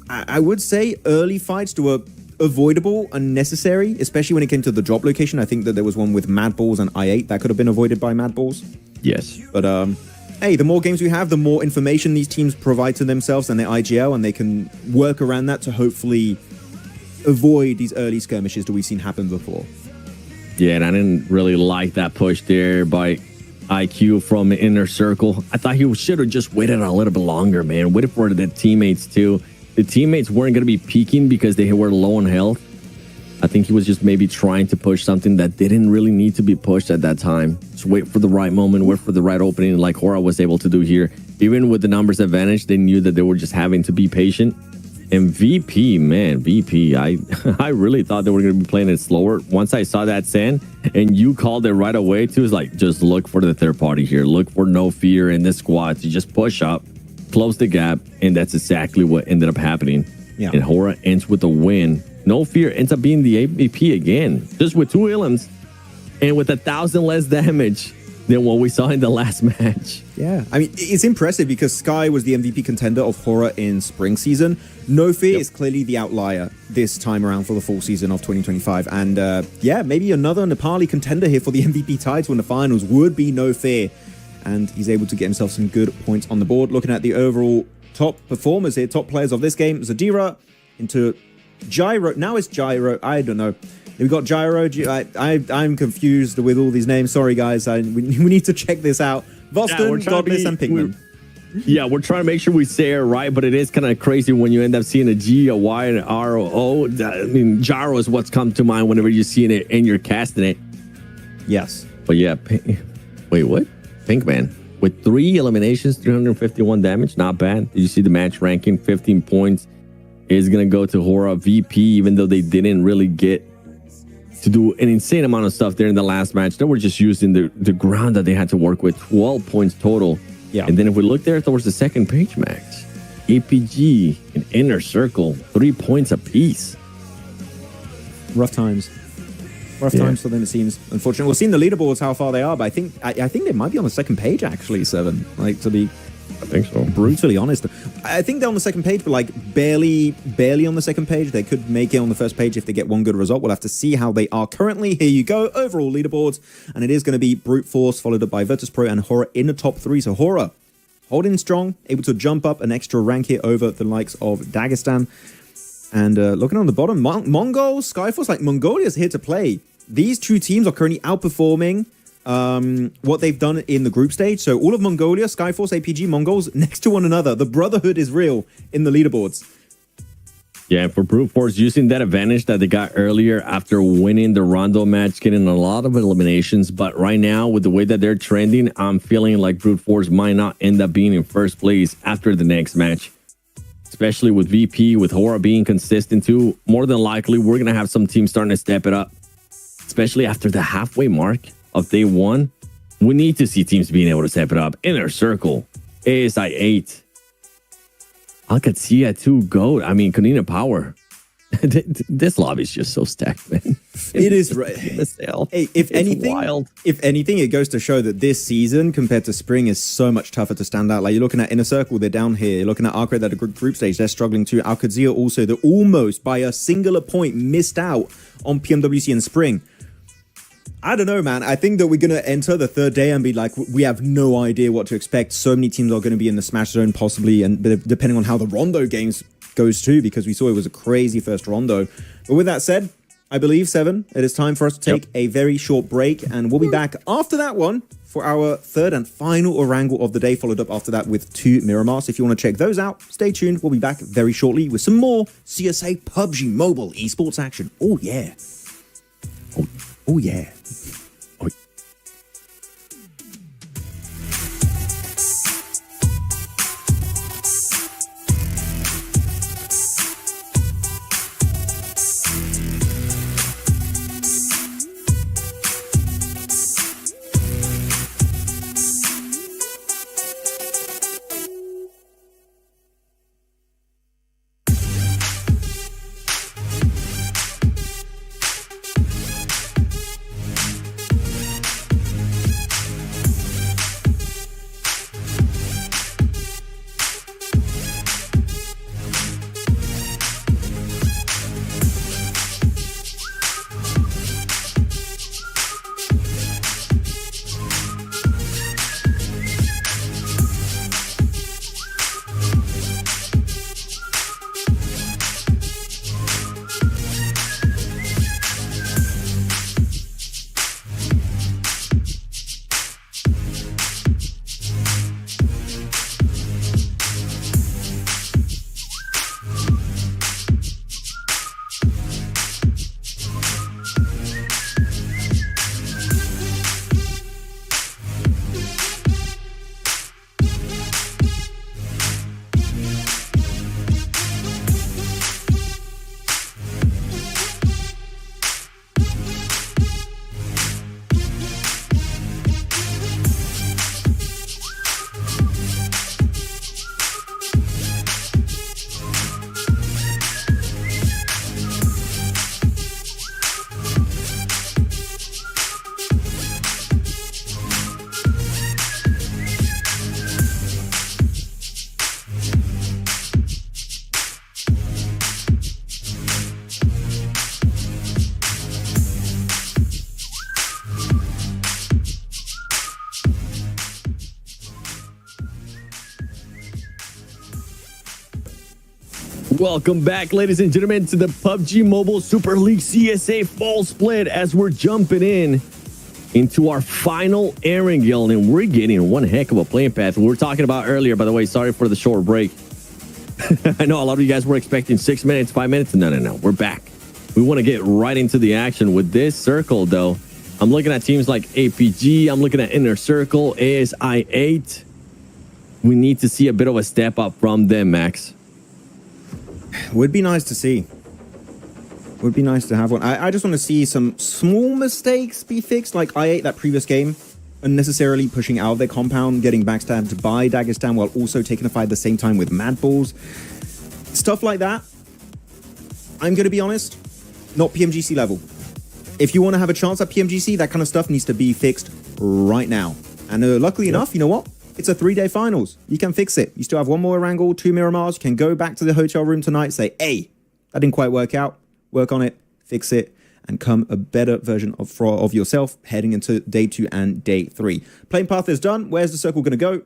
I would say, early fights that were avoidable and necessary, especially when it came to the drop location. I think that there was one with Mad Balls and I8 that could have been avoided by Mad Balls. Yes. But hey, the more games we have, the more information these teams provide to themselves and their IGL, and they can work around that to hopefully avoid these early skirmishes that we've seen happen before. Yeah, and I didn't really like that push there by IQ from the inner circle. I thought he should have just waited a little bit longer, man. Waited for the teammates too. The teammates weren't going to be peeking because they were low on health. I think he was just maybe trying to push something that didn't really need to be pushed at that time. Just wait for the right moment, wait for the right opening, like Hora was able to do here. Even with the numbers advantage, they knew that they were just having to be patient. And VP, man, VP, I really thought they were going to be playing it slower. Once I saw that send, and you called it right away too, it's like, just look for the third party here. Look for No Fear in this squad to just push up, close the gap, and that's exactly what ended up happening. Yeah. And Hora ends with a win. No Fear ends up being the MVP again, just with 2 elims and with 1,000 less damage. than what we saw in the last match. Yeah, I mean, it's impressive because Sky was the MVP contender of Horror in spring season. No Fear is clearly the outlier this time around for the full season of 2025. And yeah, maybe another Nepali contender here for the MVP title in the finals would be No Fear. And he's able to get himself some good points on the board. Looking at the overall top performers here, top players of this game, Zadira into Gyro. Now it's Gyro. I don't know. We got Gyro. I'm confused with all these names. Sorry, guys. We need to check this out. Voston, Godless, and Pigman. Yeah, we're trying to make sure we say it right, but it is kind of crazy when you end up seeing a G, a Y, and an R, O, O. I mean, Gyro is what's come to mind whenever you're seeing it and you're casting it. Yes. But yeah, wait, what? Pinkman. With 3 eliminations, 351 damage. Not bad. Did you see the match ranking? 15 points is going to go to Hora VP, even though they didn't really get to do an insane amount of stuff there in the last match. They were just using the ground that they had to work with. 12 points total. Yeah. And then if we look there towards the second page, Max, APG and Inner Circle, 3 points apiece. Rough times. Rough times for them, it seems. Unfortunately, we've seen the leaderboards, how far they are, but I think they might be on the second page, actually, Seven. Like, to be... I think so. Brutally honest. I think they're on the second page, but like barely on the second page. They could make it on the first page if they get one good result. We'll have to see how they are currently. Here you go. Overall leaderboards. And it is going to be Brute Force, followed up by Virtus Pro and Horror in the top 3. So Horror holding strong, able to jump up an extra rank here over the likes of Dagestan. And looking on the bottom, Mongols, Skyforce, like Mongolia's here to play. These two teams are currently outperforming what they've done in the group stage. So all of Mongolia, Skyforce, APG, Mongols next to one another. The brotherhood is real in the leaderboards. Yeah, for Brute Force, using that advantage that they got earlier after winning the Rondo match, getting a lot of eliminations. But right now, with the way that they're trending, I'm feeling like Brute Force might not end up being in first place after the next match. Especially with VP, with Hora being consistent too. More than likely, we're going to have some teams starting to step it up. Especially after the halfway mark of day 1, we need to see teams being able to step it up. Inner Circle, ASI 8, Alcatia 2, GOAT. I mean, Kanina Power. This lobby is just so stacked, man. It is right. Hey, if anything, it goes to show that this season compared to spring is so much tougher to stand out. Like you're looking at Inner Circle, they're down here. You're looking at Arcade at the group stage, they're struggling too. Alcazia also, they're almost by a singular point missed out on PMWC in spring. I don't know, man. I think that we're going to enter the third day and be like, we have no idea what to expect. So many teams are going to be in the Smash Zone possibly, and depending on how the Rondo games goes too, because we saw it was a crazy first Rondo. But with that said, I believe, Seven, it is time for us to take a very short break, and we'll be back after that one for our third and final Orangle of the day, followed up after that with 2 Miramars. If you want to check those out, stay tuned. We'll be back very shortly with some more CSA PUBG Mobile esports action. Oh, yeah. Oh yeah. Welcome back, ladies and gentlemen, to the PUBG Mobile Super League CSA Fall Split as we're jumping into our final airing guild, and we're getting one heck of a playing path. We were talking about earlier, by the way, sorry for the short break. I know a lot of you guys were expecting 6 minutes, 5 minutes. No, we're back. We want to get right into the action with this circle, though. I'm looking at teams like APG. I'm looking at Inner Circle, ASI 8. We need to see a bit of a step up from them, Max. Would be nice to see. Would be nice to have one. I just want to see some small mistakes be fixed, like I8 that previous game, unnecessarily pushing out of their compound, getting backstabbed by Dagestan while also taking a fight at the same time with Mad Balls. Stuff like that, I'm going to be honest, not PMGC level. If you want to have a chance at PMGC, that kind of stuff needs to be fixed right now. And luckily enough, you know what? It's a 3-day finals. You can fix it. You still have one more Wrangle, 2 Miramars. You can go back to the hotel room tonight, say, hey, that didn't quite work out. Work on it, fix it, and come a better version of yourself heading into day 2 and day 3. Playing path is done. Where's the circle going to go?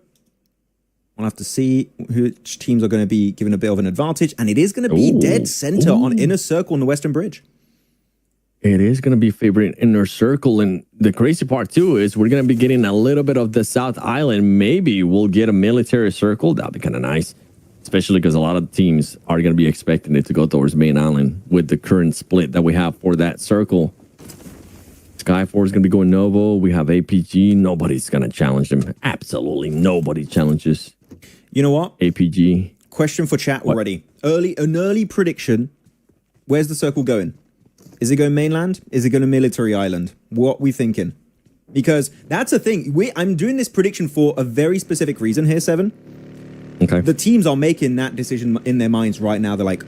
We'll have to see which teams are going to be given a bit of an advantage. And it is going to be dead center on Inner Circle on the Western Bridge. It is going to be favoring Inner Circle. And the crazy part, too, is we're going to be getting a little bit of the South Island. Maybe we'll get a military circle. That'd be kind of nice, especially because a lot of teams are going to be expecting it to go towards Main Island with the current split that we have for that circle. Skyforce is going to be going Novo. We have APG. Nobody's going to challenge them. Absolutely nobody challenges. You know what? APG. Question for chat already. An early prediction. Where's the circle going? Is it going mainland? Is it going to military island? What we thinking? Because that's the thing. I'm doing this prediction for a very specific reason here, Seven. Okay. The teams are making that decision in their minds right now. They're like,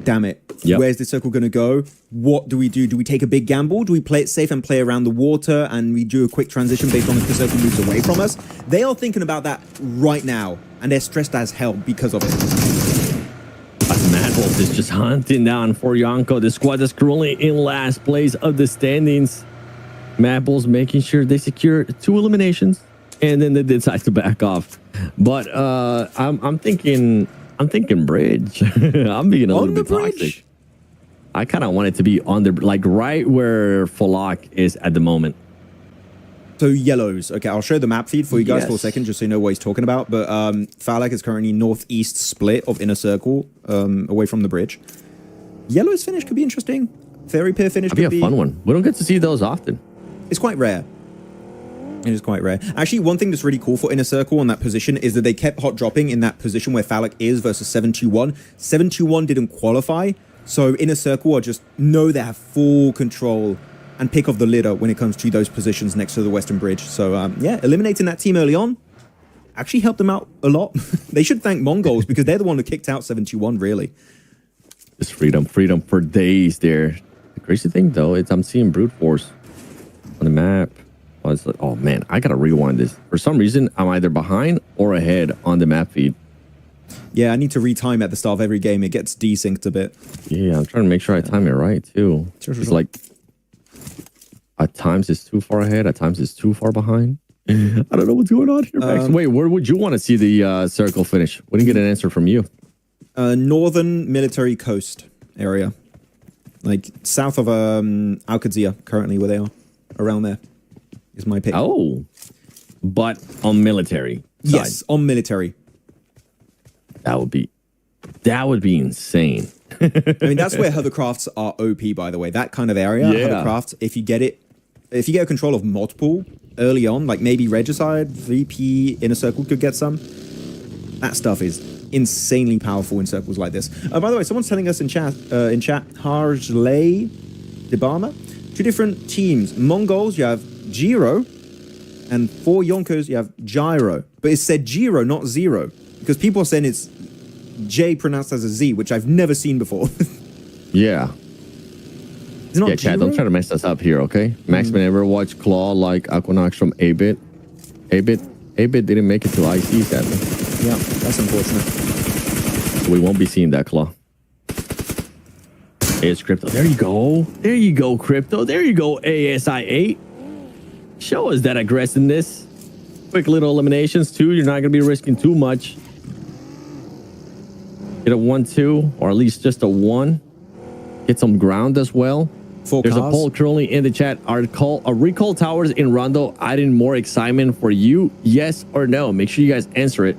damn it. Yep. Where's the circle going to go? What do we do? Do we take a big gamble? Do we play it safe and play around the water and we do a quick transition based on if the circle moves away from us? They are thinking about that right now, and they're stressed as hell because of it. Mad Wolf is just hunting down for Yonko. The squad is currently in last place of the standings. Mad Bull's making sure they secure 2 eliminations, and then they decide to back off. But I'm thinking bridge. I'm being a little bit toxic. I kind of want it to be on the, like, right where Falak is at the moment. So yellows. Okay, I'll show the map feed for you guys for a second, just so you know what he's talking about. But Falak is currently northeast split of Inner Circle, away from the bridge. Yellow's finish could be interesting. Fairy Pier finish could be a fun one. We don't get to see those often. It's quite rare. It is quite rare. Actually, one thing that's really cool for Inner Circle on that position is that they kept hot dropping in that position where Falak is versus 721. 721 didn't qualify, so Inner Circle are just know they have full control and pick off the litter when it comes to those positions next to the Western Bridge. So, yeah, eliminating that team early on actually helped them out a lot. They should thank Mongols because they're the one who kicked out 721, really. Just freedom for days there. The crazy thing, though, is I'm seeing Brute Force on the map. Oh, man, I got to rewind this. For some reason, I'm either behind or ahead on the map feed. Yeah, I need to retime at the start of every game. It gets desynced a bit. Yeah, I'm trying to make sure I time it right, too. It's like, at times it's too far ahead, at times it's too far behind. I don't know what's going on here, Max. Wait, where would you want to see the circle finish? We didn't get an answer from you. Northern military coast area. Like south of Alcadzia, currently, where they are. Around there is my pick. Oh, but on military side. Yes, on military. That would be insane. I mean, that's where hovercrafts are OP, by the way. That kind of area, hovercraft, if you get a control of multiple early on, like maybe Regicide, VP, Inner Circle could get some. That stuff is insanely powerful in circles like this. By the way, someone's telling us in chat, Harjley Debama, 2 different teams. Mongols, you have Giro, and for Yonkers, you have Gyro. But it said Giro, not Zero, because people are saying it's J pronounced as a Z, which I've never seen before. Yeah. Yeah, Chad, don't try to mess us up here, okay? Maxman ever watched Claw like Aquanox from 8-Bit? 8-Bit didn't make it to IC, sadly. Yeah, that's unfortunate. We won't be seeing that Claw. It's Crypto. There you go. There you go, Crypto. There you go, ASI8. Show us that aggressiveness. Quick little eliminations, too. You're not going to be risking too much. Get a 1-2, or at least just a 1. Get some ground as well. There's a poll currently in the chat. Are recall towers in Rondo adding more excitement for you? Yes or no? Make sure you guys answer it.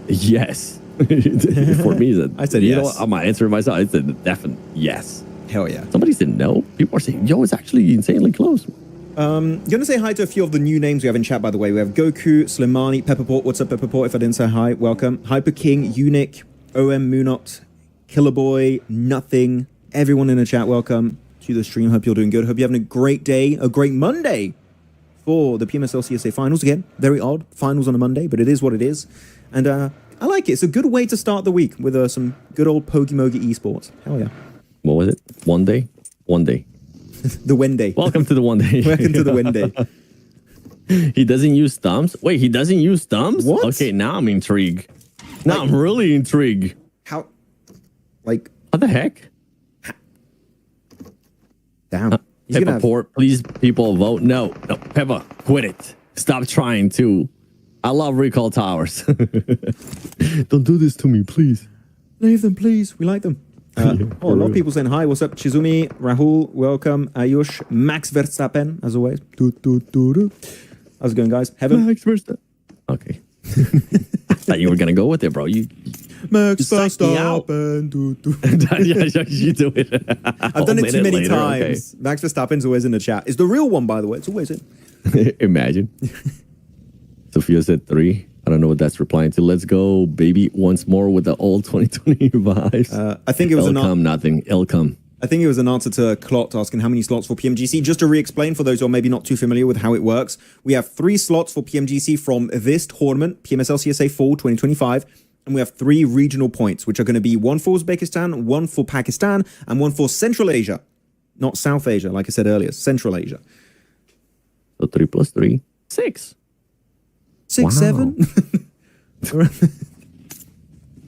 Yes. For me, I said you yes. know what? I'm answering myself. I said a definite yes. Hell yeah. Somebody said no. People are saying, yo, it's actually insanely close. Gonna say hi to a few of the new names we have in chat, by the way. We have Goku, Slimani, Pepperport. What's up, Pepperport? If I didn't say hi, welcome. Hyper King, Unique, OM Moonot, Killerboy, Nothing. Everyone in the chat, welcome to the stream. Hope you're doing good. Hope you're having a great day, a great Monday for the PMSL CSA finals. Again, very odd. Finals on a Monday, but it is what it is. And I like it. It's a good way to start the week with some good old Pogi-Mogi esports. Hell yeah. What was it? One day? One day. The Wenday. Welcome to the one day. Welcome to the Wenday. He doesn't use thumbs? Wait, he doesn't use thumbs? What? Okay, now I'm intrigued. Now I'm really intrigued. How? Like... What the heck? Damn. Peppa Port, please, people vote. No, Peppa, quit it. Stop trying to. I love recall towers. Don't do this to me, please. Leave them, please. We like them. A lot of people saying hi. What's up? Chizumi, Rahul, welcome. Ayush, Max Verstappen, as always. How's it going, guys? Heaven? Max Verstappen. Okay. I thought you were going to go with it, bro. Max Verstappen. Yeah, you do it. I've done it too many times. Okay. Max Verstappen's always in the chat. It's the real one, by the way. It's always in. Imagine. Sophia said 3. I don't know what that's replying to. Let's go, baby, once more with the old 2020 vibes. I think it was nothing. Elcom. I think it was an answer to Clot asking how many slots for PMGC. Just to re-explain for those who are maybe not too familiar with how it works, we have 3 slots for PMGC from this tournament, PMSL CSA Fall 2025, and we have 3 regional points, which are going to be 1 for Uzbekistan, 1 for Pakistan, and 1 for Central Asia. Not South Asia, like I said earlier, Central Asia. So 3 plus 3, 6. 6, wow. 7?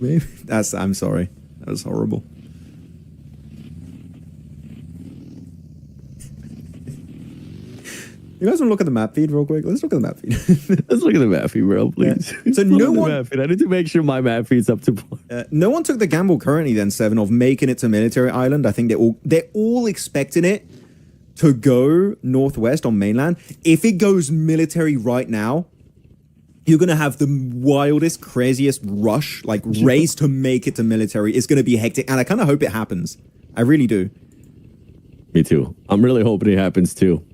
Maybe. I'm sorry. That was horrible. You guys want to look at the map feed real quick? Let's look at the map feed. Let's look at the map feed, bro, please. Yeah. So no one... I need to make sure my map feed's up to par. No one took the gamble currently then, 7, of making it to Military Island. I think they're all expecting it to go northwest on mainland. If it goes military right now, you're going to have the wildest, craziest rush, like race to make it to military. It's going to be hectic, and I kind of hope it happens. I really do. Me too. I'm really hoping it happens too.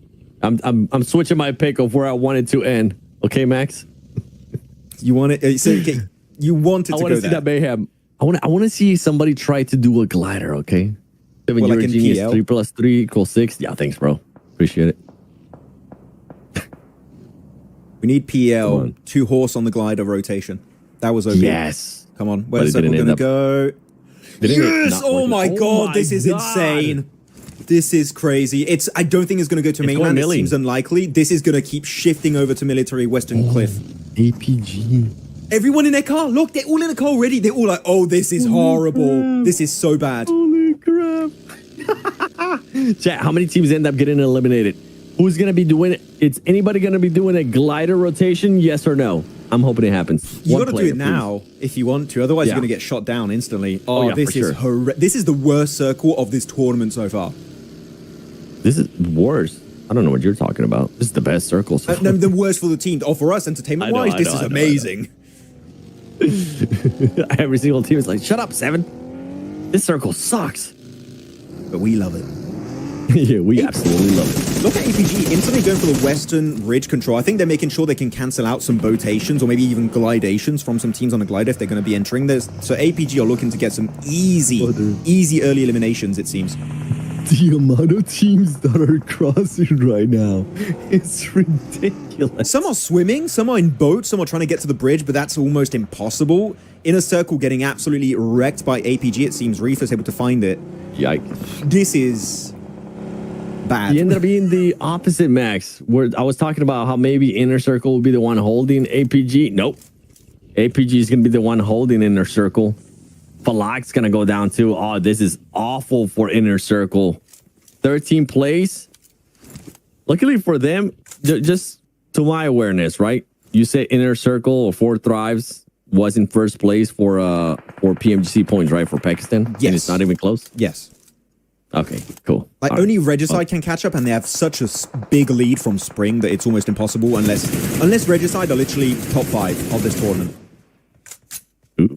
I'm switching my pick of where I want it to end. Okay, Max? You want it? So, okay, you want it to go there. I want to see that mayhem. I want to see somebody try to do a glider, okay? 7, you're a genius. PL? 3 plus 3 equals 6. Yeah, thanks, bro. Appreciate it. We need PL, 2 horse on the glider rotation. That was okay. Yes. Come on. Where's we're going to go? Yes! Oh my God, this is insane. This is crazy. I don't think it's going to go to mainland. It seems unlikely. This is going to keep shifting over to military Western Cliff. APG. Everyone in their car. Look, they're all in the car already. They're all like, oh, this is horrible. Crap. This is so bad. Holy crap. Chat, how many teams end up getting eliminated? Who's going to be doing it? Is anybody going to be doing a glider rotation? Yes or no? I'm hoping it happens. You got to do it now if you want to. Otherwise, you're going to get shot down instantly. Oh, yeah, this is this is the worst circle of this tournament so far. This is worse. I don't know what you're talking about. This is the best circle so far. No, the worst for the team. Oh, for us, entertainment-wise, this is amazing. Every single team is like, shut up, 7. This circle sucks. But we love it. Yeah, we absolutely love it. Look at APG instantly going for the Western Ridge control. I think they're making sure they can cancel out some botations or maybe even glidations from some teams on the glider if they're going to be entering this. So APG are looking to get some easy early eliminations, it seems. The amount of teams that are crossing right now is ridiculous. Some are swimming, some are in boats, some are trying to get to the bridge, but that's almost impossible. Inner Circle getting absolutely wrecked by APG, it seems. Reefer's able to find it. Yikes. This is bad. You ended up being the opposite, Max, where I was talking about how maybe Inner Circle will be the one holding APG. Nope. APG is going to be the one holding Inner Circle. Falak's going to go down too. Oh, this is awful for Inner Circle. 13th place. Luckily for them, just to my awareness, right? You said Inner Circle or 4 Thrives was in first place for or PMGC points, right, for Pakistan? Yes. And it's not even close? Yes. Okay, cool. Like, All only right. Regicide can catch up, and they have such a big lead from Spring that it's almost impossible unless Regicide are literally top 5 of this tournament. Ooh.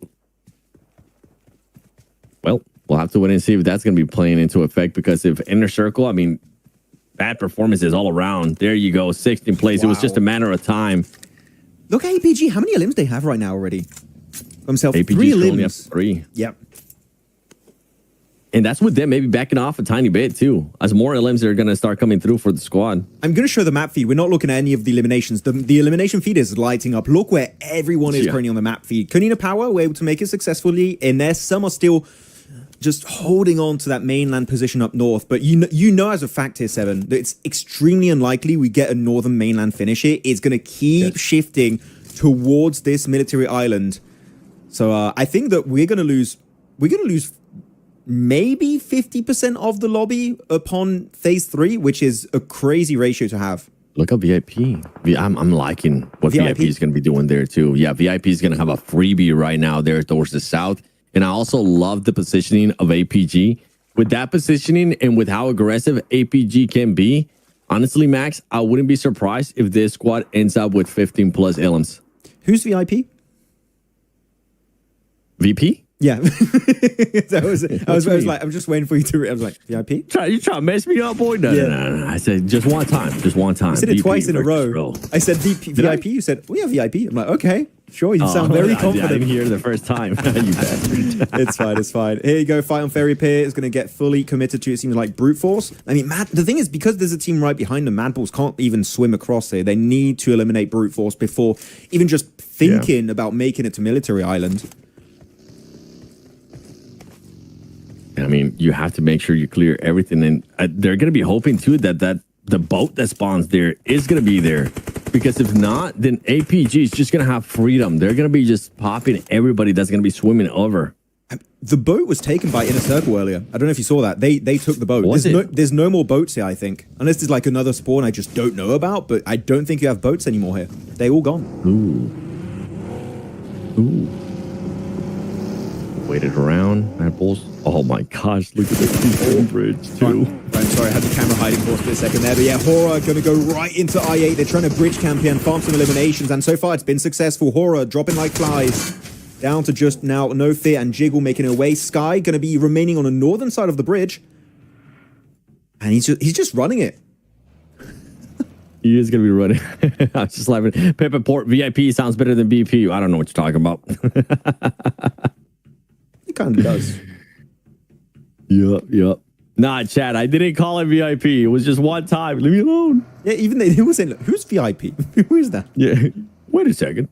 Well, we'll have to wait and see if that's going to be playing into effect, because if Inner Circle, I mean, bad performances all around. There you go, 16th place. Wow. It was just a matter of time. Look at APG. How many elims they have right now already? Himself, APG 3 elims. only have 3. Yep. And that's with them maybe backing off a tiny bit, too, as more LMs are going to start coming through for the squad. I'm going to show the map feed. We're not looking at any of the eliminations. The elimination feed is lighting up. Look where everyone is currently on the map feed. Kunina Power were able to make it successfully in there. Some are still just holding on to that mainland position up north. But you know as a fact here, Seven, that it's extremely unlikely we get a northern mainland finish here. It's going to keep shifting towards this military island. So I think that we're going to lose maybe 50% of the lobby upon phase 3, which is a crazy ratio to have. Look at VIP. I'm liking what VIP is going to be doing there too. Yeah, VIP is going to have a freebie right now there towards the south. And I also love the positioning of APG. With that positioning and with how aggressive APG can be, honestly, Max, I wouldn't be surprised if this squad ends up with 15 plus LMs. Who's VIP? VP? Yeah. I was like, I'm just waiting for you to. I was like, VIP? You trying to mess me up, boy? No. I said just one time. Just one time. I said it twice in a row. I said VIP. You said, we have VIP. I'm like, okay. Sure, you sound very confident. I didn't hear the first time. You bastard. It's fine, it's fine. Here you go, fight on Ferry Pier is going to get fully committed to, it seems like, brute force. I mean, the thing is, because there's a team right behind them, Mad Balls can't even swim across here. They need to eliminate brute force before even just thinking about making it to Military Island. I mean, you have to make sure you clear everything. And they're going to be hoping, too, that the boat that spawns there is going to be there. Because if not, then APG is just going to have freedom. They're going to be just popping everybody that's going to be swimming over. The boat was taken by Inner Circle earlier. I don't know if you saw that. They took the boat. There's no more boats here, I think. Unless there's like another spawn I just don't know about. But I don't think you have boats anymore here. They all gone. Ooh. Waited around. Mad Balls. Oh my gosh, look at the bridge too. I'm sorry, I had the camera hiding for a split second there. But yeah, Horror going to go right into I8. They're trying to bridge campaign, farm some eliminations. And so far, it's been successful. Horror dropping like flies. Down to just now No Fear and Jiggle making it away. Sky going to be remaining on the northern side of the bridge. And he's just running it. He is going to be running. I'm just laughing. Pepper Port VIP sounds better than BP. I don't know what you're talking about. It kind of does. Yep. Nah, Chad, I didn't call it VIP. It was just one time. Leave me alone. Yeah, even they were saying, who's VIP? Who is that? Yeah. Wait a second.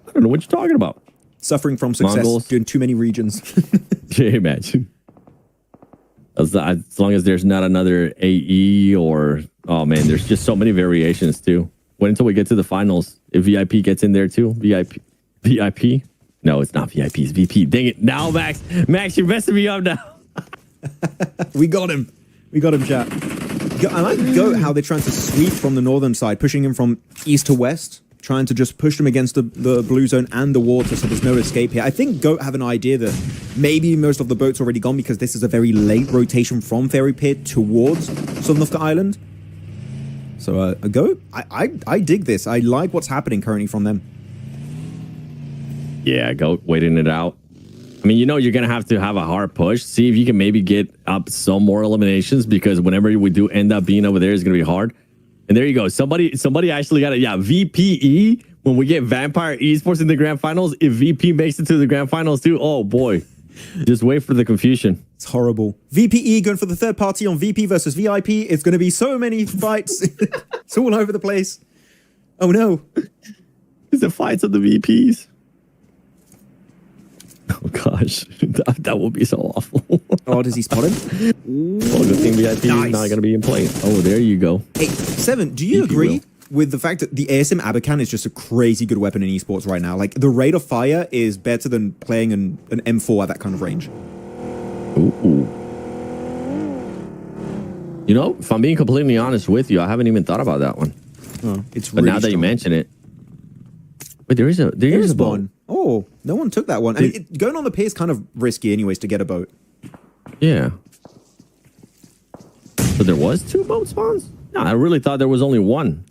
I don't know what you're talking about. Suffering from success, Mongols. Doing too many regions. Yeah, imagine. As long as there's not another AE or... Oh, man, there's just so many variations, too. Wait until we get to the finals. If VIP gets in there, too. VIP? No, it's not VIP. It's VP. Dang it. Now, Max, you're messing me up now. We got him, chat. I like Goat how they're trying to sweep from the northern side, pushing him from east to west, trying to just push them against the blue zone and the water, so there's no escape here. I think Goat have an idea that maybe most of the boats already gone because this is a very late rotation from Ferry Pier towards Southern of the island. So Goat, I dig this. I like what's happening currently from them. Yeah, Goat waiting it out. I mean, you're going to have a hard push. See if you can maybe get up some more eliminations, because whenever we do end up being over there, it's going to be hard. And there you go. Somebody actually got it. Yeah, VPE. When we get Vampire Esports in the grand finals, if VP makes it to the grand finals too, oh boy. Just wait for the confusion. It's horrible. VPE going for the third party on VP versus VIP. It's going to be so many fights. It's all over the place. Oh no. It's the fights of the VPs. Oh gosh, that would be so awful. Oh, does he spot him? Well, good thing VIP is not going to be in play. Oh, there you go. Hey, Seven, do you agree with the fact that the ASM Abacan is just a crazy good weapon in esports right now? Like, the rate of fire is better than playing an M4 at that kind of range. Ooh. If I'm being completely honest with you, I haven't even thought about that one. Oh, it's but really now that strong. You mention it. Wait, there is a boat. Oh, no one took that one. I mean, going on the pier is kind of risky anyways to get a boat. Yeah. So there was 2 boat spawns? No, I really thought there was only one.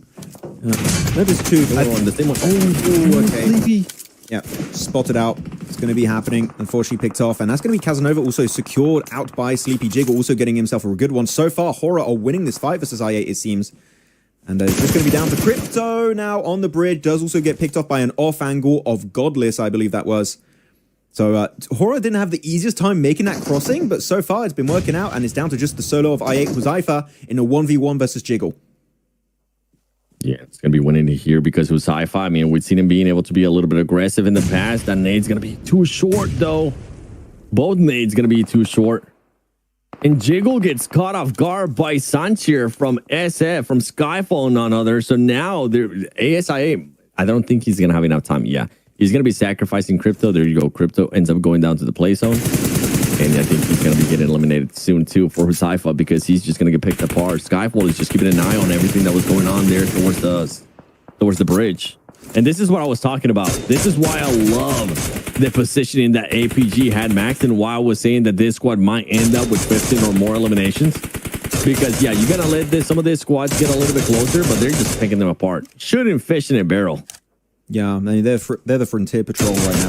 No, there's 2. The same one. Oh, okay. Yeah, spotted out. It's going to be happening. Unfortunately picked off. And that's going to be Casanova also secured out by Sleepy Jiggle, also getting himself a good one. So far, Horror are winning this fight versus I8, it seems. And it's just going to be down to Crypto now on the bridge. Does also get picked off by an off angle of Godless, I believe that was. So Horror didn't have the easiest time making that crossing, but so far it's been working out, and it's down to just the solo of I8 Huzaifa in a 1v1 versus Jiggle. Yeah, it's going to be winning here because Huzaifa, I mean, we've seen him being able to be a little bit aggressive in the past. That nade's going to be too short, though. Both nades going to be too short. And Jiggle gets caught off guard by Sanchir from SF, from Skyfall, none other. So now, ASIA, I don't think he's going to have enough time. Yeah, he's going to be sacrificing Crypto. There you go. Crypto ends up going down to the play zone. And I think he's going to be getting eliminated soon, too, for Huzaifa because he's just going to get picked apart. Skyfall is just keeping an eye on everything that was going on there towards the bridge. And this is what I was talking about. This is why I love the positioning that APG had, Max, and why I was saying that this squad might end up with 15 or more eliminations. Because, yeah, you got to let some of these squads get a little bit closer, but they're just picking them apart. Shooting fish in a barrel. Yeah, I mean, they're the Frontier Patrol right now.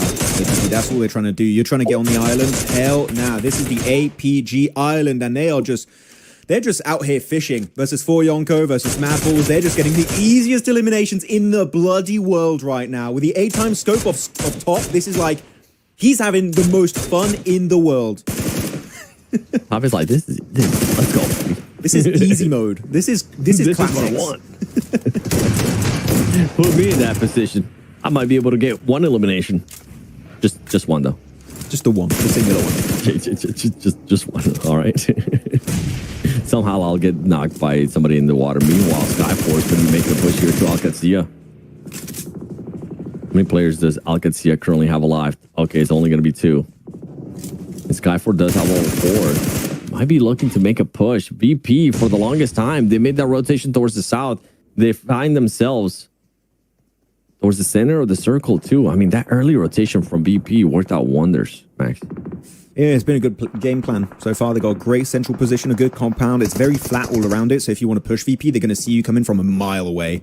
That's all they're trying to do. You're trying to get on the island. Hell nah. This is the APG island, and they're just out here fishing versus 4Yonko versus Madballs. They're just getting the easiest eliminations in the bloody world right now. With the 8-time scope of Top, this is like, he's having the most fun in the world. Top is like, this let's go. This is easy mode. This is classics. What I want. Put me in that position. I might be able to get one elimination. Just one though. Just the one, the singular one. Just one. All right. Somehow I'll get knocked by somebody in the water. Meanwhile, Skyforce will be making a push here to Alcazia. How many players does Alcazia currently have alive? Okay, it's only going to be 2. And Skyforce does have all 4. Might be looking to make a push. VP, for the longest time, they made that rotation towards the south. They find themselves towards the center of the circle, too. I mean, that early rotation from VP worked out wonders, Max. Yeah, it's been a good game plan so far. They got a great central position, a good compound. It's very flat all around it. So if you want to push VP, they're going to see you coming from a mile away.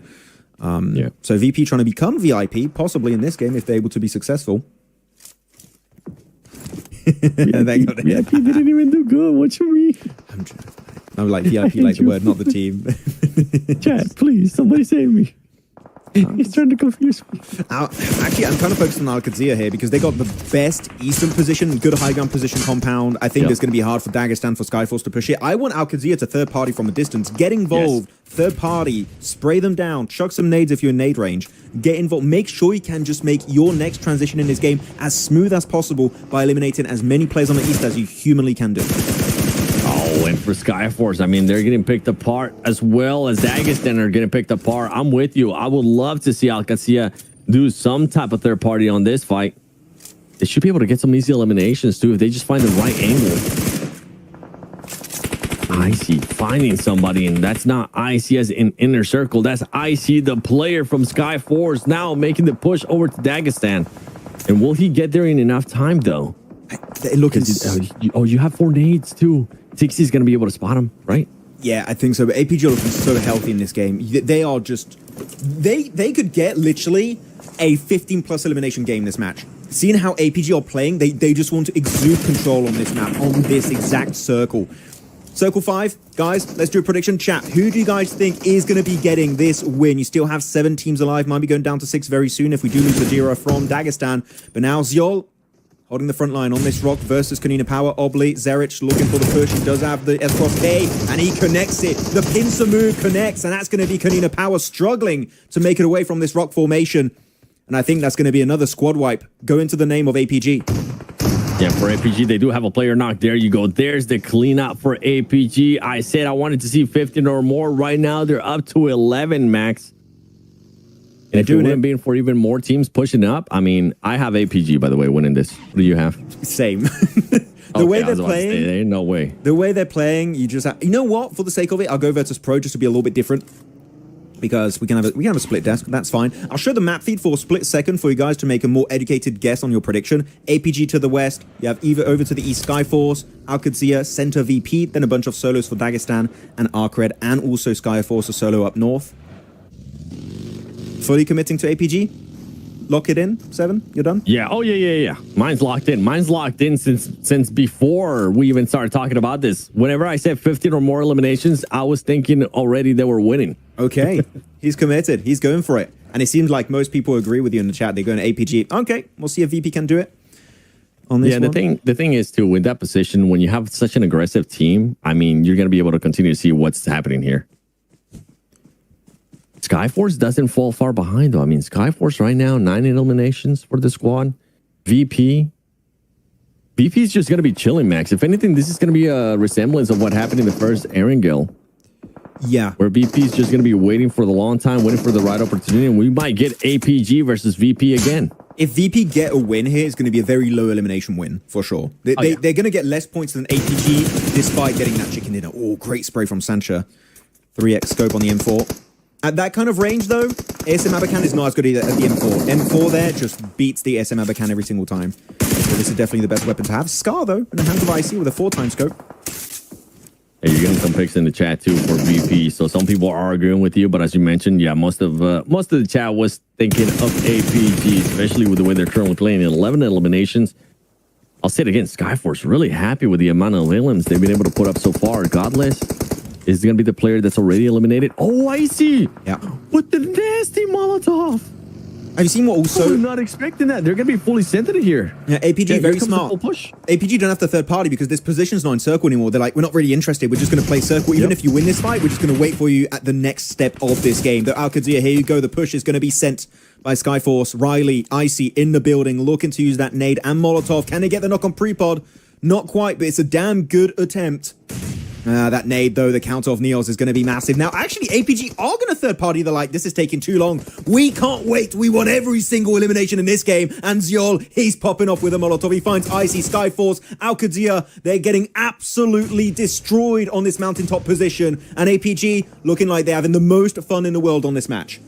Yeah. So VP trying to become VIP, possibly in this game if they're able to be successful. VIP didn't even do good. What you mean? I'm like VIP, like the word, not the team. Chat, please, somebody save me. He's trying to confuse me. Actually, I'm kind of focused on Alcazia here because they got the best eastern position, good high ground position compound. I think it's going to be hard for Dagestan, for Skyforce to push it. I want Alcazia to third party from a distance. Get involved, third party, spray them down, chuck some nades if you're in nade range. Get involved. Make sure you can just make your next transition in this game as smooth as possible by eliminating as many players on the east as you humanly can do. And for Skyforce, I mean, they're getting picked apart as well as Dagestan are getting picked apart. I'm with you. I would love to see Alcazia do some type of third party on this fight. They should be able to get some easy eliminations too if they just find the right angle. Icy finding somebody, and that's not Icy as in inner circle. That's Icy, the player from Skyforce, now making the push over to Dagestan. And will he get there in enough time though? You have 4 nades too. Tixie's going to be able to spot him, right? Yeah, I think so. But APG are looking so healthy in this game. They are just... They could get literally a 15-plus elimination game this match. Seeing how APG are playing, they just want to exude control on this map, on this exact circle. Circle 5, guys, let's do a prediction. Chat, who do you guys think is going to be getting this win? You still have 7 teams alive. Might be going down to 6 very soon if we do lose Zadira from Dagestan. But now Zyol holding the front line on this rock versus Kanina Power. Obli, Zerich looking for the push. He does have the S-Cross K, and he connects it. The pincer move connects, and that's going to be Kanina Power struggling to make it away from this rock formation. And I think that's going to be another squad wipe. Go into the name of APG. Yeah, for APG, they do have a player knock. There you go. There's the cleanup for APG. I said I wanted to see 15 or more. Right now, they're up to 11, Max. And if it wouldn't be for even more teams pushing up, I mean, I have APG, by the way, winning this. What do you have? Same. The way they're playing, there ain't no way. The way they're playing, you just have, you know what? For the sake of it, I'll go Virtus Pro just to be a little bit different. because we can have a split desk. That's fine. I'll show the map feed for a split second for you guys to make a more educated guess on your prediction. APG to the west. You have Eva over to the east, Skyforce, Alcadzia, center VP, then a bunch of solos for Dagestan and Arcred, and also Skyforce a solo up north. Fully committing to APG. Lock it in, 7. You're done. Yeah. Oh yeah. Mine's locked in. Mine's locked in since before we even started talking about this. Whenever I said 15 or more eliminations, I was thinking already they were winning. Okay, he's committed. He's going for it, and it seems like most people agree with you in the chat. They're going to APG. Okay, we'll see if VP can do it on this. Yeah, the thing is too, with that position, when you have such an aggressive team, I mean, you're going to be able to continue to see what's happening here. Skyforce doesn't fall far behind, though. I mean, Skyforce right now, 9 eliminations for the squad. VP is just going to be chilling, Max. If anything, this is going to be a resemblance of what happened in the first Erangel. Yeah. Where VP is just going to be waiting for the long time, waiting for the right opportunity, and we might get APG versus VP again. If VP get a win here, it's going to be a very low elimination win, for sure. They're going to get less points than APG, despite getting that chicken dinner. Oh, great spray from Sancha. 3x scope on the M4. At that kind of range, though, ASM Abakan is not as good either at the M4. M4 there just beats the ASM Abakan every single time. So this is definitely the best weapon to have. Scar, though, in the hands of IC with a 4-time scope. Hey, you're getting some picks in the chat, too, for VP. So some people are arguing with you, but as you mentioned, yeah, most of the chat was thinking of APG, especially with the way they're currently playing. 11 eliminations. I'll say it again, Skyforce really happy with the amount of elims they've been able to put up so far. Godless is going to be the player that's already eliminated. Oh, I see. Yeah. With the nasty Molotov. Have you seen what also... I'm not expecting that. They're going to be fully centered here. Yeah, APG, very smart. Push. APG don't have the third party because this position's not in circle anymore. They're like, we're not really interested. We're just going to play circle. Even if you win this fight, we're just going to wait for you at the next step of this game. The Alcadzia, here you go. The push is going to be sent by Skyforce. Riley, Icy in the building, looking to use that nade and Molotov. Can they get the knock on pre-pod? Not quite, but it's a damn good attempt. That nade, though, the counter of Neos is going to be massive. Now, actually, APG are going to third party. They're like, this is taking too long. We can't wait. We want every single elimination in this game. And Zyol, he's popping off with a Molotov. He finds Icy, Skyforce, Alcadzia. They're getting absolutely destroyed on this mountaintop position. And APG looking like they're having the most fun in the world on this match.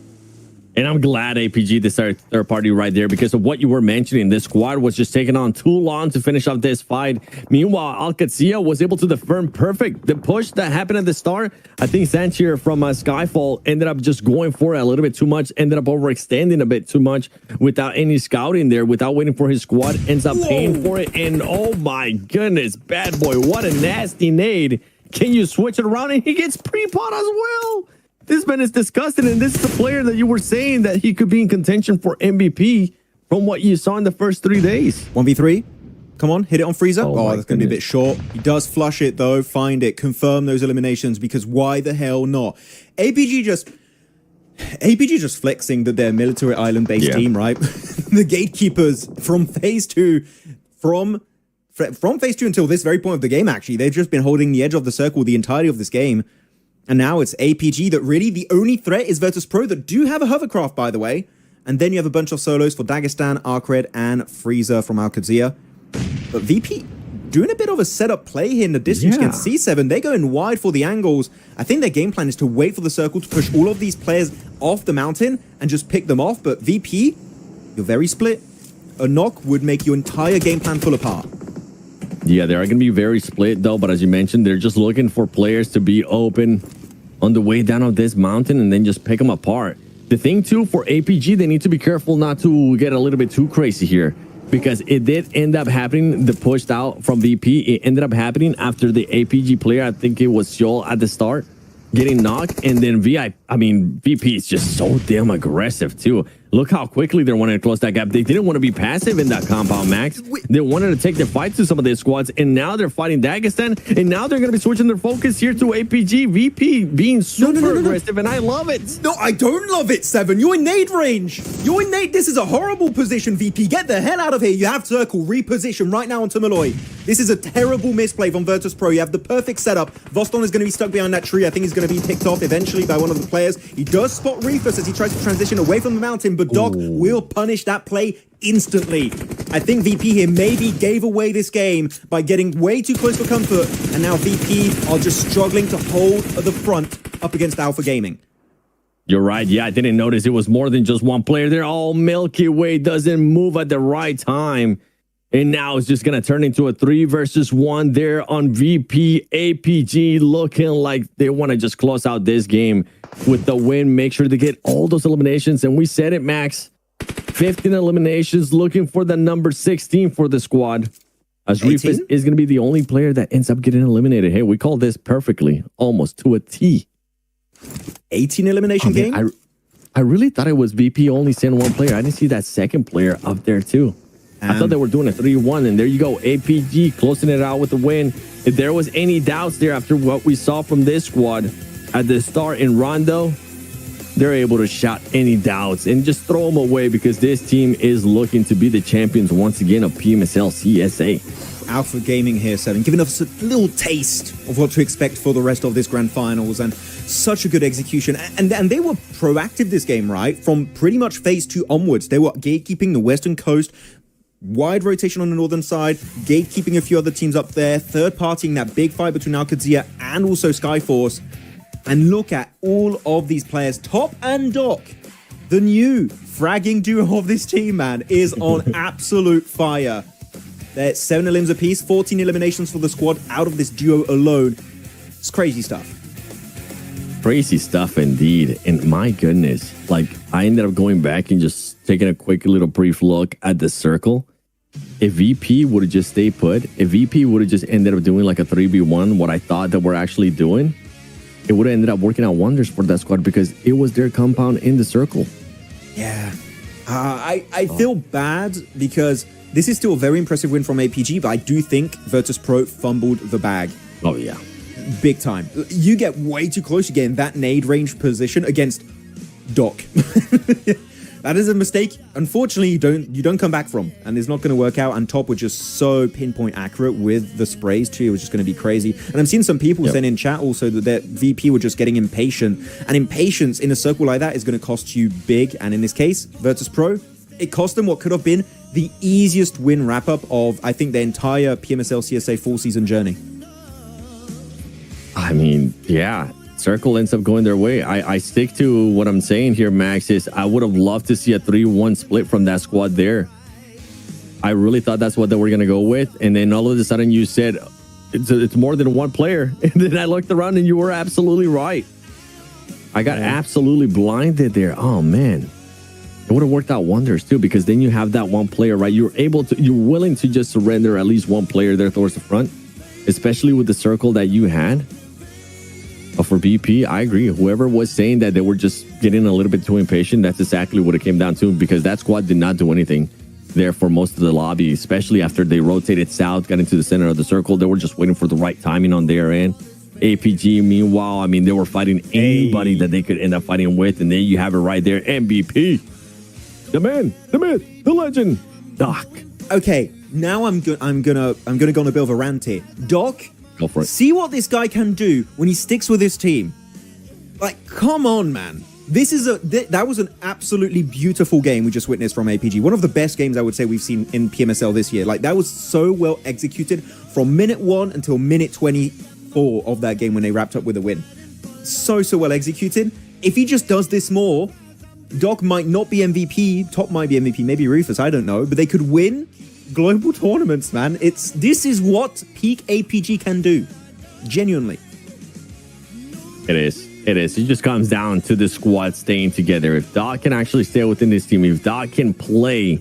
And I'm glad APG decided third party right there because of what you were mentioning. This squad was just taking on too long to finish off this fight. Meanwhile, Alcadzia was able to defend perfect. The push that happened at the start, I think Sanchier from Skyfall ended up just going for it a little bit too much, ended up overextending a bit too much without any scouting there, without waiting for his squad, ends up paying for it. And oh my goodness, bad boy, what a nasty nade. Can you switch it around? And he gets pre-pot as well. This man is disgusting, and this is the player that you were saying that he could be in contention for MVP from what you saw in the first 3 days. 1v3. Come on, hit it on Freezer. Oh, that's going to be a bit short. He does flush it, though. Find it. Confirm those eliminations, because why the hell not? APG just flexing that they're a military island-based team, right? The gatekeepers from phase 2, from phase 2 until this very point of the game, actually, they've just been holding the edge of the circle the entirety of this game. And now it's APG that really the only threat is Virtus Pro that do have a hovercraft, by the way. And then you have a bunch of solos for Dagestan, Arcred, and Freezer from Alcadzia. But VP doing a bit of a setup play here in the distance against C7. They're going wide for the angles. I think their game plan is to wait for the circle to push all of these players off the mountain and just pick them off. But VP, you're very split. A knock would make your entire game plan fall apart. Yeah, they are going to be very split, though. But as you mentioned, they're just looking for players to be open on the way down of this mountain and then just pick them apart. The thing, too, for APG, they need to be careful not to get a little bit too crazy here, because it did end up happening, the pushed out from VP. It ended up happening after the APG player, I think it was Seoul at the start, getting knocked. And then VP is just so damn aggressive, too. Look how quickly they're wanting to close that gap. They didn't want to be passive in that compound, Max. They wanted to take their fight to some of their squads, and now they're fighting Dagestan, and now they're going to be switching their focus here to APG. VP being super aggressive, and I love it. No, I don't love it, Seven. You're in nade range. You're in nade. This is a horrible position, VP. Get the hell out of here. You have circle. Reposition right now onto Malloy. This is a terrible misplay from Virtus Pro. You have the perfect setup. Voston is going to be stuck behind that tree. I think he's going to be picked off eventually by one of the players. He does spot Reefus as he tries to transition away from the mountain, but Dog will punish that play instantly. I think VP here maybe gave away this game by getting way too close for comfort, and now VP are just struggling to hold the front up against Alpha Gaming. You're right. Yeah, I didn't notice it was more than just one player there. Oh, Milky Way doesn't move at the right time. And now it's just going to turn into a 3 versus 1 there on VP. APG looking like they want to just close out this game with the win. Make sure to get all those eliminations. And we said it, Max. 15 eliminations, looking for the number 16 for the squad. As Reefus is going to be the only player that ends up getting eliminated. Hey, we called this perfectly, almost to a T. 18 elimination game? I really thought it was VP only sending one player. I didn't see that second player up there too. I thought they were doing a 3-1, and there you go. APG closing it out with the win. If there was any doubts there after what we saw from this squad at the start in Rondo, they're able to shut any doubts and just throw them away because this team is looking to be the champions once again of PMSL CSA. Alpha Gaming here, Seven, giving us a little taste of what to expect for the rest of this grand finals, and such a good execution. And they were proactive this game, right? From pretty much phase 2 onwards, they were gatekeeping the Western Coast, wide rotation on the northern side, gatekeeping a few other teams up there, third-partying that big fight between Alcazia and also Skyforce. And look at all of these players, Top and Doc. The new fragging duo of this team, man, is on absolute fire. They're 7 elims apiece, 14 eliminations for the squad out of this duo alone. It's crazy stuff. Crazy stuff indeed. And my goodness, like I ended up going back and just taking a quick little brief look at the circle. If VP would have just stayed put, if VP would have just ended up doing like a 3v1, what I thought that we're actually doing, it would have ended up working out wonders for that squad because it was their compound in the circle. Yeah. I feel bad because this is still a very impressive win from APG, but I do think Virtus Pro fumbled the bag. Oh, yeah. Big time. You get way too close. You get in that nade range position against Doc. That is a mistake. Unfortunately, you don't come back from, and it's not going to work out. And Top were just so pinpoint accurate with the sprays too. It was just going to be crazy. And I'm seeing some people saying in chat also that their VP were just getting impatient, and impatience in a circle like that is going to cost you big. And in this case, Virtus Pro, it cost them what could have been the easiest win wrap-up of, I think, their entire PMSL CSA full season journey. I mean, yeah, circle ends up going their way. I stick to what I'm saying here, Max, is I would have loved to see a 3-1 split from that squad there. I really thought that's what they were going to go with. And then all of a sudden you said it's more than one player. And then I looked around and you were absolutely right. I got absolutely blinded there. Oh, man. It would have worked out wonders too, because then you have that one player, right? You're willing to just surrender at least one player there towards the front, especially with the circle that you had. But for BP, I agree. Whoever was saying that they were just getting a little bit too impatient, that's exactly what it came down to, because that squad did not do anything there for most of the lobby, especially after they rotated south, got into the center of the circle. They were just waiting for the right timing on their end. APG, meanwhile, I mean, they were fighting anybody that they could end up fighting with, and then you have it right there, MVP. The man, the myth, the legend, Doc. Okay, now I'm gonna go on a bit of a rant here. Doc, go for it. See what this guy can do when he sticks with his team. Like, come on, man. That was an absolutely beautiful game we just witnessed from APG. One of the best games I would say we've seen in PMSL this year. Like, that was so well executed from minute 1 until minute 24 of that game when they wrapped up with a win. So well executed. If he just does this more, Doc might not be MVP, Top might be MVP, maybe Rufus, I don't know, but they could win global tournaments, man. This is what peak APG can do. Genuinely. It is. It just comes down to the squad staying together. If Doc can actually stay within this team, if Doc can play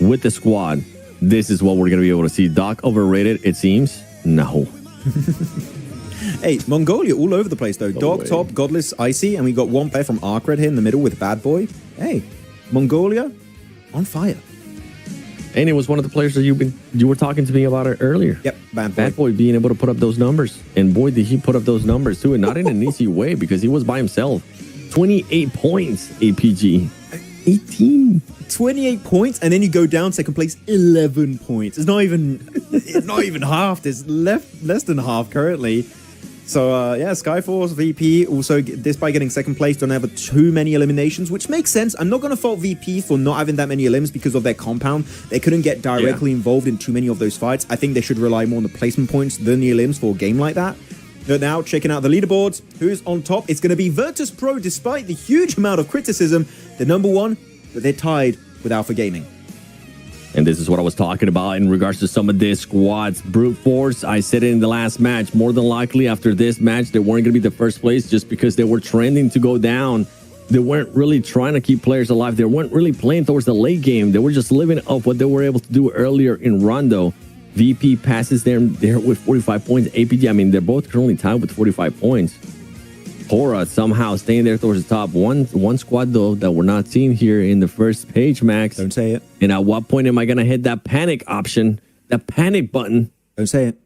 with the squad, this is what we're going to be able to see. Doc overrated, it seems? No. Hey, Mongolia all over the place, though. No Dog, way. Top, Godless, Icy, and we got one player from Arcred here in the middle with Bad Boy. Hey, Mongolia on fire. And it was one of the players that you were talking to me about it earlier. Yep, Bad Boy. Bad Boy being able to put up those numbers. And boy, did he put up those numbers too. And not in an easy way, because he was by himself. 28 points, APG. 18. 28 points, and then you go down second place, 11 points. It's not even half. It's less than half currently. So, yeah, Skyforce, VP, also, despite getting second place, don't have too many eliminations, which makes sense. I'm not going to fault VP for not having that many elims because of their compound. They couldn't get directly involved in too many of those fights. I think they should rely more on the placement points than the elims for a game like that. But now, checking out the leaderboards, who's on top? It's going to be Virtus Pro, despite the huge amount of criticism. They're number 1, but they're tied with Alpha Gaming. And this is what I was talking about in regards to some of this squads. Brute Force, I said it in the last match. More than likely, after this match, they weren't going to be the first place just because they were trending to go down. They weren't really trying to keep players alive. They weren't really playing towards the late game. They were just living off what they were able to do earlier in Rondo. VP passes them there with 45 points. APG, I mean, they're both currently tied with 45 points. Hora somehow staying there towards the top. One squad, though, that we're not seeing here in the first page, Max. Don't say it. And at what point am I going to hit that panic option, that panic button? Don't say it.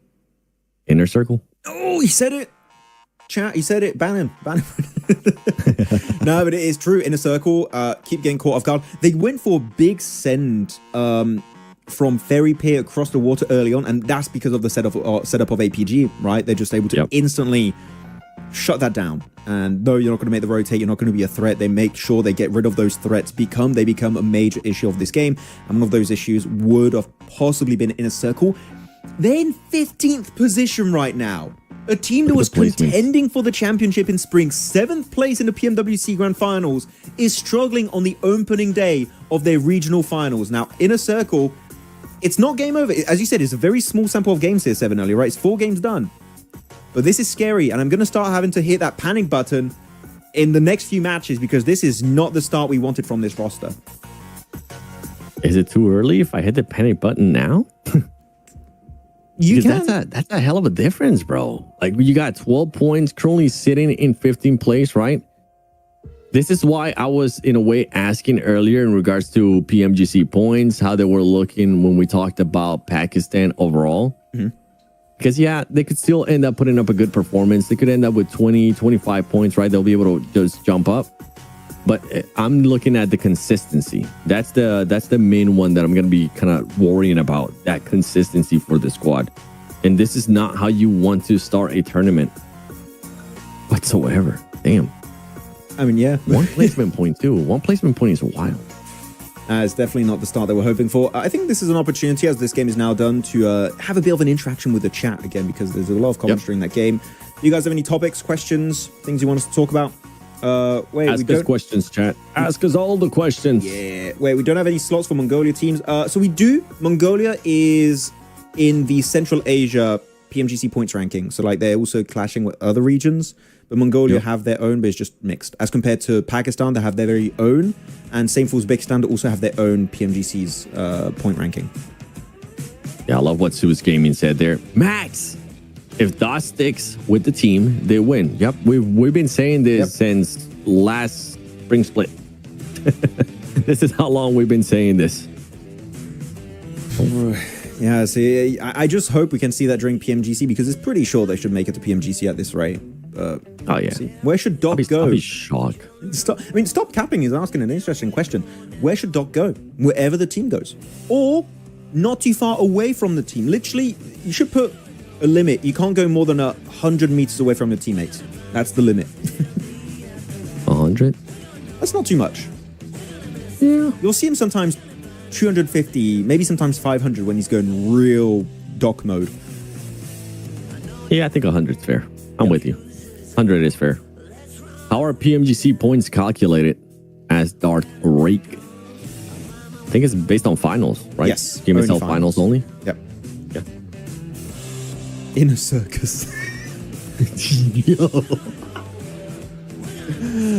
Inner circle. Oh, he said it. Chat, he said it. Ban him. Ban him. No, but it is true. Inner circle. Keep getting caught off guard. They went for a big send from Ferry Pier across the water early on, and that's because of the setup of APG, right? They're just able to instantly shut that down. And though you're not going to make the rotate, you're not going to be a threat, they make sure they get rid of those threats. They become a major issue of this game. And one of those issues would have possibly been Inner Circle. They're in 15th position right now. A team that was contending for the championship in spring, 7th place in the PMWC Grand Finals, is struggling on the opening day of their regional finals. Now, Inner Circle, it's not game over. As you said, it's a very small sample of games here, 7 earlier, right? It's 4 games done. But this is scary, and I'm going to start having to hit that panic button in the next few matches because this is not the start we wanted from this roster. Is it too early if I hit the panic button now? That's a hell of a difference, bro. Like, you got 12 points, currently sitting in 15th place, right? This is why I was, in a way, asking earlier in regards to PMGC points, how they were looking when we talked about Pakistan overall. Because, yeah, they could still end up putting up a good performance. They could end up with 20, 25 points, right? They'll be able to just jump up. But I'm looking at the consistency. That's the main one that I'm going to be kind of worrying about, that consistency for the squad. And this is not how you want to start a tournament whatsoever. Damn. I mean, yeah. 1 placement point, too. 1 placement point is wild. It's definitely not the start that we're hoping for. I think this is an opportunity, as this game is now done, to have a bit of an interaction with the chat again, because there's a lot of comments during that game. Do you guys have any topics, questions, things you want us to talk about? Ask us questions, chat. Ask us all the questions. Yeah. We don't have any slots for Mongolia teams. So we do. Mongolia is in the Central Asia PMGC points ranking. So, like, they're also clashing with other regions. But Mongolia have their own, but it's just mixed. As compared to Pakistan, they have their very own. And same for Uzbekistan, they also have their own PMGC's point ranking. Yeah, I love what Suez Gaming said there. Max, if DOS sticks with the team, they win. Yep, we've been saying this since last spring split. This is how long we've been saying this. Yeah, see, I just hope we can see that during PMGC, because it's pretty sure they should make it to PMGC at this rate. Oh, yeah. See. Where should Doc go? I'll be shocked. Stop capping. He's asking an interesting question. Where should Doc go? Wherever the team goes. Or not too far away from the team. Literally, you should put a limit. You can't go more than 100 meters away from your teammates. That's the limit. 100? That's not too much. Yeah. You'll see him sometimes 250, maybe sometimes 500 when he's going real Doc mode. Yeah, I think 100's fair. I'm with you. 100 is fair. How are PMGC points calculated? As Darth Rake. I think it's based on finals, right? Yes. PMSL finals only? Yep. Yeah. In a circus.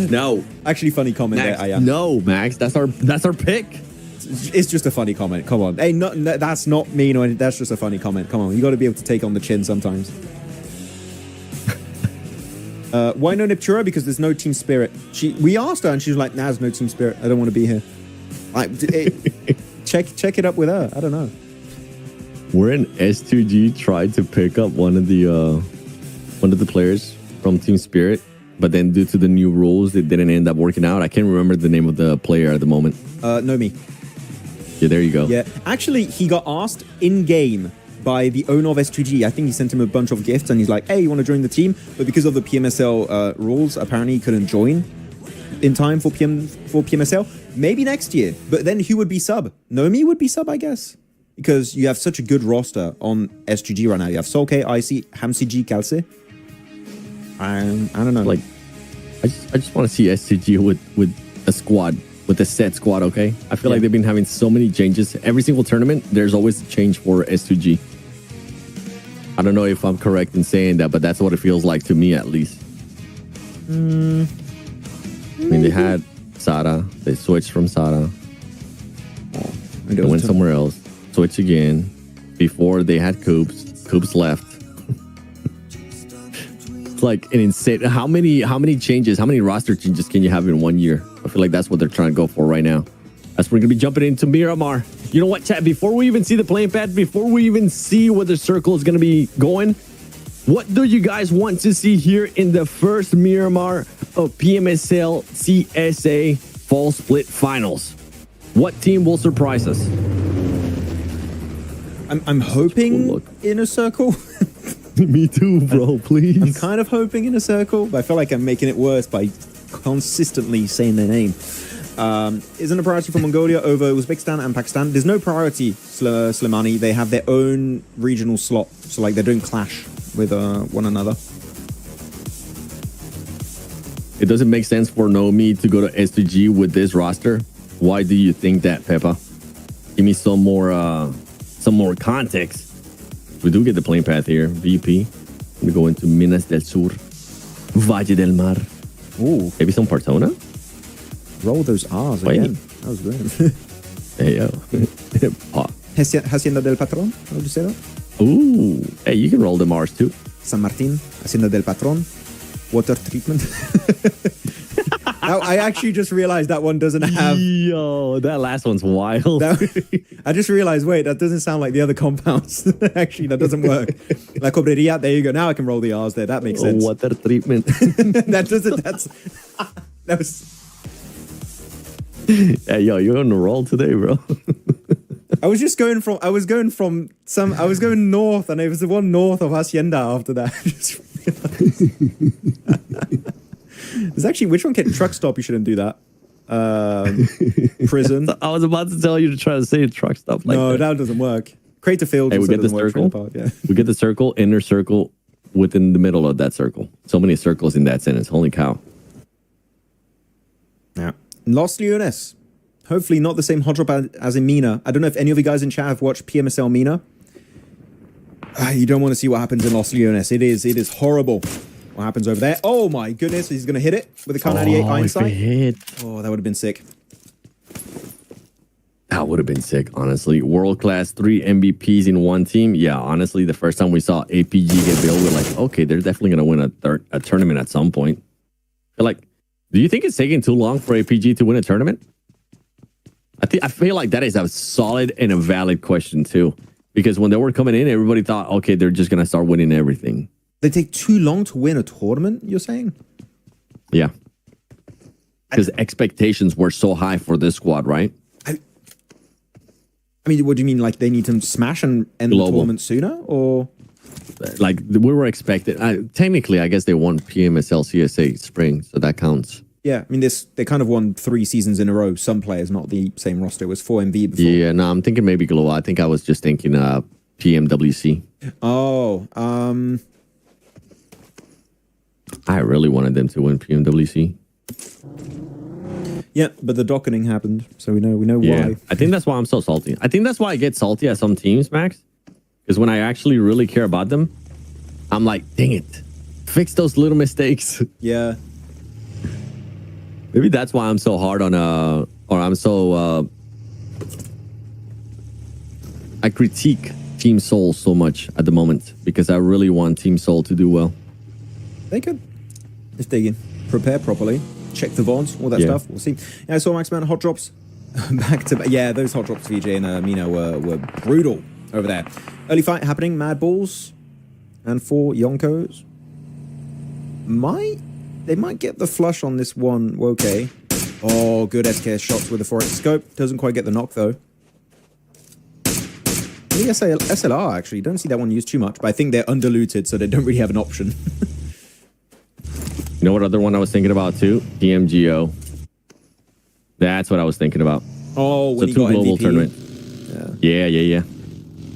No. Actually, funny comment Max, there. No, Max. That's our pick. It's just a funny comment. Come on. Hey, that's not mean or anything. That's just a funny comment. Come on. You got to be able to take on the chin sometimes. Why no Niptura? Because there's no team spirit. We asked her and she was like, nah, there's no team spirit. I don't want to be here. Check it up with her. I don't know. We're in S2G tried to pick up one of the players from Team Spirit, but then due to the new rules, it didn't end up working out. I can't remember the name of the player at the moment. Nomi. Yeah, there you go. Yeah, actually, he got asked in game by the owner of S2G. I think he sent him a bunch of gifts and he's like, hey, you want to join the team? But because of the PMSL rules, apparently he couldn't join in time for PMSL. Maybe next year. But then who would be sub? Nomi would be sub, I guess. Because you have such a good roster on S2G right now. You have Solke, Icy, Hamsi G, Kalse. I don't know. Like, I just want to see SCG with a squad, with a set squad, okay? I feel like they've been having so many changes. Every single tournament, there's always a change for S2G. I don't know if I'm correct in saying that, but that's what it feels like to me, at least. I mean, they had Sada. They switched from Sada. They went somewhere else. Switch again. Before they had Coops. Coops left. It's like an insane. How many changes? How many roster changes can you have in 1 year? I feel like that's what they're trying to go for right now. That's we're gonna be jumping into Miramar. You know what, chat? Before we even see the playing pad, before we even see where the circle is gonna be going, what do you guys want to see here in the first Miramar of PMSL CSA Fall Split Finals? What team will surprise us? I'm hoping Inner Circle. Me too, bro. Please. I'm kind of hoping Inner Circle, but I feel like I'm making it worse by consistently saying their name. Isn't a priority for Mongolia over Uzbekistan and Pakistan? There's no priority, Slimani. They have their own regional slot, so like they don't clash with one another. It doesn't make sense for Nomi to go to S2G with this roster. Why do you think that, Peppa? Give me some more context. We do get the playing path here. VP. We go into Minas del Sur, Valle del Mar. Ooh, maybe some Partona. Roll those R's again. That was great. Hey yo. Hacienda del Patron. How would you say that? Ooh. Hey, you can roll the Mars too. San Martin, Hacienda del Patron. Water treatment. Now, I actually just realized that one doesn't have... Yo, that last one's wild. I just realized, wait, that doesn't sound like the other compounds. Actually, that doesn't work. La Cobreria, there you go. Now I can roll the R's there. That makes sense. Water treatment. That doesn't... That was... Hey, yo, you're on the roll today, bro. I was going north, and it was the one north of Hacienda after that. There's actually, which one? Truck stop, you shouldn't do that. Prison. I was about to tell you to try to say a truck stop like that. No, that doesn't work. Crater field. Hey, we get the circle. We get the circle, inner circle, within the middle of that circle. So many circles in that sentence. Holy cow. Yeah. Los Leones. Hopefully not the same hot drop as in Mina. I don't know if any of you guys in chat have watched PMSL Mina. You don't want to see what happens in Los Leones. It is horrible what happens over there. Oh my goodness, he's going to hit it with a Kar 98 Einstein. Oh, that would have been sick. That would have been sick, honestly. World-class 3 MVPs in one team. Yeah, honestly, the first time we saw APG get built, we're like, okay, they're definitely going to win a tournament at some point. Like, do you think it's taking too long for APG to win a tournament? I feel like that is a solid and a valid question too, because when they were coming in, everybody thought, okay, they're just gonna start winning everything. They take too long to win a tournament, you're saying? Yeah, because expectations were so high for this squad, right? I mean, what do you mean? Like they need to smash and end the tournament sooner, or like we were expected? Technically, I guess they won PMSL CSA Spring, so that counts. Yeah, I mean, they kind of won 3 seasons in a row. Some players, not the same roster. It was 4MV before. Yeah, no, I'm thinking maybe Global. I think I was just thinking PMWC. Oh, I really wanted them to win PMWC. Yeah, but the docketing happened, so we know why. I think that's why I'm so salty. I think that's why I get salty at some teams, Max. Because when I actually really care about them, I'm like, dang it, fix those little mistakes. Yeah. Maybe that's why I'm so hard on or I'm so I critique Team Soul so much at the moment because I really want Team Soul to do well. They could, if they prepare properly, check the VODs, all that stuff. We'll see. Yeah, I saw Max Man hot drops back to those hot drops VJ and Mina were brutal over there. Early fight happening, Mad Balls and 4 Yonkos. They might get the flush on this one. Okay. Oh, good SKS shots with the 4X scope. Doesn't quite get the knock, though. The SLR, actually. Don't see that one used too much, but I think they're underlooted, so they don't really have an option. You know what other one I was thinking about, too? PMGO. That's what I was thinking about. Oh, when he got global MVP. Tournament. Yeah.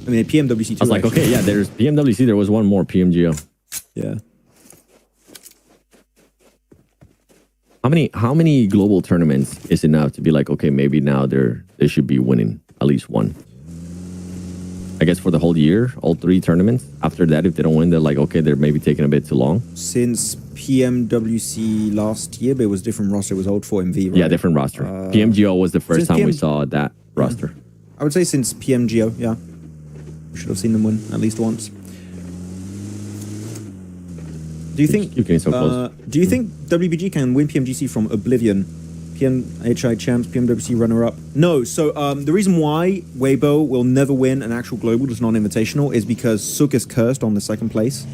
I mean, PMWC too. I was like, okay, yeah, there's PMWC. There was one more PMGO. Yeah. How many global tournaments is enough to be like, okay, maybe now they should be winning at least one? I guess for the whole year, all 3 tournaments. After that, if they don't win, they're like, okay, they're maybe taking a bit too long. Since PMWC last year, but it was different roster. It was old 4MV, right? Yeah, different roster. PMGO was the first time we saw that roster. I would say since PMGO, yeah. We should have seen them win at least once. Do you think? You're getting so close. Do you think WBG can win PMGC from Oblivion? PMHI champs, PMWC runner-up. No, so the reason why Weibo will never win an actual global, just non-invitational, is because Suk is cursed on the 2nd place.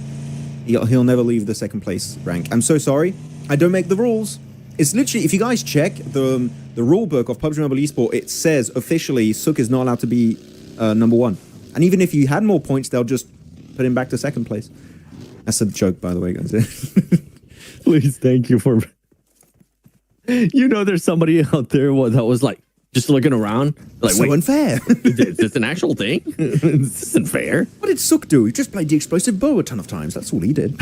He'll never leave the 2nd place rank. I'm so sorry. I don't make the rules. It's literally, if you guys check the rule book of PUBG Mobile Esport, it says officially Suk is not allowed to be number 1. And even if you had more points, they'll just put him back to 2nd place. That's a joke, by the way, guys. Please, thank you for... You know, there's somebody out there that was like, just looking around. Like, so unfair. Is this an actual thing? This isn't fair. What did Suk do? He just played the explosive bow a ton of times. That's all he did.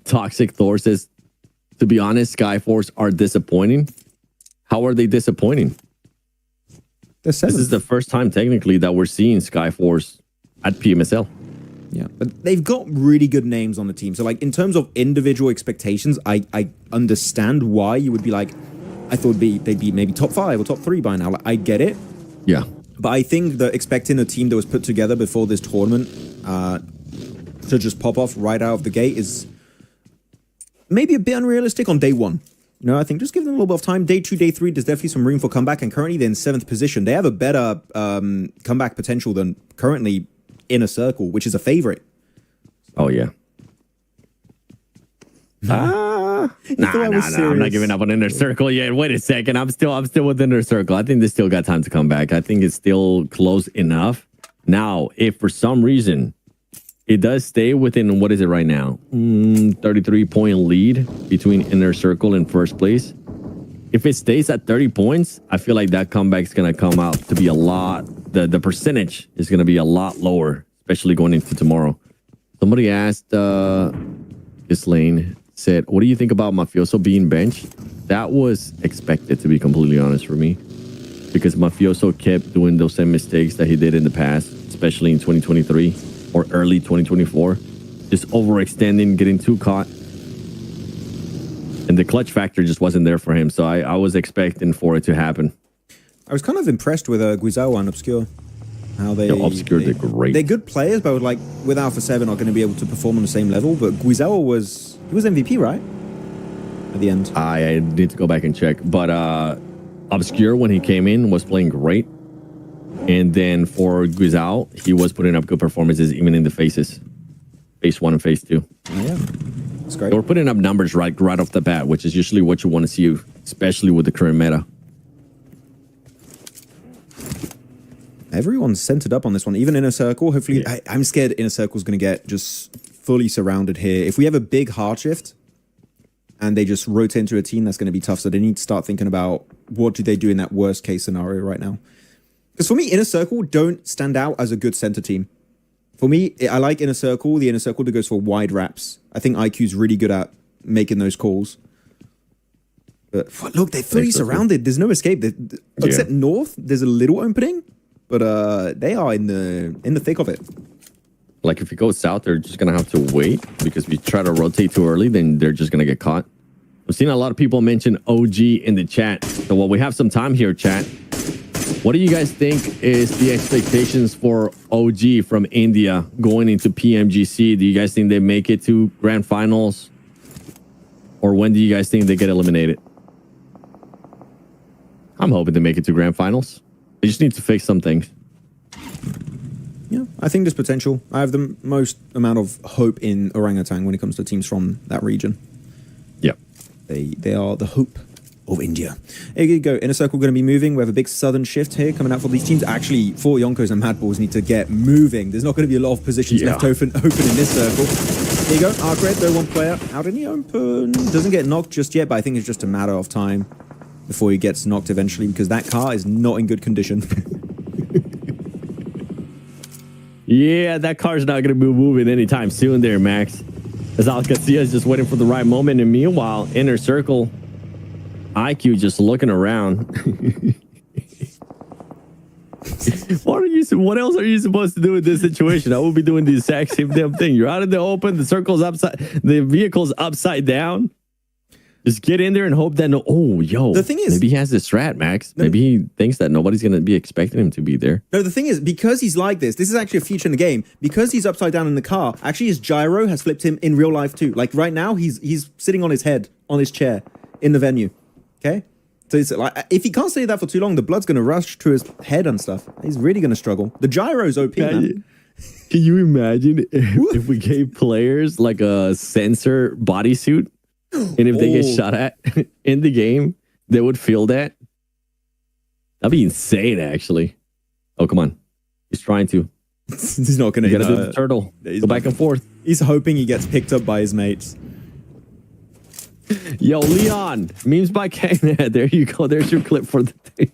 Toxic Thor says, to be honest, Skyforce are disappointing. How are they disappointing? This is the first time, technically, that we're seeing Skyforce at PMSL. Yeah, but they've got really good names on the team. So, like, in terms of individual expectations, I understand why you would be like, I thought they'd be maybe top 5 or top 3 by now. Like, I get it. Yeah. But I think that expecting a team that was put together before this tournament to just pop off right out of the gate is maybe a bit unrealistic on day 1. You know, I think just give them a little bit of time. Day 2, day 3, there's definitely some room for comeback. And currently they're in 7th position. They have a better comeback potential than currently Inner Circle, which is a favorite. Oh, yeah. Nah. I'm not giving up on Inner Circle yet. Wait a second. I'm still with Inner Circle. I think they still got time to come back. I think it's still close enough. Now, if for some reason it does stay within, what is it right now? 33-point lead between Inner Circle and first place. If it stays at 30 points, I feel like that comeback's going to come out to be a lot. The percentage is going to be a lot lower, especially going into tomorrow. Somebody asked, this lane said, what do you think about Mafioso being benched? That was expected, to be completely honest, for me. Because Mafioso kept doing those same mistakes that he did in the past, especially in 2023 or early 2024. Just overextending, getting too caught. And the clutch factor just wasn't there for him. So I was expecting for it to happen. I was kind of impressed with Guizawa and Obscure. How they... Obscure did great. They're good players, but like with Alpha 7 not going to be able to perform on the same level. But Guizawa was... He was MVP, right? At the end. I need to go back and check. But Obscure, when he came in, was playing great. And then for Guizao, he was putting up good performances even in the phases. Phase 1 and phase 2. Oh, yeah. That's great. So we're putting up numbers right off the bat, which is usually what you want to see, especially with the current meta. Everyone's centered up on this one, even Inner Circle. Hopefully, yeah. I'm scared Inner Circle's going to get just fully surrounded here. If we have a big hard shift and they just rotate into a team, that's going to be tough. So they need to start thinking about what do they do in that worst case scenario right now. Because for me, Inner Circle don't stand out as a good center team. For me, I like Inner Circle, the Inner Circle that goes for wide wraps. I think IQ's really good at making those calls. But look, they're fully surrounded. There's no escape. Except north, there's a little opening. But they are in the thick of it. Like if you go south, they're just gonna have to wait because if you try to rotate too early, then they're just gonna get caught. I've seen a lot of people mention OG in the chat. So while we have some time here, chat, what do you guys think is the expectations for OG from India going into PMGC? Do you guys think they make it to grand finals? Or when do you guys think they get eliminated? I'm hoping to make it to grand finals. They just need to fix some things. Yeah, I think there's potential. I have the most amount of hope in Orangutan when it comes to teams from that region. Yep. They are the hope of India. Here you go. Inner Circle going to be moving. We have a big southern shift here coming out for these teams. Actually, 4 Yonkos and Mad Balls need to get moving. There's not going to be a lot of positions left open in this circle. Here you go. Arc Red, though, one player out in the open. Doesn't get knocked just yet, but I think it's just a matter of time before he gets knocked eventually because that car is not in good condition. Yeah, that car's not going to be moving anytime soon there, Max. As Alcacia is just waiting for the right moment. And meanwhile, inner circle, IQ just looking around. What else are you supposed to do in this situation? I will be doing the exact same damn thing. You're out in the open. The circle's upside. The vehicle's upside down. Just get in there and hope that the thing is, maybe he has this strat, Max. Maybe he thinks that nobody's going to be expecting him to be there. No, the thing is, because he's like this is actually a feature in the game. Because he's upside down in the car, actually his gyro has flipped him in real life too. Like right now, he's sitting on his head, on his chair in the venue. Okay? So it's like, if he can't stay that for too long, the blood's going to rush to his head and stuff. He's really going to struggle. The gyro's OP, man. Can you imagine if we gave players like a sensor bodysuit? And if they get shot at in the game, they would feel that. That'd be insane, actually. Oh, come on. He's trying to. He's not going to. You gotta do the turtle. Go back and forth. He's hoping he gets picked up by his mates. Yo, Leon. Memes by K. There you go. There's your clip for the thing.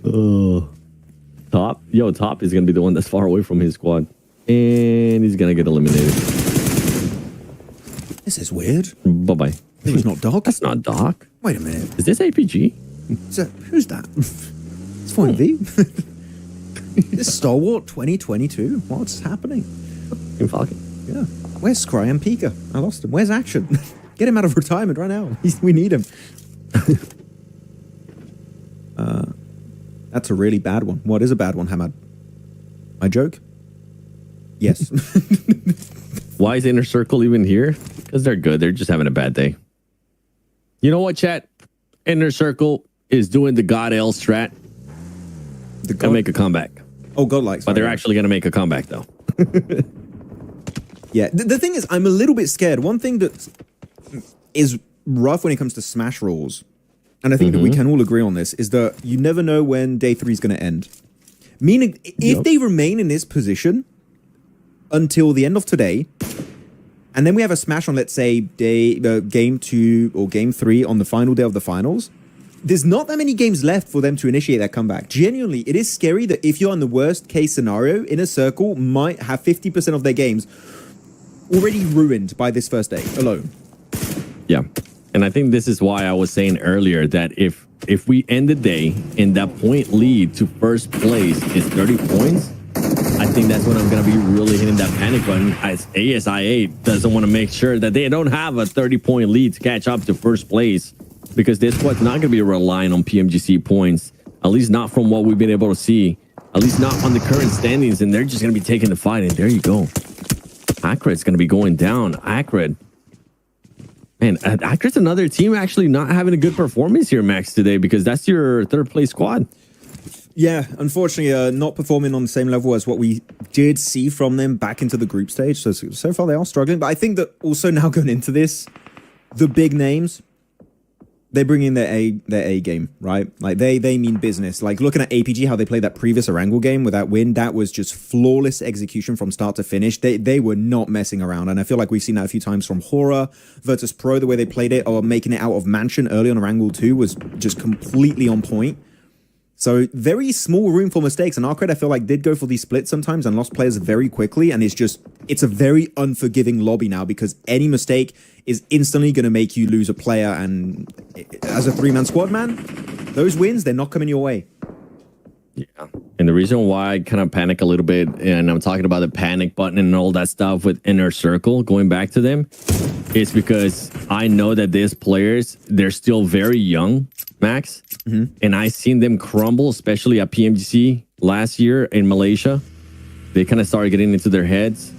Oh. Top. Yo, Top is going to be the one that's far away from his squad. And he's going to get eliminated. This is weird. Bye-bye. It was not Doc. That's not Doc. Wait a minute. Is this APG? So, who's that? It's Fine V. This Stalwart 2022. What's happening? Falcon. Yeah. Where's Scry and Pika? I lost him. Where's Action? Get him out of retirement right now. We need him. That's a really bad one. What is a bad one, Hamad? My joke? Yes. Why is Inner Circle even here? Because they're good. They're just having a bad day. You know what, chat? Inner Circle is doing the God L strat. Gonna make a comeback. Oh, Godlike. But they're actually gonna make a comeback, though. Yeah. The thing is, I'm a little bit scared. One thing that is rough when it comes to Smash rules, and I think that we can all agree on this, is that you never know when day 3 is going to end. Meaning, if they remain in this position until the end of today, and then we have a Smash on, let's say, game 2 or game 3 on the final day of the finals, there's not that many games left for them to initiate that comeback. Genuinely, it is scary that if you're in the worst case scenario, Inner Circle might have 50% of their games already ruined by this first day alone. Yeah. And I think this is why I was saying earlier that if we end the day and that point lead to first place is 30 points, I think that's when I'm going to be really hitting that panic button, as ASIA doesn't want to make sure that they don't have a 30-point lead to catch up to first place, because this squad's not going to be relying on PMGC points, at least not from what we've been able to see, at least not on the current standings, and they're just going to be taking the fight, and there you go. Acrid's going to be going down. Acrid. Man, Acrid's another team actually not having a good performance here, Max, today, because that's your third place squad. Yeah, unfortunately, not performing on the same level as what we did see from them back into the group stage. So far, they are struggling. But I think that also now going into this, the big names, they bring in their A game, right? Like they mean business. Like looking at APG, how they played that previous Erangel game with that win, that was just flawless execution from start to finish. They were not messing around. And I feel like we've seen that a few times from Horror, Virtus Pro, the way they played it, or making it out of Mansion early on Erangel 2 was just completely on point. So very small room for mistakes. And Arcade, I feel like, did go for these splits sometimes and lost players very quickly. And it's a very unforgiving lobby now, because any mistake is instantly going to make you lose a player. And as a 3-man squad, man, those wins, they're not coming your way. Yeah. And the reason why I kind of panic a little bit, and I'm talking about the panic button and all that stuff with Inner Circle, going back to them, is because I know that these players, they're still very young, Max. And I seen them crumble, especially at PMGC last year in Malaysia. They kind of started getting into their heads.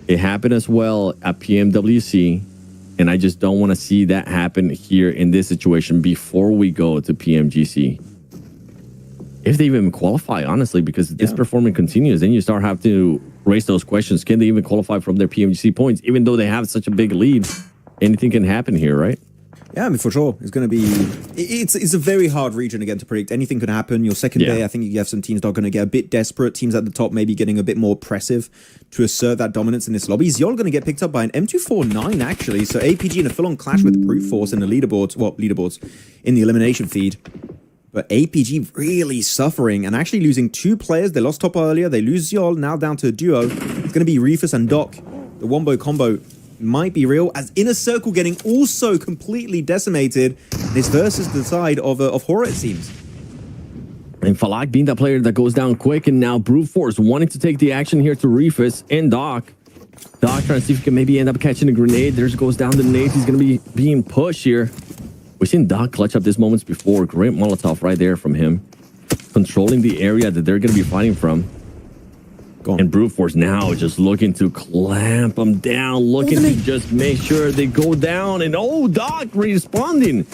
It happened as well at PMWC. And I just don't want to see that happen here in this situation before we go to PMGC. If they even qualify, honestly, because this performance continues, then you start having to raise those questions. Can they even qualify from their PMGC points? Even though they have such a big lead, anything can happen here, right? Yeah, I mean, for sure. It's going to be... It's a very hard region, again, to predict. Anything could happen. Your second day, I think you have some teams that are going to get a bit desperate. Teams at the top maybe getting a bit more oppressive to assert that dominance in this lobby. You're going to get picked up by an M249, actually. So APG in a full-on clash with Brute Force in the leaderboards. Well, leaderboards in the elimination feed. But APG really suffering and actually losing 2 players. They lost top earlier. They lose Yol, now down to a duo. It's going to be Reefus and Doc. The Wombo combo might be real, as Inner Circle getting also completely decimated. This versus the side of Horror, it seems. And Falak being that player that goes down quick, and now Brute Force wanting to take the action here to Reefus and Doc. Doc trying to see if he can maybe end up catching a grenade. There goes down the nade. He's going to be being pushed here. We've seen Doc clutch up this moments before. Great Molotov right there from him. Controlling the area that they're going to be fighting from. And Brute Force now just looking to clamp them down. Looking to just make sure they go down. And oh, Doc responding.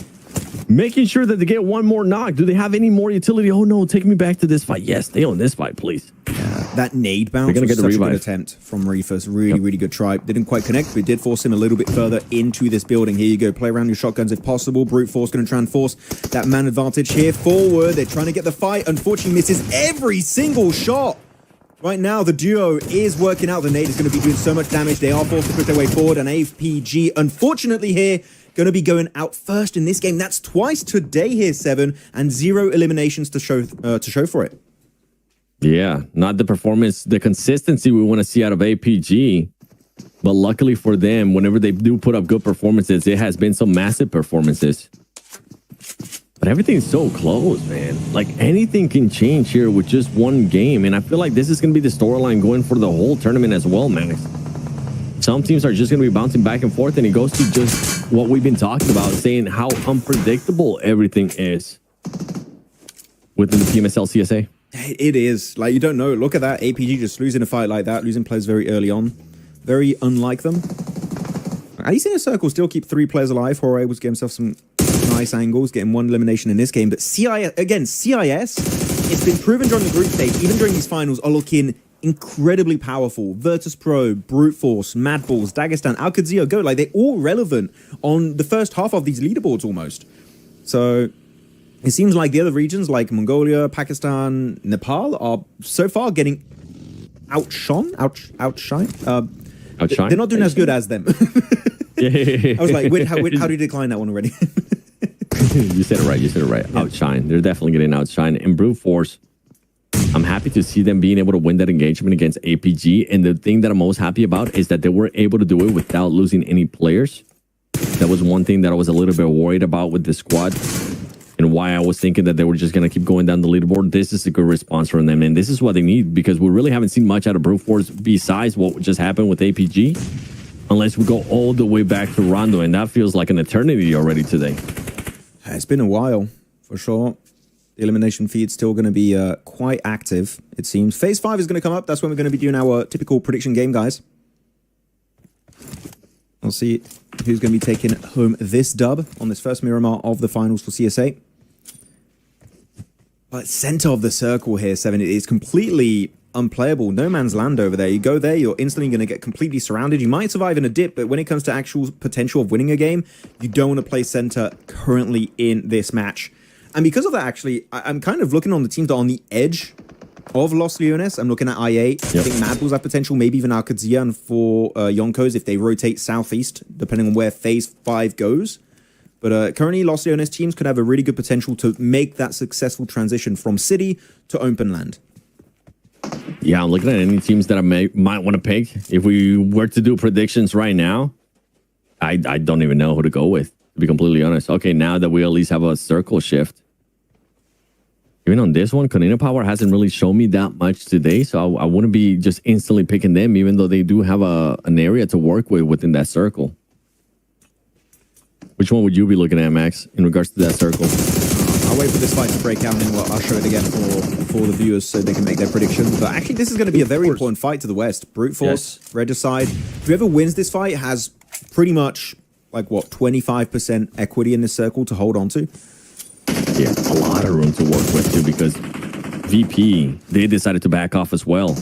Making sure that they get one more knock. Do they have any more utility? Oh no, take me back to this fight. Yes, stay on this fight, please. That nade bounce was such a good attempt from Reefus. Really good try. Didn't quite connect, but it did force him a little bit further into this building. Here you go. Play around your shotguns if possible. Brute Force going to try and force that man advantage here forward. They're trying to get the fight. Unfortunately, misses every single shot. Right now, the duo is working out. The nade is going to be doing so much damage. They are forced to push their way forward. And APG, unfortunately here, going to be going out first in this game. That's twice today here, 7, and 0 eliminations to show for it. Yeah, not the performance, the consistency we want to see out of APG. But luckily for them, whenever they do put up good performances, it has been some massive performances. But everything's so close, man. Like, anything can change here with just one game. And I feel like this is going to be the storyline going for the whole tournament as well, man. Some teams are just going to be bouncing back and forth. And it goes to just what we've been talking about, saying how unpredictable everything is within the PMSL CSA. It is. Like, you don't know. Look at that. APG just losing a fight like that. Losing players very early on. Very unlike them. At least in a circle, still keep 3 players alive. Horror able to get himself some nice angles, getting 1 elimination in this game. But CIS, again, CIS, it's been proven during the group stage, even during these finals, are looking incredibly powerful. Virtus Pro, Brute Force, Mad Balls, Dagestan, Al-Qadsia, Go. Like, they're all relevant on the first half of these leaderboards almost. So it seems like the other regions like Mongolia, Pakistan, Nepal are so far getting outshined. They're not doing as good as them. I was like, how do you decline that one already? You said it right. Yeah. Outshine. They're definitely getting outshined. And Brute Force, I'm happy to see them being able to win that engagement against APG. And the thing that I'm most happy about is that they were able to do it without losing any players. That was one thing that I was a little bit worried about with the squad. And why I was thinking that they were just going to keep going down the leaderboard. This is a good response from them. And this is what they need, because we really haven't seen much out of Brute Force besides what just happened with APG. Unless we go all the way back to Rondo. And that feels like an eternity already today. It's been a while, for sure. The elimination feed's still going to be quite active, it seems. Phase 5 is going to come up. That's when we're going to be doing our typical prediction game, guys. We'll see who's going to be taking home this dub on this first Miramar of the finals for CSA. But center of the circle here, 7, it is completely unplayable. No man's land over there. You go there, you're instantly going to get completely surrounded. You might survive in a dip, but when it comes to actual potential of winning a game, you don't want to play center currently in this match. And because of that, actually, I'm kind of looking on the teams that are on the edge of Los Leones. I'm looking at I8. Yep. I think Mad Bulls have potential, maybe even Al-Qadsia, and for Yonkos if they rotate southeast, depending on where Phase 5 goes. But currently, Los Leones teams could have a really good potential to make that successful transition from city to open land. Yeah, I'm looking at any teams that I might want to pick. If we were to do predictions right now, I don't even know who to go with, to be completely honest. Okay, now that we at least have a circle shift. Even on this one, Konina Power hasn't really shown me that much today, so I wouldn't be just instantly picking them, even though they do have an area to work with within that circle. Which one would you be looking at, Max, in regards to that circle? I'll wait for this fight to break out, and then I'll show it again for the viewers so they can make their predictions. But actually, this is going to be a very important fight to the West. Brute Force, yes. Regicide. Whoever wins this fight has pretty much, like, what, 25% equity in this circle to hold on to. Yeah, a lot of room to work with, too, because VP, they decided to back off as well.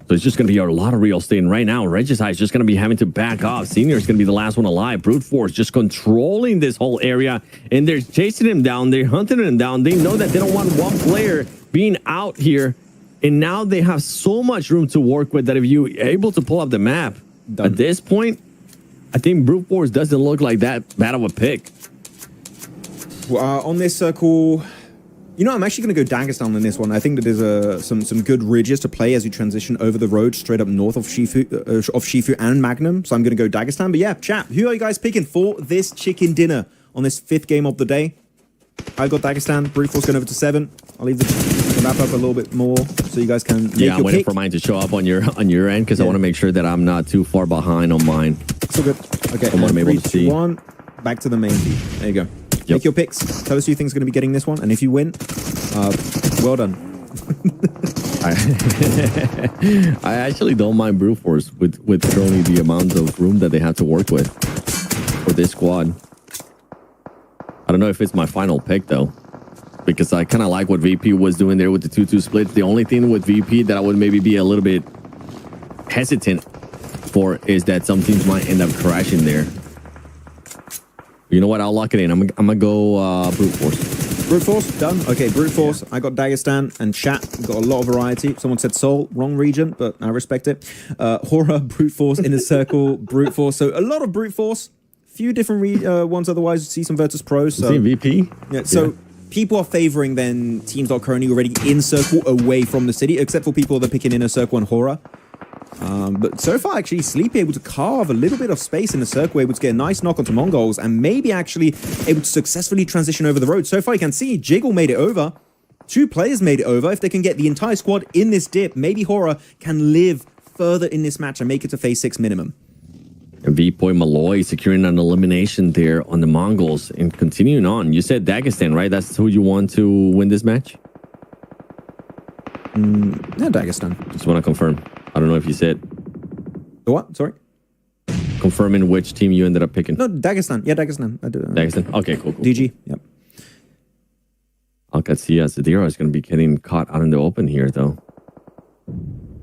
So it's just going to be a lot of real estate. And right now, Regicide is just going to be having to back off. Senior is going to be the last one alive. Brute Force just controlling this whole area. And they're chasing him down. They're hunting him down. They know that they don't want one player being out here. And now they have so much room to work with that if you're able to pull up the map, at this point, I think Brute Force doesn't look like that bad of a pick. On this circle, you know, I'm actually going to go Dagestan on this one. I think that there's some good ridges to play as you transition over the road straight up north of Shifu and Magnum. So I'm going to go Dagestan. But yeah, chat, who are you guys picking for this chicken dinner on this 5th game of the day? I got Dagestan. Brute Force going over to 7. I'll leave the map up a little bit more so you guys can make your I'm waiting pick. for mine to show up on your end because I want to make sure that I'm not too far behind on mine. So good. Okay, I want to be able to 3, see. 2, 1. Back to the main feed. There you go. Yep. Make your picks. Tell us who you think is going to be getting this one, and if you win, well done. I actually don't mind Brute Force with only the amount of room that they have to work with for this squad. I don't know if it's my final pick though, because I kind of like what VP was doing there with the 2-2 splits. The only thing with VP that I would maybe be a little bit hesitant for is that some teams might end up crashing there. You know what? I'll lock it in. I'm gonna go Brute Force. Brute Force, done. Okay, Brute Force. Yeah. I got Dagestan and Chat. Got a lot of variety. Someone said Seoul, wrong region, but I respect it. Horror, Brute Force, Inner Circle, Brute Force. So a lot of Brute Force. Few different ones otherwise. See some Virtus Pros. So VP. Yeah. So people are favoring then teams that are currently already in Circle away from the city, except for people that are picking Inner Circle and Horror. But so far, actually, Sleepy able to carve a little bit of space in the circle, able to get a nice knock onto Mongols, and maybe actually able to successfully transition over the road. So far, you can see Jiggle made it over. 2 players made it over. If they can get the entire squad in this dip, maybe Horror can live further in this match and make it to phase 6 minimum. And V-Boy Malloy securing an elimination there on the Mongols and continuing on. You said Dagestan, right? That's who you want to win this match? Yeah, Dagestan. Just want to confirm. I don't know if you said. The what? Sorry? Confirming which team you ended up picking. No, Dagestan. Yeah, Dagestan. I do. Dagestan? Okay, cool. DG. Yep. Alcatsia Zadira is going to be getting caught out in the open here, though.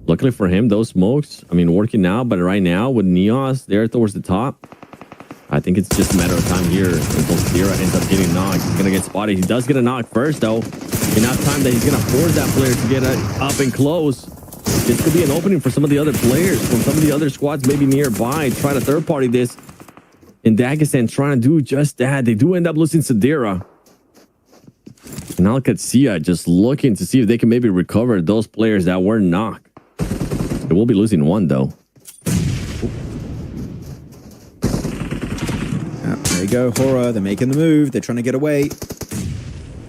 Luckily for him, those smokes, I mean, working now, but right now with Neos there towards the top, I think it's just a matter of time here until Zadira ends up getting knocked. He's going to get spotted. He does get a knock first, though. Enough time that he's going to force that player to get up and close. This could be an opening for some of the other players from some of the other squads maybe nearby. Try to third party this. And Dagestan trying to do just that. They do end up losing Sadira. And Alcatsia just looking to see if they can maybe recover those players that were knocked. They will be losing 1 though. There you go. Horror. They're making the move. They're trying to get away.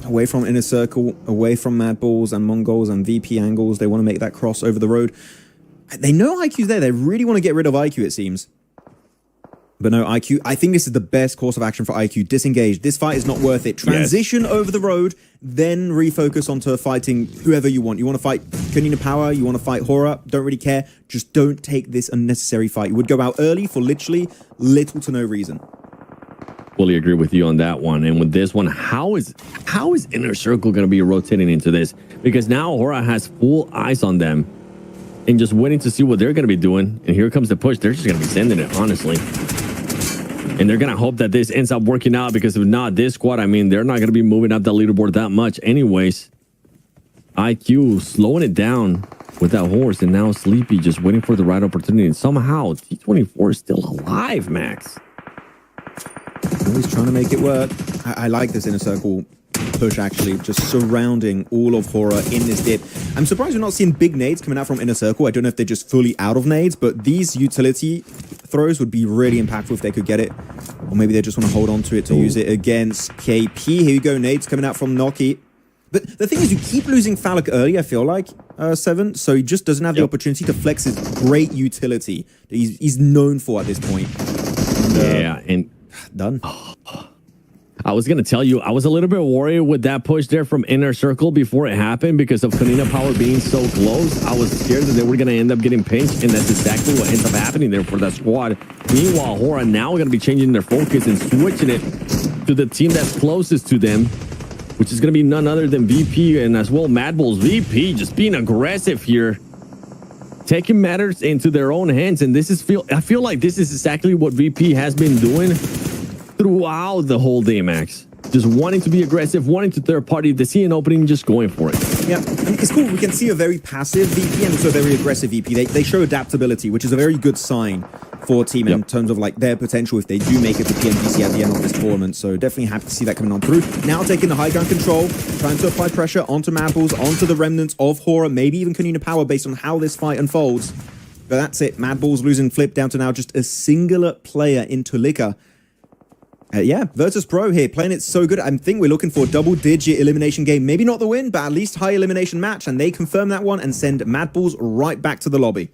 Away from Inner Circle, away from Mad Balls and Mongols and VP angles. They want to make that cross over the road. They know IQ's there. They really want to get rid of IQ, it seems. But no, IQ, I think this is the best course of action for IQ. Disengage. This fight is not worth it. Transition over the road, then refocus onto fighting whoever you want. You want to fight Kunina Power, you want to fight Horror, don't really care. Just don't take this unnecessary fight. You would go out early for literally little to no reason. Fully agree with you on that one. And with this one, how is Inner Circle going to be rotating into this? Because now Hora has full eyes on them and just waiting to see what they're going to be doing. And here comes the push. They're just going to be sending it, honestly. And they're going to hope that this ends up working out, because if not, this squad, I mean, they're not going to be moving up the leaderboard that much anyways. IQ slowing it down with that horse, and now Sleepy just waiting for the right opportunity. And somehow T24 is still alive, Max. He's trying to make it work. I like this Inner Circle push, actually, just surrounding all of Horror in this dip. I'm surprised we're not seeing big nades coming out from Inner Circle. I don't know if they're just fully out of nades, but these utility throws would be really impactful if they could get it. Or maybe they just want to hold on to it to use it against KP. Here you go, nades coming out from Noki. But the thing is, you keep losing Phallic early, I feel like, 7, so he just doesn't have the opportunity to flex his great utility that he's known for at this point. And done. I was going to tell you, I was a little bit worried with that push there from Inner Circle before it happened, because of Kunina Power being so close. I was scared that they were going to end up getting pinched, and that's exactly what ends up happening there for that squad. Meanwhile, Hora now going to be changing their focus and switching it to the team that's closest to them, which is going to be none other than VP and as well Mad Bulls. VP just being aggressive here, taking matters into their own hands. And this is I feel like this is exactly what VP has been doing throughout the whole day, Max. Just wanting to be aggressive, wanting to third party. They see an opening, just going for it. Yeah, and it's cool. We can see a very passive VP and also a very aggressive VP. They show adaptability, which is a very good sign for team in terms of like their potential if they do make it to PMGC at the end of this tournament. So definitely happy to see that coming on through. Now taking the high ground control, trying to apply pressure onto Madballs, onto the remnants of Horror, maybe even Kanina Power based on how this fight unfolds. But that's it. Madballs losing Flip down to now just a singular player in Tulika. Yeah, Virtus Pro here, playing it so good. I think we're looking for a double-digit elimination game. Maybe not the win, but at least high elimination match. And they confirm that one and send Madballs right back to the lobby.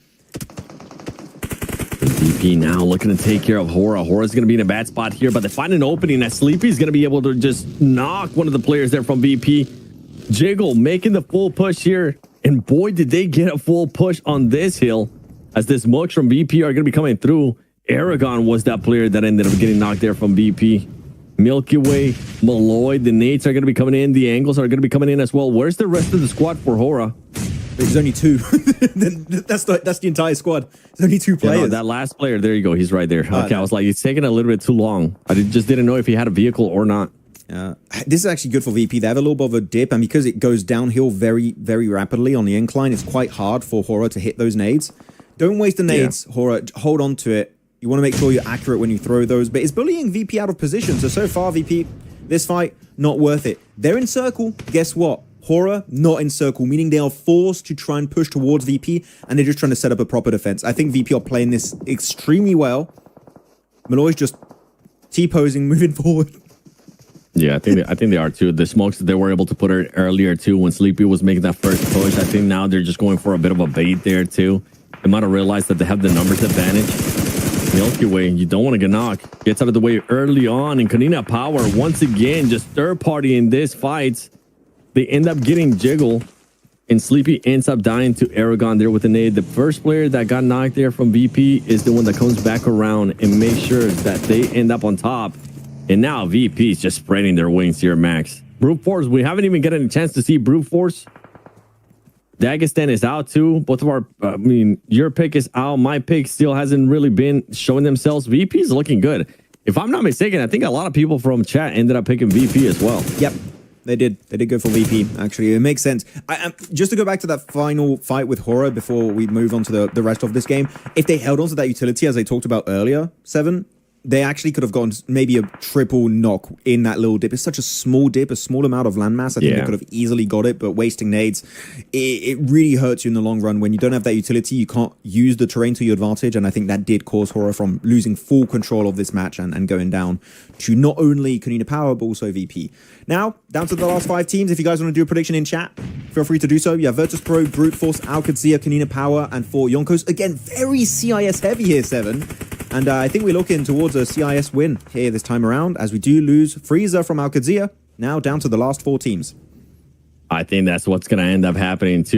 VP now looking to take care of Horror. Horror's going to be in a bad spot here, but they find an opening that Sleepy's going to be able to just knock one of the players there from VP. Jiggle making the full push here. And boy, did they get a full push on this hill as this mugs from VP are going to be coming through. Aragon was that player that ended up getting knocked there from VP. Milky Way, Malloy, the nades are going to be coming in. The angles are going to be coming in as well. Where's the rest of the squad for Horror? There's only two. that's the entire squad. There's only two players. Yeah, no, that last player, there you go. He's right there. Okay, I was like, he's taking a little bit too long. I just didn't know if he had a vehicle or not. This is actually good for VP. They have a little bit of a dip, and because it goes downhill very, very rapidly on the incline, it's quite hard for Horror to hit those nades. Don't waste the nades, Horror. Hold on to it. You want to make sure you're accurate when you throw those, but it's bullying VP out of position. So far, VP, this fight, not worth it. They're in circle. Guess what? Horror, not in circle, meaning they are forced to try and push towards VP, and they're just trying to set up a proper defense. I think VP are playing this extremely well. Malloy's just T-posing, moving forward. Yeah, I think they are too. The smokes that they were able to put earlier too when Sleepy was making that first push. I think now they're just going for a bit of a bait there too. They might have realized that they have the numbers advantage. Milky Way, you don't want to get knocked. Gets out of the way early on, and Kanina Power once again just third party in this fight. They end up getting Jiggle, and Sleepy ends up dying to Aragon there with the nade. The first player that got knocked there from VP is the one that comes back around and makes sure that they end up on top. And now VP is just spreading their wings here, Max. Brute Force, we haven't even gotten a chance to see Brute Force. Dagestan is out too. Both of our, your pick is out. My pick still hasn't really been showing themselves. VP is looking good. If I'm not mistaken, I think a lot of people from chat ended up picking VP as well. Yep, they did. They did go for VP, actually. It makes sense. Just to go back to that final fight with Horror before we move on to the rest of this game, if they held on to that utility, as I talked about earlier, 7, they actually could have gone maybe a triple knock in that little dip. It's such a small dip, a small amount of landmass. I think they could have easily got it, but wasting nades, it really hurts you in the long run. When you don't have that utility, you can't use the terrain to your advantage, and I think that did cause Horror from losing full control of this match and going down to not only Kanina Power, but also VP. Now, down to the last 5 teams. If you guys want to do a prediction in chat, feel free to do so. You have Virtus Pro, Brute Force, Alcadzia, Kanina Power, and 4 Yonkos. Again, very CIS heavy here, 7. And I think we're looking towards a CIS win here this time around, as we do lose Freezer from Alcadzia, now down to the last 4 teams. I think that's what's going to end up happening too.